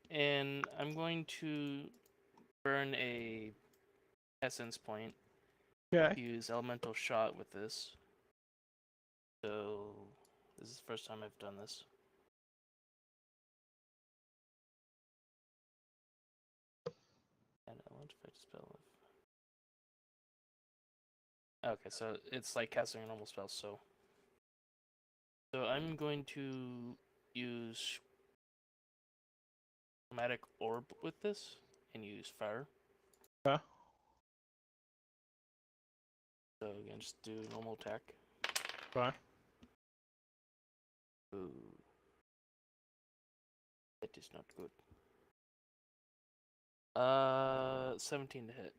And I'm going to burn a essence point. Okay. Use elemental shot with this. So this is the first time I've done this. And I want to fight a spell. Okay, so it's like casting a normal spell. So I'm going to use chromatic orb with this and use fire. Okay. So again, just do normal attack. Okay. Ooh. That is not good. 17 to hit.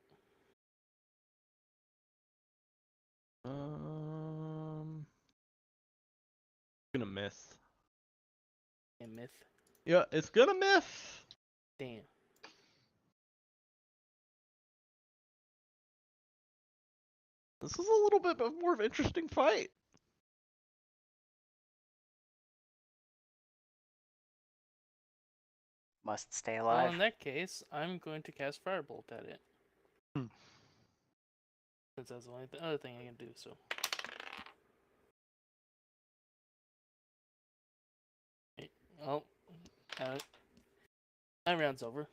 Gonna miss. A myth. Yeah, it's gonna miss. Damn. This is a little bit more of an interesting fight. Must stay Well, alive. in that case, I'm going to cast Firebolt at it. Hmm. Since that's the only other thing I can do, so. Hey, oh. My round's over.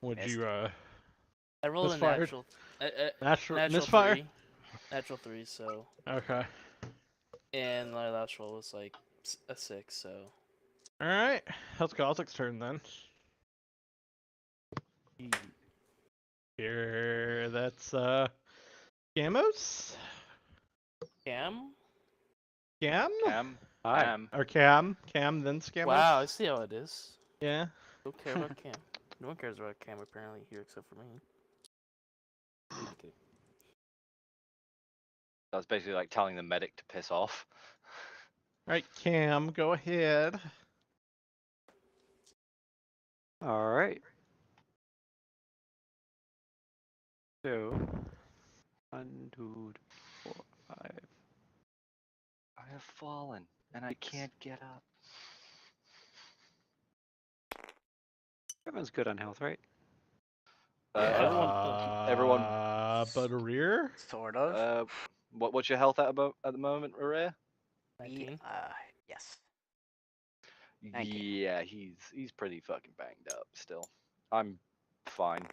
Would Missed. you I rolled Misfired. a natural. natural Natural misfire? 3. Natural 3, so. Okay. And my last roll was like a 6, so. All right. That's Gothic's turn then. Here, that's Gamos? Cam? Cam? Cam. Hi. Cam. Or Cam? Cam, then Scamos? Wow, I see how it is. Yeah. Don't care about Cam. No one cares about Cam apparently here except for me. Okay. That's basically like telling the medic to piss off. All right, Cam, go ahead. All right. So, 1, 2, 4, 5. I have fallen and I can't get up. Everyone's good on health, right? Everyone. But a rear? Sort of. What's your health at the moment, Maria? 19. Yes. 19. Yeah, he's pretty fucking banged up still. I'm fine.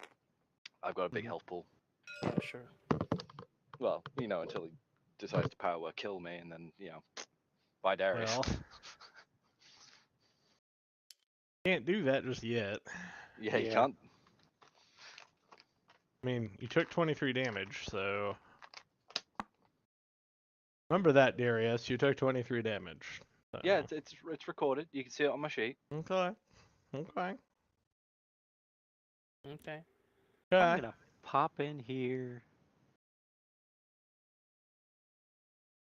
I've got a big health pool. Yeah, sure. Well, until he decides to power kill me, and then bye Darius. Well, can't do that just yet. yeah, you Yeah. can't. I mean, you took 23 damage, so... Remember that, Darius. You took 23 damage. So... Yeah, it's recorded. You can see it on my sheet. Okay. Okay. Okay. I'm Okay. gonna pop in here.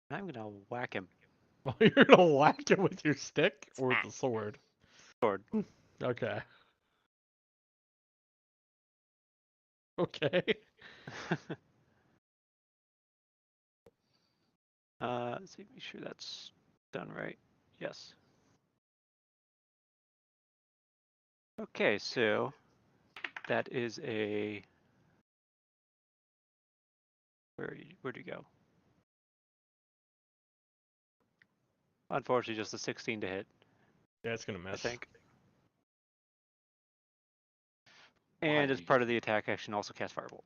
I'm gonna whack him. Well, you're gonna whack him with your stick or with the sword? Sword. Okay. Okay. Let's see, make sure that's done right. Yes. Okay, so that is a. Where'd you go? Unfortunately, just a 16 to hit, Yeah, it's gonna I miss. think. And Why as you part of the attack action, also cast Firebolt.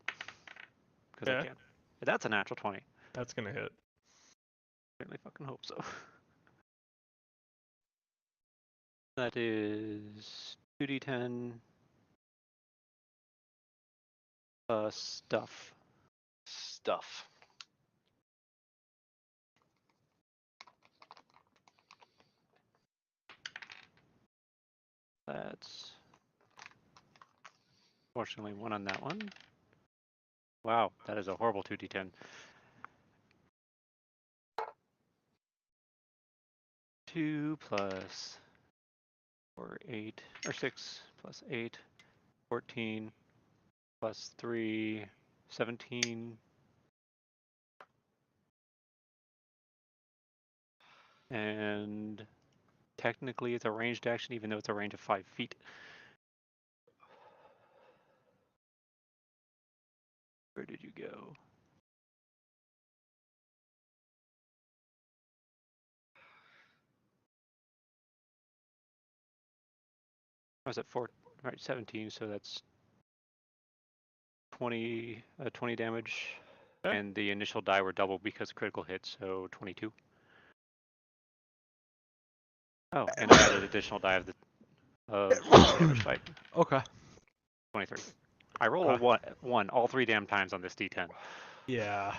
Because I Okay. can. That's a natural 20. That's gonna hit. Certainly fucking hope so. That is 2d10 stuff. stuff. That's fortunately 1 on that one. Wow, that is a horrible 2d10. 2 plus 4, 8, or 6 plus 8, 14 plus 3, 17. And technically it's a ranged action, even though it's a range of 5 feet. Where did you go? I was at 4, right, 17, so that's 20 damage. Okay. And the initial die were double because critical hit, so 22. Oh, and I added additional die of damage fight, Okay. 23. I roll a Okay. 1 all 3 damn times on this d10. Yeah.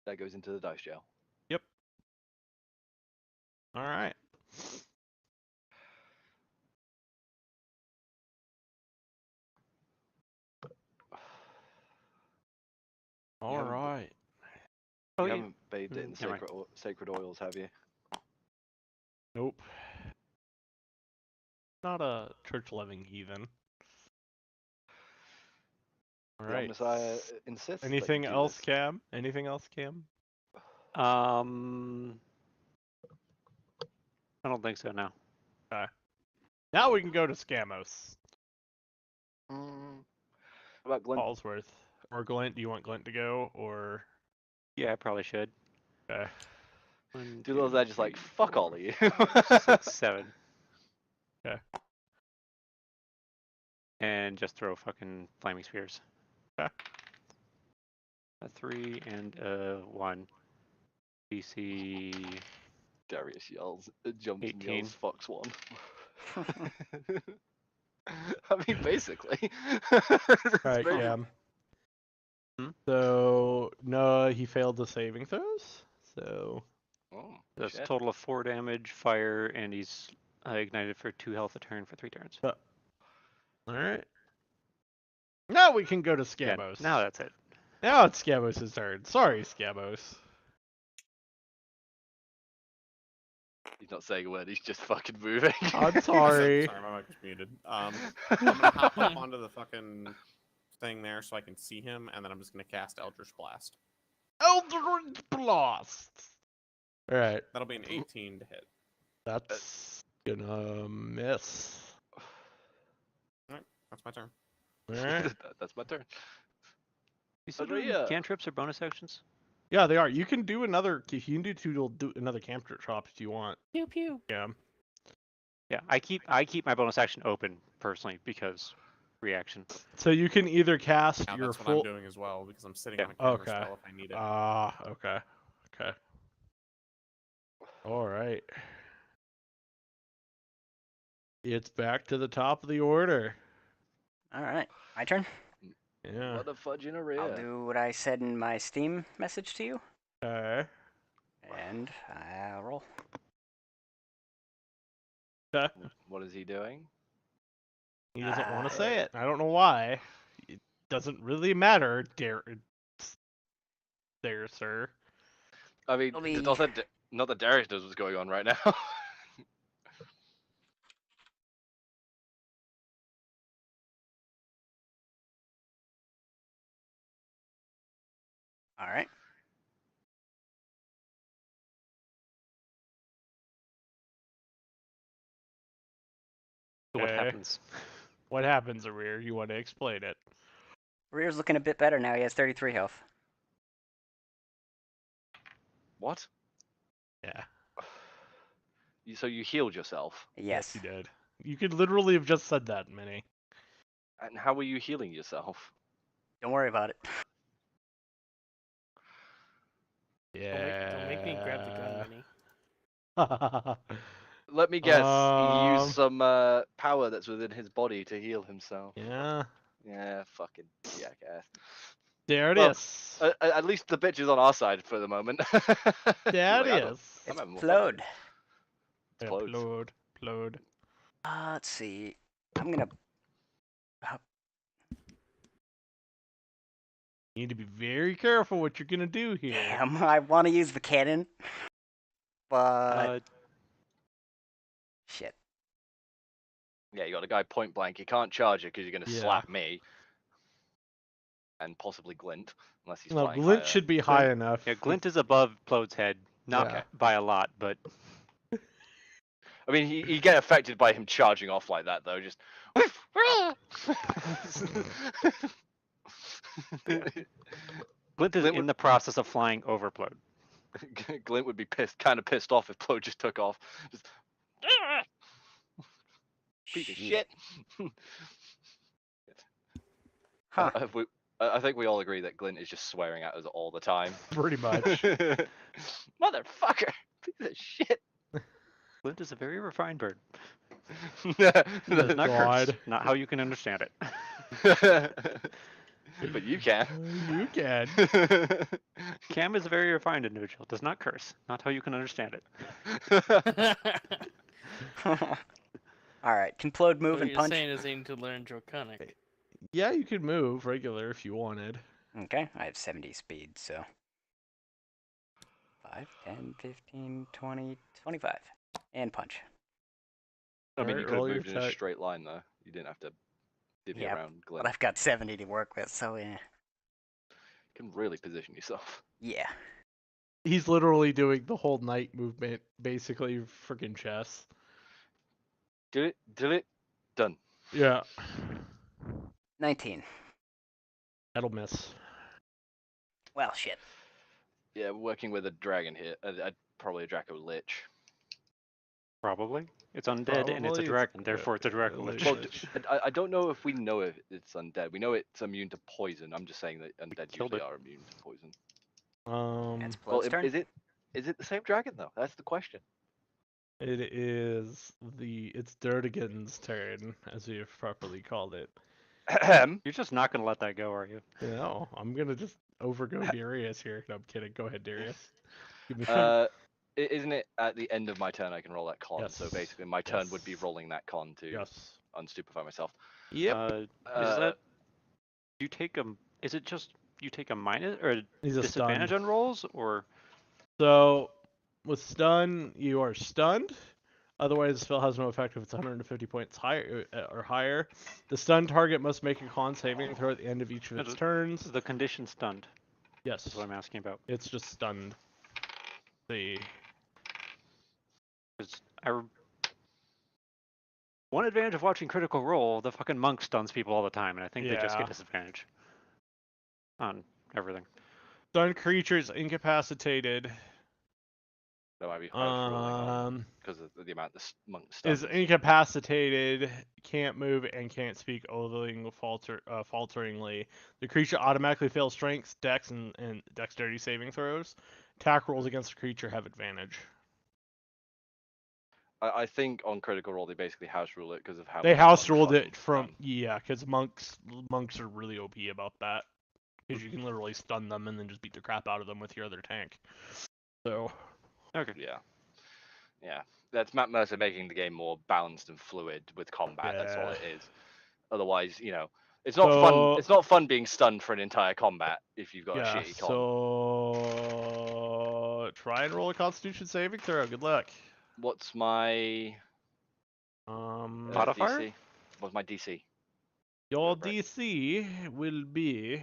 That goes into the dice jail. Yep. All right. All haven't- right. Oh, You yeah. haven't bathed it in Never mind. sacred oils, have you? Nope. Not a church-loving heathen. All The right. Omnissiah insists that you Anything do else, this. Cam? Anything else, Cam? I don't think so now. Now we can go to Scamos. Mm, how about Glenn? Fallsworth. Or Glint. Do you want Glint to go? Or. Yeah, I probably should. Okay. 1, Do those that just like fuck all of you? 6, 7. Okay. And just throw fucking flaming spheres. Okay. A 3 and a 1. DC. Darius yells, jumps 18. and yells, fucks one. I mean, basically. Alright, Very- Cam. Hmm? So, no, he failed the saving throws. So, Oh, That's a shit. total of 4 damage, fire, and he's ignited for 2 health a turn for 3 turns. alright. Now we can go to Yeah, Scamos. now that's it. Now it's Scamos' turn. Sorry, Scamos. He's not saying a word. He's just fucking moving. I'm sorry. Sorry, my mic was muted. I'm gonna hop up onto the fucking thing there so I can see him, and then I'm just gonna cast Eldritch Blast. Eldritch Blast. All right, That'll be an 18 to hit. that's gonna miss. That's my turn. All right. That's my turn. You still Andrea. doing cantrips or bonus actions? Yeah, they are. You can do another. You can do another cantrip shop if you want. Pew pew. Yeah. Yeah, I keep my bonus action open personally because reaction. So you can either cast Now your that's what full. I'm doing as well because I'm sitting Yeah. on a counter Okay. spell if I need it. Okay. Okay. All right. It's back to the top of the order. All right, my turn. Yeah. What a fudge in a rear. I'll do what I said in my Steam message to you, Okay. and I'll roll. Okay. What is he doing? He doesn't want to say it. I don't know why. It doesn't really matter, there, sir. I mean, It'll be- not that Darius knows what's going on right now. All right. So what Okay. happens? What happens, Arir? You want to explain it? Rear's looking a bit better now. He has 33 health. What? Yeah. So you healed yourself? Yes. You did. You could literally have just said that, Minnie. And how are you healing yourself? Don't worry about it. Don't make me grab the gun, Minnie. Let me guess. He used Um, some power that's within his body to heal himself. Yeah. Yeah, fucking jackass. There it Well, is. At least the bitch is on our side for the moment. There Like, it is. I'm It's having more fun flowed. here. Yeah, Explodes. Plode. Let's see. I'm gonna. You need to be very careful what you're gonna do here. Damn, I want to use the cannon, but shit. Yeah, you got a guy point blank. You can't charge it because you're gonna Yeah. slap me. And possibly Glint, unless he's No, flying glint higher. should be high enough. Yeah, Glint is above Plode's head, not Yeah. by a lot, but I mean, you get affected by him charging off like that, though. Just. Glint is Glint in would- the process of flying over Plode. Glint would be kind of pissed off if Plo just took off. Just. Piece of shit. Huh. I think we all agree that Glint is just swearing at us all the time. Pretty much. Motherfucker! Piece of shit! Glint is a very refined bird. But Does not curse. God. Not how you can understand it. you can. You can. Cam is a very refined individual. Does not curse. Not how you can understand it. All right. Can Plode move What and you're punch? saying is they need to learn Draconic. Yeah, you could move regular if you wanted. Okay, I have 70 speed, so 5, 10, 15, 20, 25. And punch. I mean, you Alright, could have roll your moved in a attack. straight line, though. You didn't have to divvy Yeah, around Glint. But I've got 70 to work with, so yeah. You can really position yourself. Yeah. He's literally doing the whole night movement, basically freaking chess. Do it, done. Yeah. 19. That'll miss. Well, shit. Yeah, working with a dragon here. Probably a Draco Lich. Probably. It's undead and it's a Probably dragon, therefore it's a dragon lich. Well, I don't know if we know if it's undead. We know it's immune to poison. I'm just saying that undead killed usually it. are immune to poison. That's Well, Plode's turn. is it the same dragon though? That's the question. It is it's Durdigan's turn, as we have properly called it. You're just not going to let that go, are you? No, I'm gonna just overgo Darius here. No, I'm kidding. Go ahead, Darius. Give me Isn't it at the end of my turn I can roll that con? So Yes. basically, my turn would be Yes. rolling that con to Yes. unstupefy myself. Yep. Is that you take a? Is it just you take a minus or He's a disadvantage stun. on rolls, or So, with stun, you are stunned. Otherwise, the spell has no effect if it's 150 points higher or higher. The stunned target must make a con saving throw at the end of each of its turns. the condition stunned? Yes, Is what I'm asking about. it's just stunned. See, Because one advantage of watching Critical Role, the fucking monk stuns people all the time, and I think they just Yeah. get disadvantage on everything. stunned creatures incapacitated. That might be harsh rolling on because of the amount the monk Is stuns. incapacitated, can't move, and can't speak falteringly. The creature automatically fails strength, dex, and dexterity saving throws. Attack rolls against the creature have advantage. I think on Critical Role they basically house rule it because of how They much house monks ruled fucking it from stun. because monks are really OP about that because you can literally stun them and then just beat the crap out of them with your other tank. So Okay. Yeah. That's Matt Mercer making the game more balanced and fluid with combat. That's all Yeah. it is. Otherwise, it's not fun. So- It's not fun being stunned for an entire combat if you've got a yeah, shitty con. so try and roll a Constitution saving throw. Good luck. What's my Modifier? DC? What's my DC? Your Right. DC will be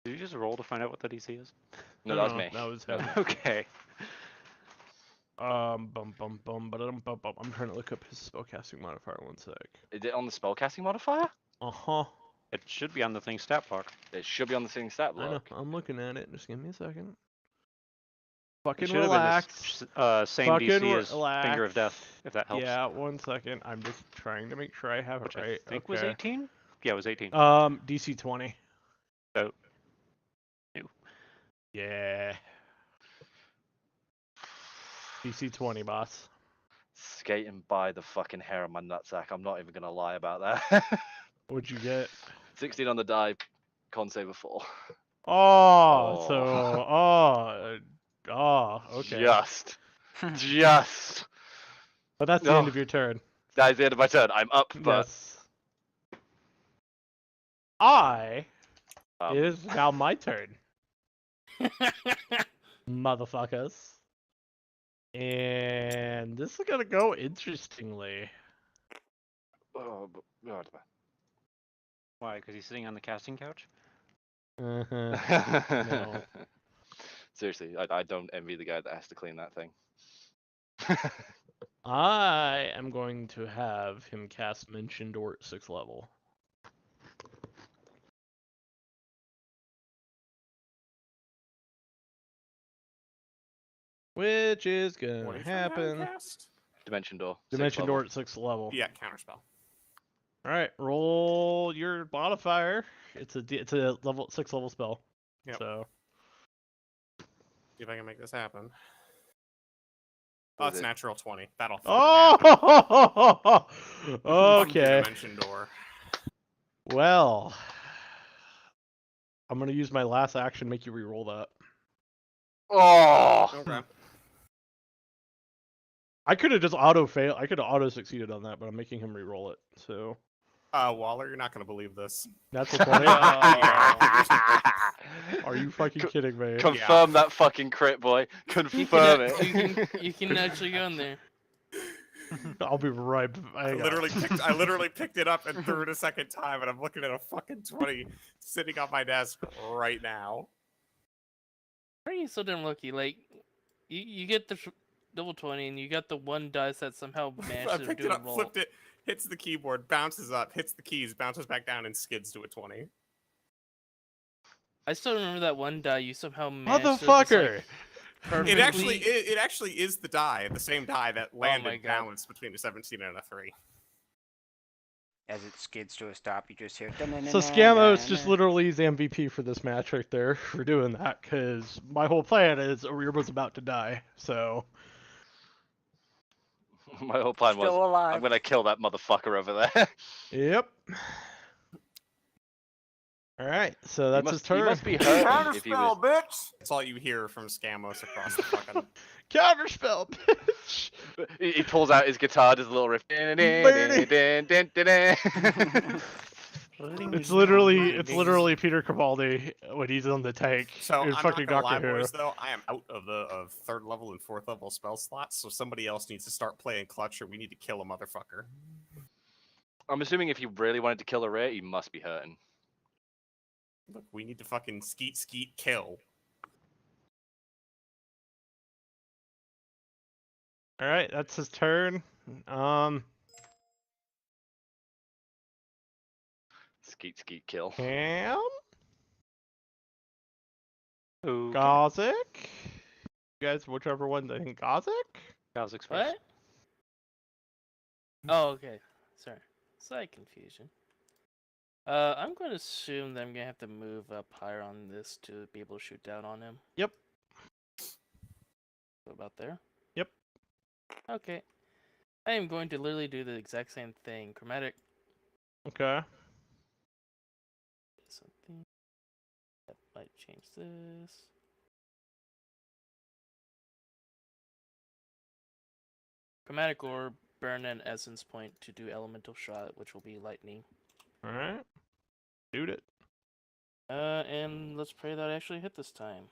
Did you just roll to find out what the DC is? No, that was me. That was That him. Okay. Bum bum bum bum. I'm trying to look up his spellcasting modifier. 1 sec. Is it on the spellcasting modifier? Uh-huh. It should be on the thing stat block. It should be on the sitting stat I know. block. I'm looking at it. Just give me a second. Fucking should have relax. been the same Fucking DC as relax. Finger of Death, if that helps. Yeah, 1 second. I'm just trying to make sure I have Which it right. I think was Okay. 18? Yeah, it was 18. DC 20. So, new. Yeah. DC 20, boss. Skating by the fucking hair on my nutsack. I'm not even gonna lie about that. What'd you get? 16 on the die. Con save a 4. Oh, so okay. Just. But that's the No, end of your turn. that is the end of my turn. I'm up, but Yes. It um, is now my turn, motherfuckers. And this is gonna go interestingly. oh, God. Why? Because he's sitting on the casting couch? Uh-huh. No. Seriously, I don't envy the guy that has to clean that thing. I am going to have him cast Mention Door at 6th level. Which is What gonna are you trying to have him happen. cast? Dimension door. Dimension 6th Door level. at 6th level. Yeah, counterspell. Alright, roll your modifier. It's a level 6th level spell. Yep. So See if I can make this happen. What Oh, is it's it? natural 20. That'll fucking happen. Oh Fucking okay. Dimension door. Well, I'm gonna use my last action to make you re-roll that. Oh! Okay. I could have just I could have auto succeeded on that, but I'm making him re-roll it. So Waller, you're not gonna believe this. that's a 20. Are you fucking kidding me? Confirm that fucking crit, boy. Confirm it. You can actually go in there. I'll be right. I literally picked it up and threw it a second time, and I'm looking at a fucking 20 sitting on my desk right now. Why are you so damn lucky? Like, you get the double 20, and you got the one dice that somehow I managed to picked do it a up, roll. flipped it, hits the keyboard, bounces up, hits the keys, bounces back down, and skids to a 20. I still remember that one die you somehow managed to just, like, Motherfucker! perfectly... It actually is the die, the same die that landed God. balanced between a 17 and a 3. As it skids to a stop, you just hear. So Scamos just literally is the MVP for this match right there for doing that, because my whole plan is Arirba's about to die. So My whole plan was, Still alive. I'm gonna kill that motherfucker over there. yep. All right, so that's his turn. He must be hurting if he was. bitch! That's all you hear from Scamos across the fucking... Counterspell, bitch. He pulls out his guitar, does a little riff. It's literally Peter Capaldi when he's on the tank. So in I'm fucking not gonna lie, Doctor Who. boys. Though I am out of the 3rd level and 4th level spell slots, so somebody else needs to start playing clutch, or we need to kill a motherfucker. I'm assuming if he really wanted to kill a Ray, he must be hurting. Look, we need to fucking skeet kill. All right, that's his turn. Skeet, kill. Cam, Okay. Gozik. You guys, whichever one they think. Gozik. Kha'Zix first. What? Oh, okay. Sorry. Slight confusion. I'm going to assume that I'm going to have to move up higher on this to be able to shoot down on him. Yep. So about there? Yep. Okay. I am going to literally do the exact same thing. Chromatic Okay. something. That might change this. Chromatic Orb, burn an essence point to do elemental shot, which will be lightning. All right. Shoot it. And let's pray that I actually hit this time.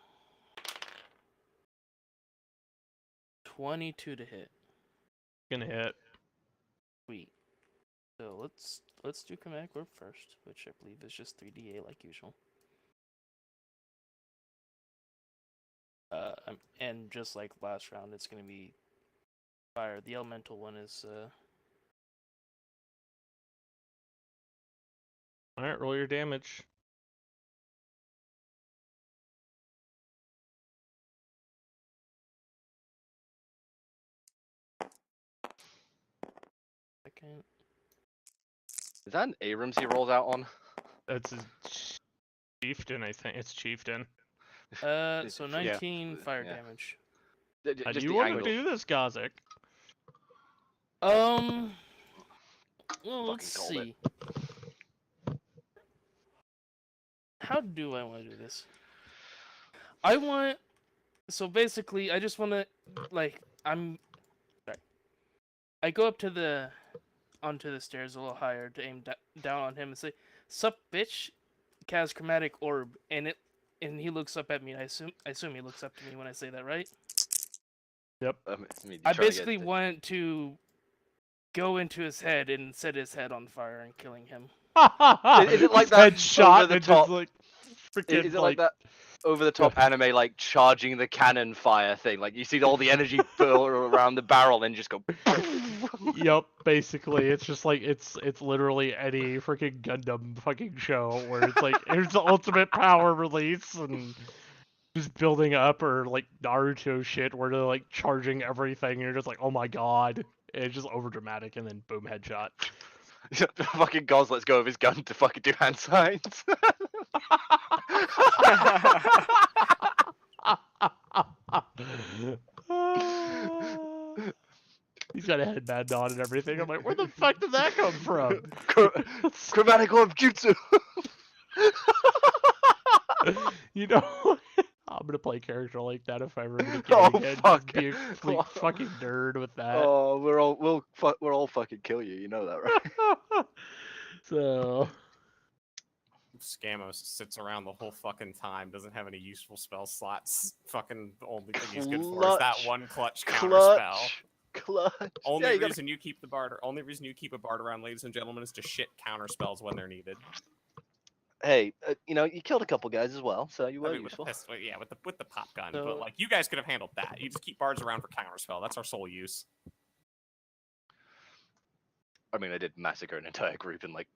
22 to hit. Gonna hit. Sweet. So let's do Chromatic Orb first, which I believe is just 3d8 like usual. And just like last round, it's gonna be fire. The elemental one is All right, roll your damage. second. Is that an Abrams he rolls out on? That's a chieftain, I think. It's chieftain. So Yeah. 19 fire Yeah. damage. How do Just you the want angle. to do this, Gazik? Well, let's Fucking called it. see. How do I want to do this? So basically, I just want to, like, sorry. I go up to onto the stairs a little higher to aim down on him and say, "Sup, bitch?" Cast chromatic orb, and he looks up at me. I assume he looks up to me when I say that, right? Yep. I mean, you I try to get basically the- want to go into his head and set his head on fire and killing him. Is it like that headshot over the and top? just like freaking Is it like that over the top anime, like charging the cannon fire thing? Like you see all the energy fill around the barrel and just go. Yep, basically, it's just like it's literally any freaking Gundam fucking show where it's like here's the ultimate power release and just building up, or like Naruto shit where they're like charging everything and you're just like, oh my god, and it's just over dramatic and then boom, headshot. Fucking Goz lets go of his gun to fucking do hand signs. He's got a headband on and everything. I'm like, where the fuck did that come from? Chromatic orb jutsu. You know, I'm gonna play a character like that if I ever get Oh, again. fuck. Just be a complete fucking nerd with that. Oh, we're all fucking kill you. You know that, right? So Scamos sits around the whole fucking time, doesn't have any useful spell slots. Fucking the only thing he's good for is that Clutch. one clutch counter spell. Clutch. Only Yeah, you reason you keep the bard, only reason you keep a bard around, ladies and gentlemen, is to shit counter spells when they're needed. Hey, you know, you killed a couple guys as well, so you I were mean, with the useful. pistol, yeah, with the pop gun. So- But like, you guys could have handled that. You just keep bards around for counter spell. That's our sole use. I mean, I did massacre an entire group in like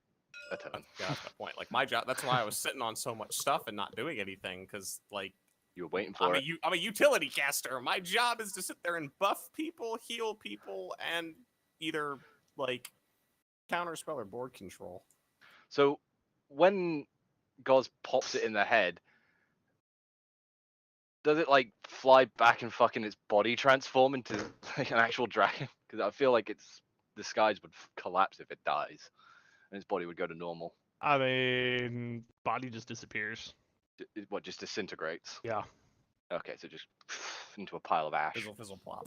a turn. Yeah, that's my point. Like my job. That's why I was sitting on so much stuff and not doing anything. Because like, You were waiting for it. I'm a utility caster. My job is to sit there and buff people, heal people, and either like counter spell or board control. So when Goz pops it in the head, does it like fly back and fucking its body transform into like an actual dragon? Because I feel like the skies would collapse if it dies, and its body would go to normal. I mean, body just disappears. What, just disintegrates? Yeah. Okay, so just into a pile of ash. Fizzle, fizzle, plop.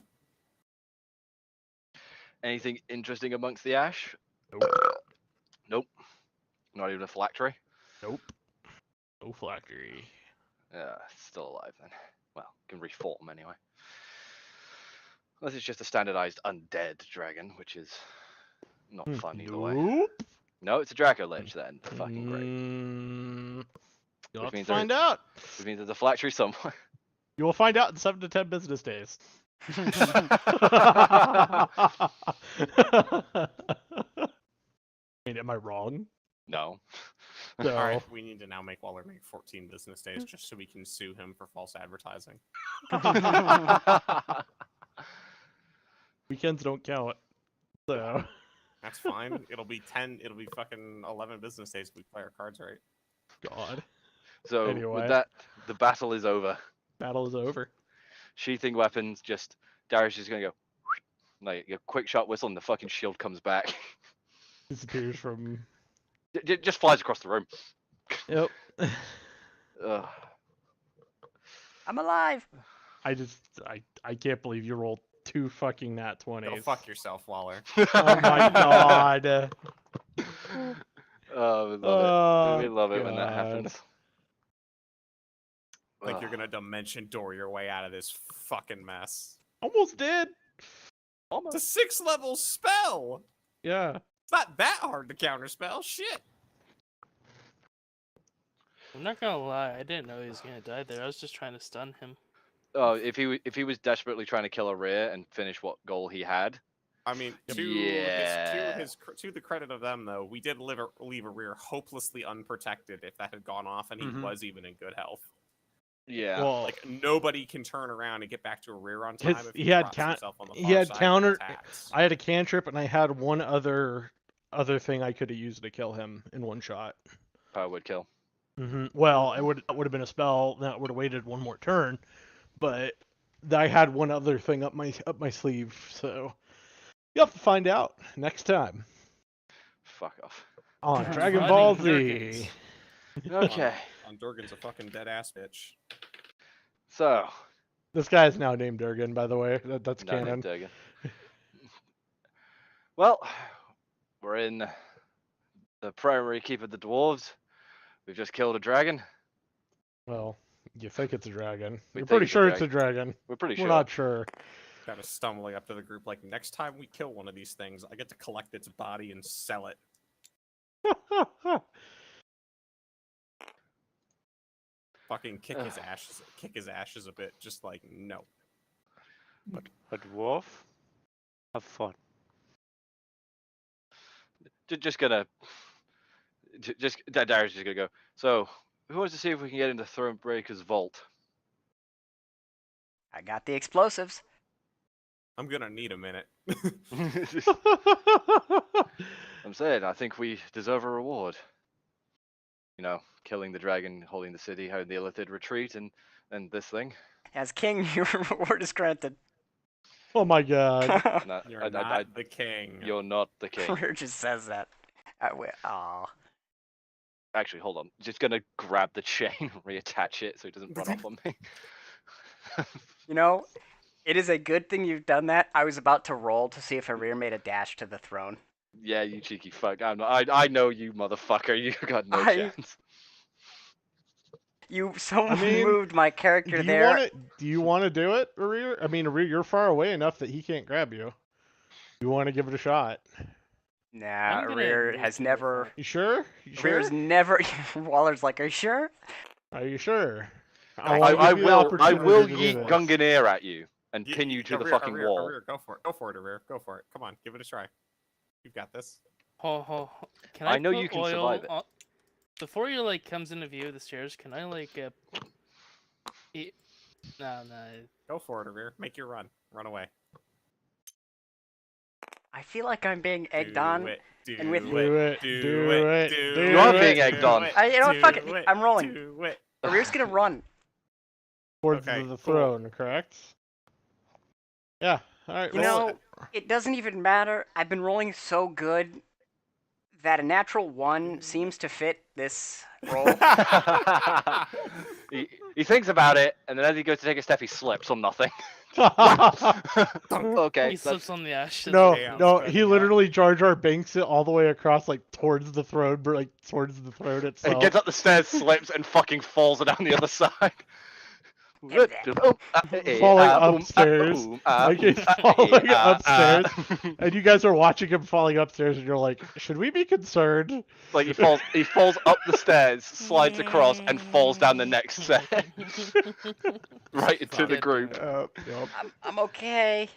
Anything interesting amongst the ash? Nope. Nope. Not even a phylactery? Nope. No phylactery. Yeah, still alive then. Well, can reform anyway. Unless it's just a standardized undead dragon, which is not fun either way. Nope. No, it's a Draco Lich then. Fucking great. You'll have to means there- find out. Which means there's a phylactery somewhere. You will find out in 7 to 10 business days. I mean, am I wrong? No. So, All right, we need to now make Waller make 14 business days just so we can sue him for false advertising. weekends don't count. So, That's fine. It'll be 10. It'll be fucking 11 business days if we play our cards right. God, So Anyway. with that, the battle is over. battle is over. Sheathing weapons, just Darius is gonna go like a quick shot whistle, and the fucking shield comes back. Disappears from. Just flies across the room. Yep. Ugh. I'm alive. I can't believe you rolled 2 fucking nat 20s. Go fuck yourself, Waller. Oh my god. Oh, we love it. Oh, We love it when that God. happens. Like you're Ugh. gonna dimension door your way out of this fucking mess. Almost did. It's a 6th level spell. Yeah. It's not that hard to counterspell. Shit. I'm not gonna lie, I didn't know he was gonna die there. I was just trying to stun him. Oh, if he was desperately trying to kill a rear and finish what goal he had. I mean, Yeah. to the credit of them though, we did leave a rear hopelessly unprotected if that had gone off and he Mhm. was even in good health. Yeah. Well, Like nobody can turn around and get back to a rear on time His- if he he had drops count- himself on the he far had side counter- and attacks. I had a cantrip and I had one other thing I could have used to kill him in one shot. Power would kill. Well, that would have been a spell that would have waited one more turn, but I had one other thing up my sleeve, so you have to find out next time Fuck off. on Fighting Dragon Ball Durgans. Z. Okay. On Durgan's a fucking dead ass bitch. So, This guy is now named Durgan, by the way. That's no, canon. Durgan. Well, we're in the primary keep of the dwarves. We've just killed a dragon. Well, you think it's a dragon. We You're think pretty it's a sure it's a dragon. We're pretty We're sure. not sure. Kind of stumbling up to the group like, next time we kill one of these things, I get to collect its body and sell it. Fucking kick his ashes a bit. Just like, no. A dwarf? Have fun. Just gonna. Darius just gonna go. So, who wants to see if we can get into Thronebreaker's vault? I got the explosives. I'm gonna need a minute. I'm saying, I think we deserve a reward. You know, killing the dragon, holding the city, having the Illithid retreat, and this thing. As king, your reward is granted. Oh my god. And I- You're I- not the king. You're not the king. Career just says that. Aw. Actually, hold on. Just gonna grab the chain, reattach it so it doesn't run off on me. You know, it is a good thing you've done that. I was about to roll to see if Arir made a dash to the throne. Yeah, you cheeky fuck. I know you, motherfucker. You got no chance. Someone I mean, moved my character Do there. you want to do it, Arir? I mean, Arir, you're far away enough that he can't grab you. You want to give it a shot? Nah, I'm gonna Arir move has to the never. front. You sure? You sure? Arir's never. Waller's like, are you sure? Are you sure? I wanna give you the will opportunity to do yeet this. Gunganir at you and pin you to the fucking wall. Arir, go for it. Go for it, Arir. Go for it. Come on, give it a try. You've got this. Can I know put you can oil survive it. Before you like comes into view of the stairs, can I like no. Go for it, Arir. Make your run. Run away. I feel like I'm being egged do on. It, do and with- Do it. do Do it, it. do Do You are it. being egged on. You know what, fuck it, I'm rolling. Do it. Arir's gonna run. Towards Okay, the cool. throne, correct? Yeah. All right. You roll know, it. it doesn't even matter. I've been rolling so good that a natural 1 seems to fit this roll. he thinks about it, and then as he goes to take a step, he slips on nothing. Okay. He slips on the ash. No, Damn, no, good, he yeah. literally Jar Jar Banks it all the way across, like towards the throne, like towards the throne He itself. gets up the stairs, slips, and fucking falls down the other side. Falling upstairs. Like he's falling upstairs. And you guys are watching him falling upstairs, and you're like, should we be concerned? Like he falls up the stairs, slides across, and falls down the next set, right into the group. Yep. I'm okay.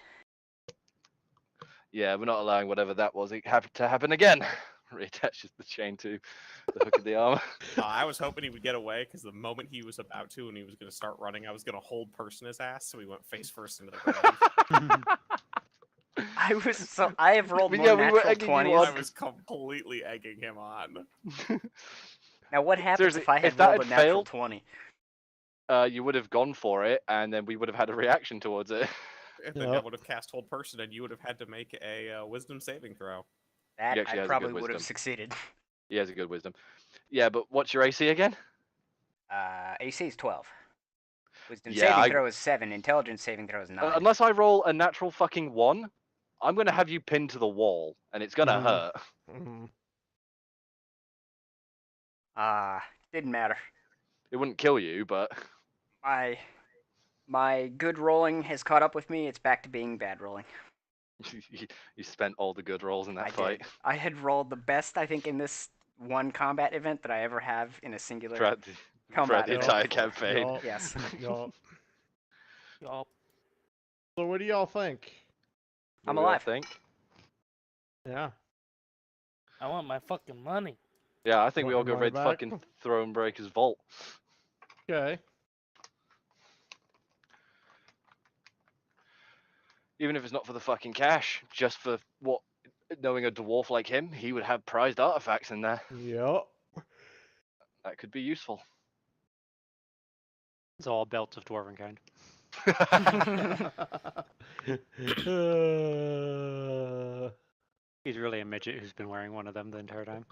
Yeah, we're not allowing whatever that was to happen again. Reattaches the chain to the hook of the armor. I was hoping he would get away because the moment he was about to and he was going to start running, I was going to hold person his ass so he went face first into the ground. I have rolled more Yeah, we were natural egging you 20s. on. I was completely egging him on. Now what happens Seriously, if I had if that rolled a had natural failed- 20? You would have gone for it, and then we would have had a reaction towards it. And then I Yep. would have cast hold person and you would have had to make a wisdom saving throw. That He actually I has a good probably would have wisdom. succeeded. He has a good wisdom. Yeah, but what's your AC again? AC is 12. Wisdom Yeah, saving I- throw is 7. Intelligence saving throw is 9. Unless I roll a natural fucking 1, I'm gonna have you pinned to the wall, and it's gonna Mhm. hurt. Mhm. Didn't matter. It wouldn't kill you, but My good rolling has caught up with me. It's back to being bad rolling. you spent all the good rolls in that I fight. did. I had rolled the best, I think, in this one combat event that I ever have in a singular Throughout the, combat throughout the event entire before. campaign. Yup. Yes. Yup. Yup. So what do y'all think? I'm What do you alive. think? Yeah. I want my fucking money. Yeah, I think we all Want go money raid back? fucking Thronebreaker's vault. Okay. Even if it's not for the fucking cash, just for what, knowing a dwarf like him, he would have prized artifacts in there. Yep. That could be useful. It's all belts of dwarven kind. He's really a midget who's been wearing one of them the entire time.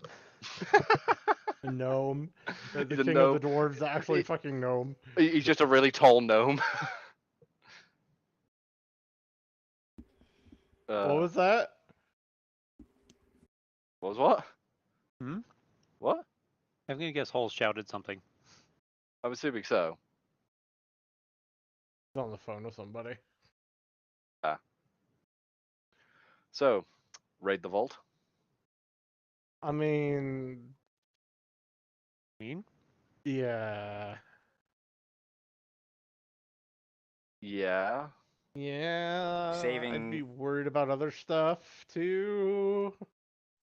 A gnome. The He's a king of the gnome. dwarves, actually fucking gnome. He's just a really tall gnome. What was that? What? Hmm? What? I'm gonna guess Hole shouted something. I'm assuming so. He's on the phone with somebody. So, raid the vault. I mean, Mean? yeah. Yeah. Yeah. I'd Saving- be worried about other stuff too.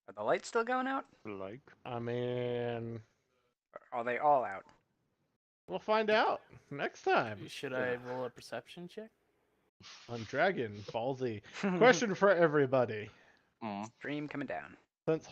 Are the lights still going out? Like. I mean, Or are they all out? we'll find out next time Should I roll a perception check? on Dragon Ball Z. Question for everybody. Mm. Stream coming down. Since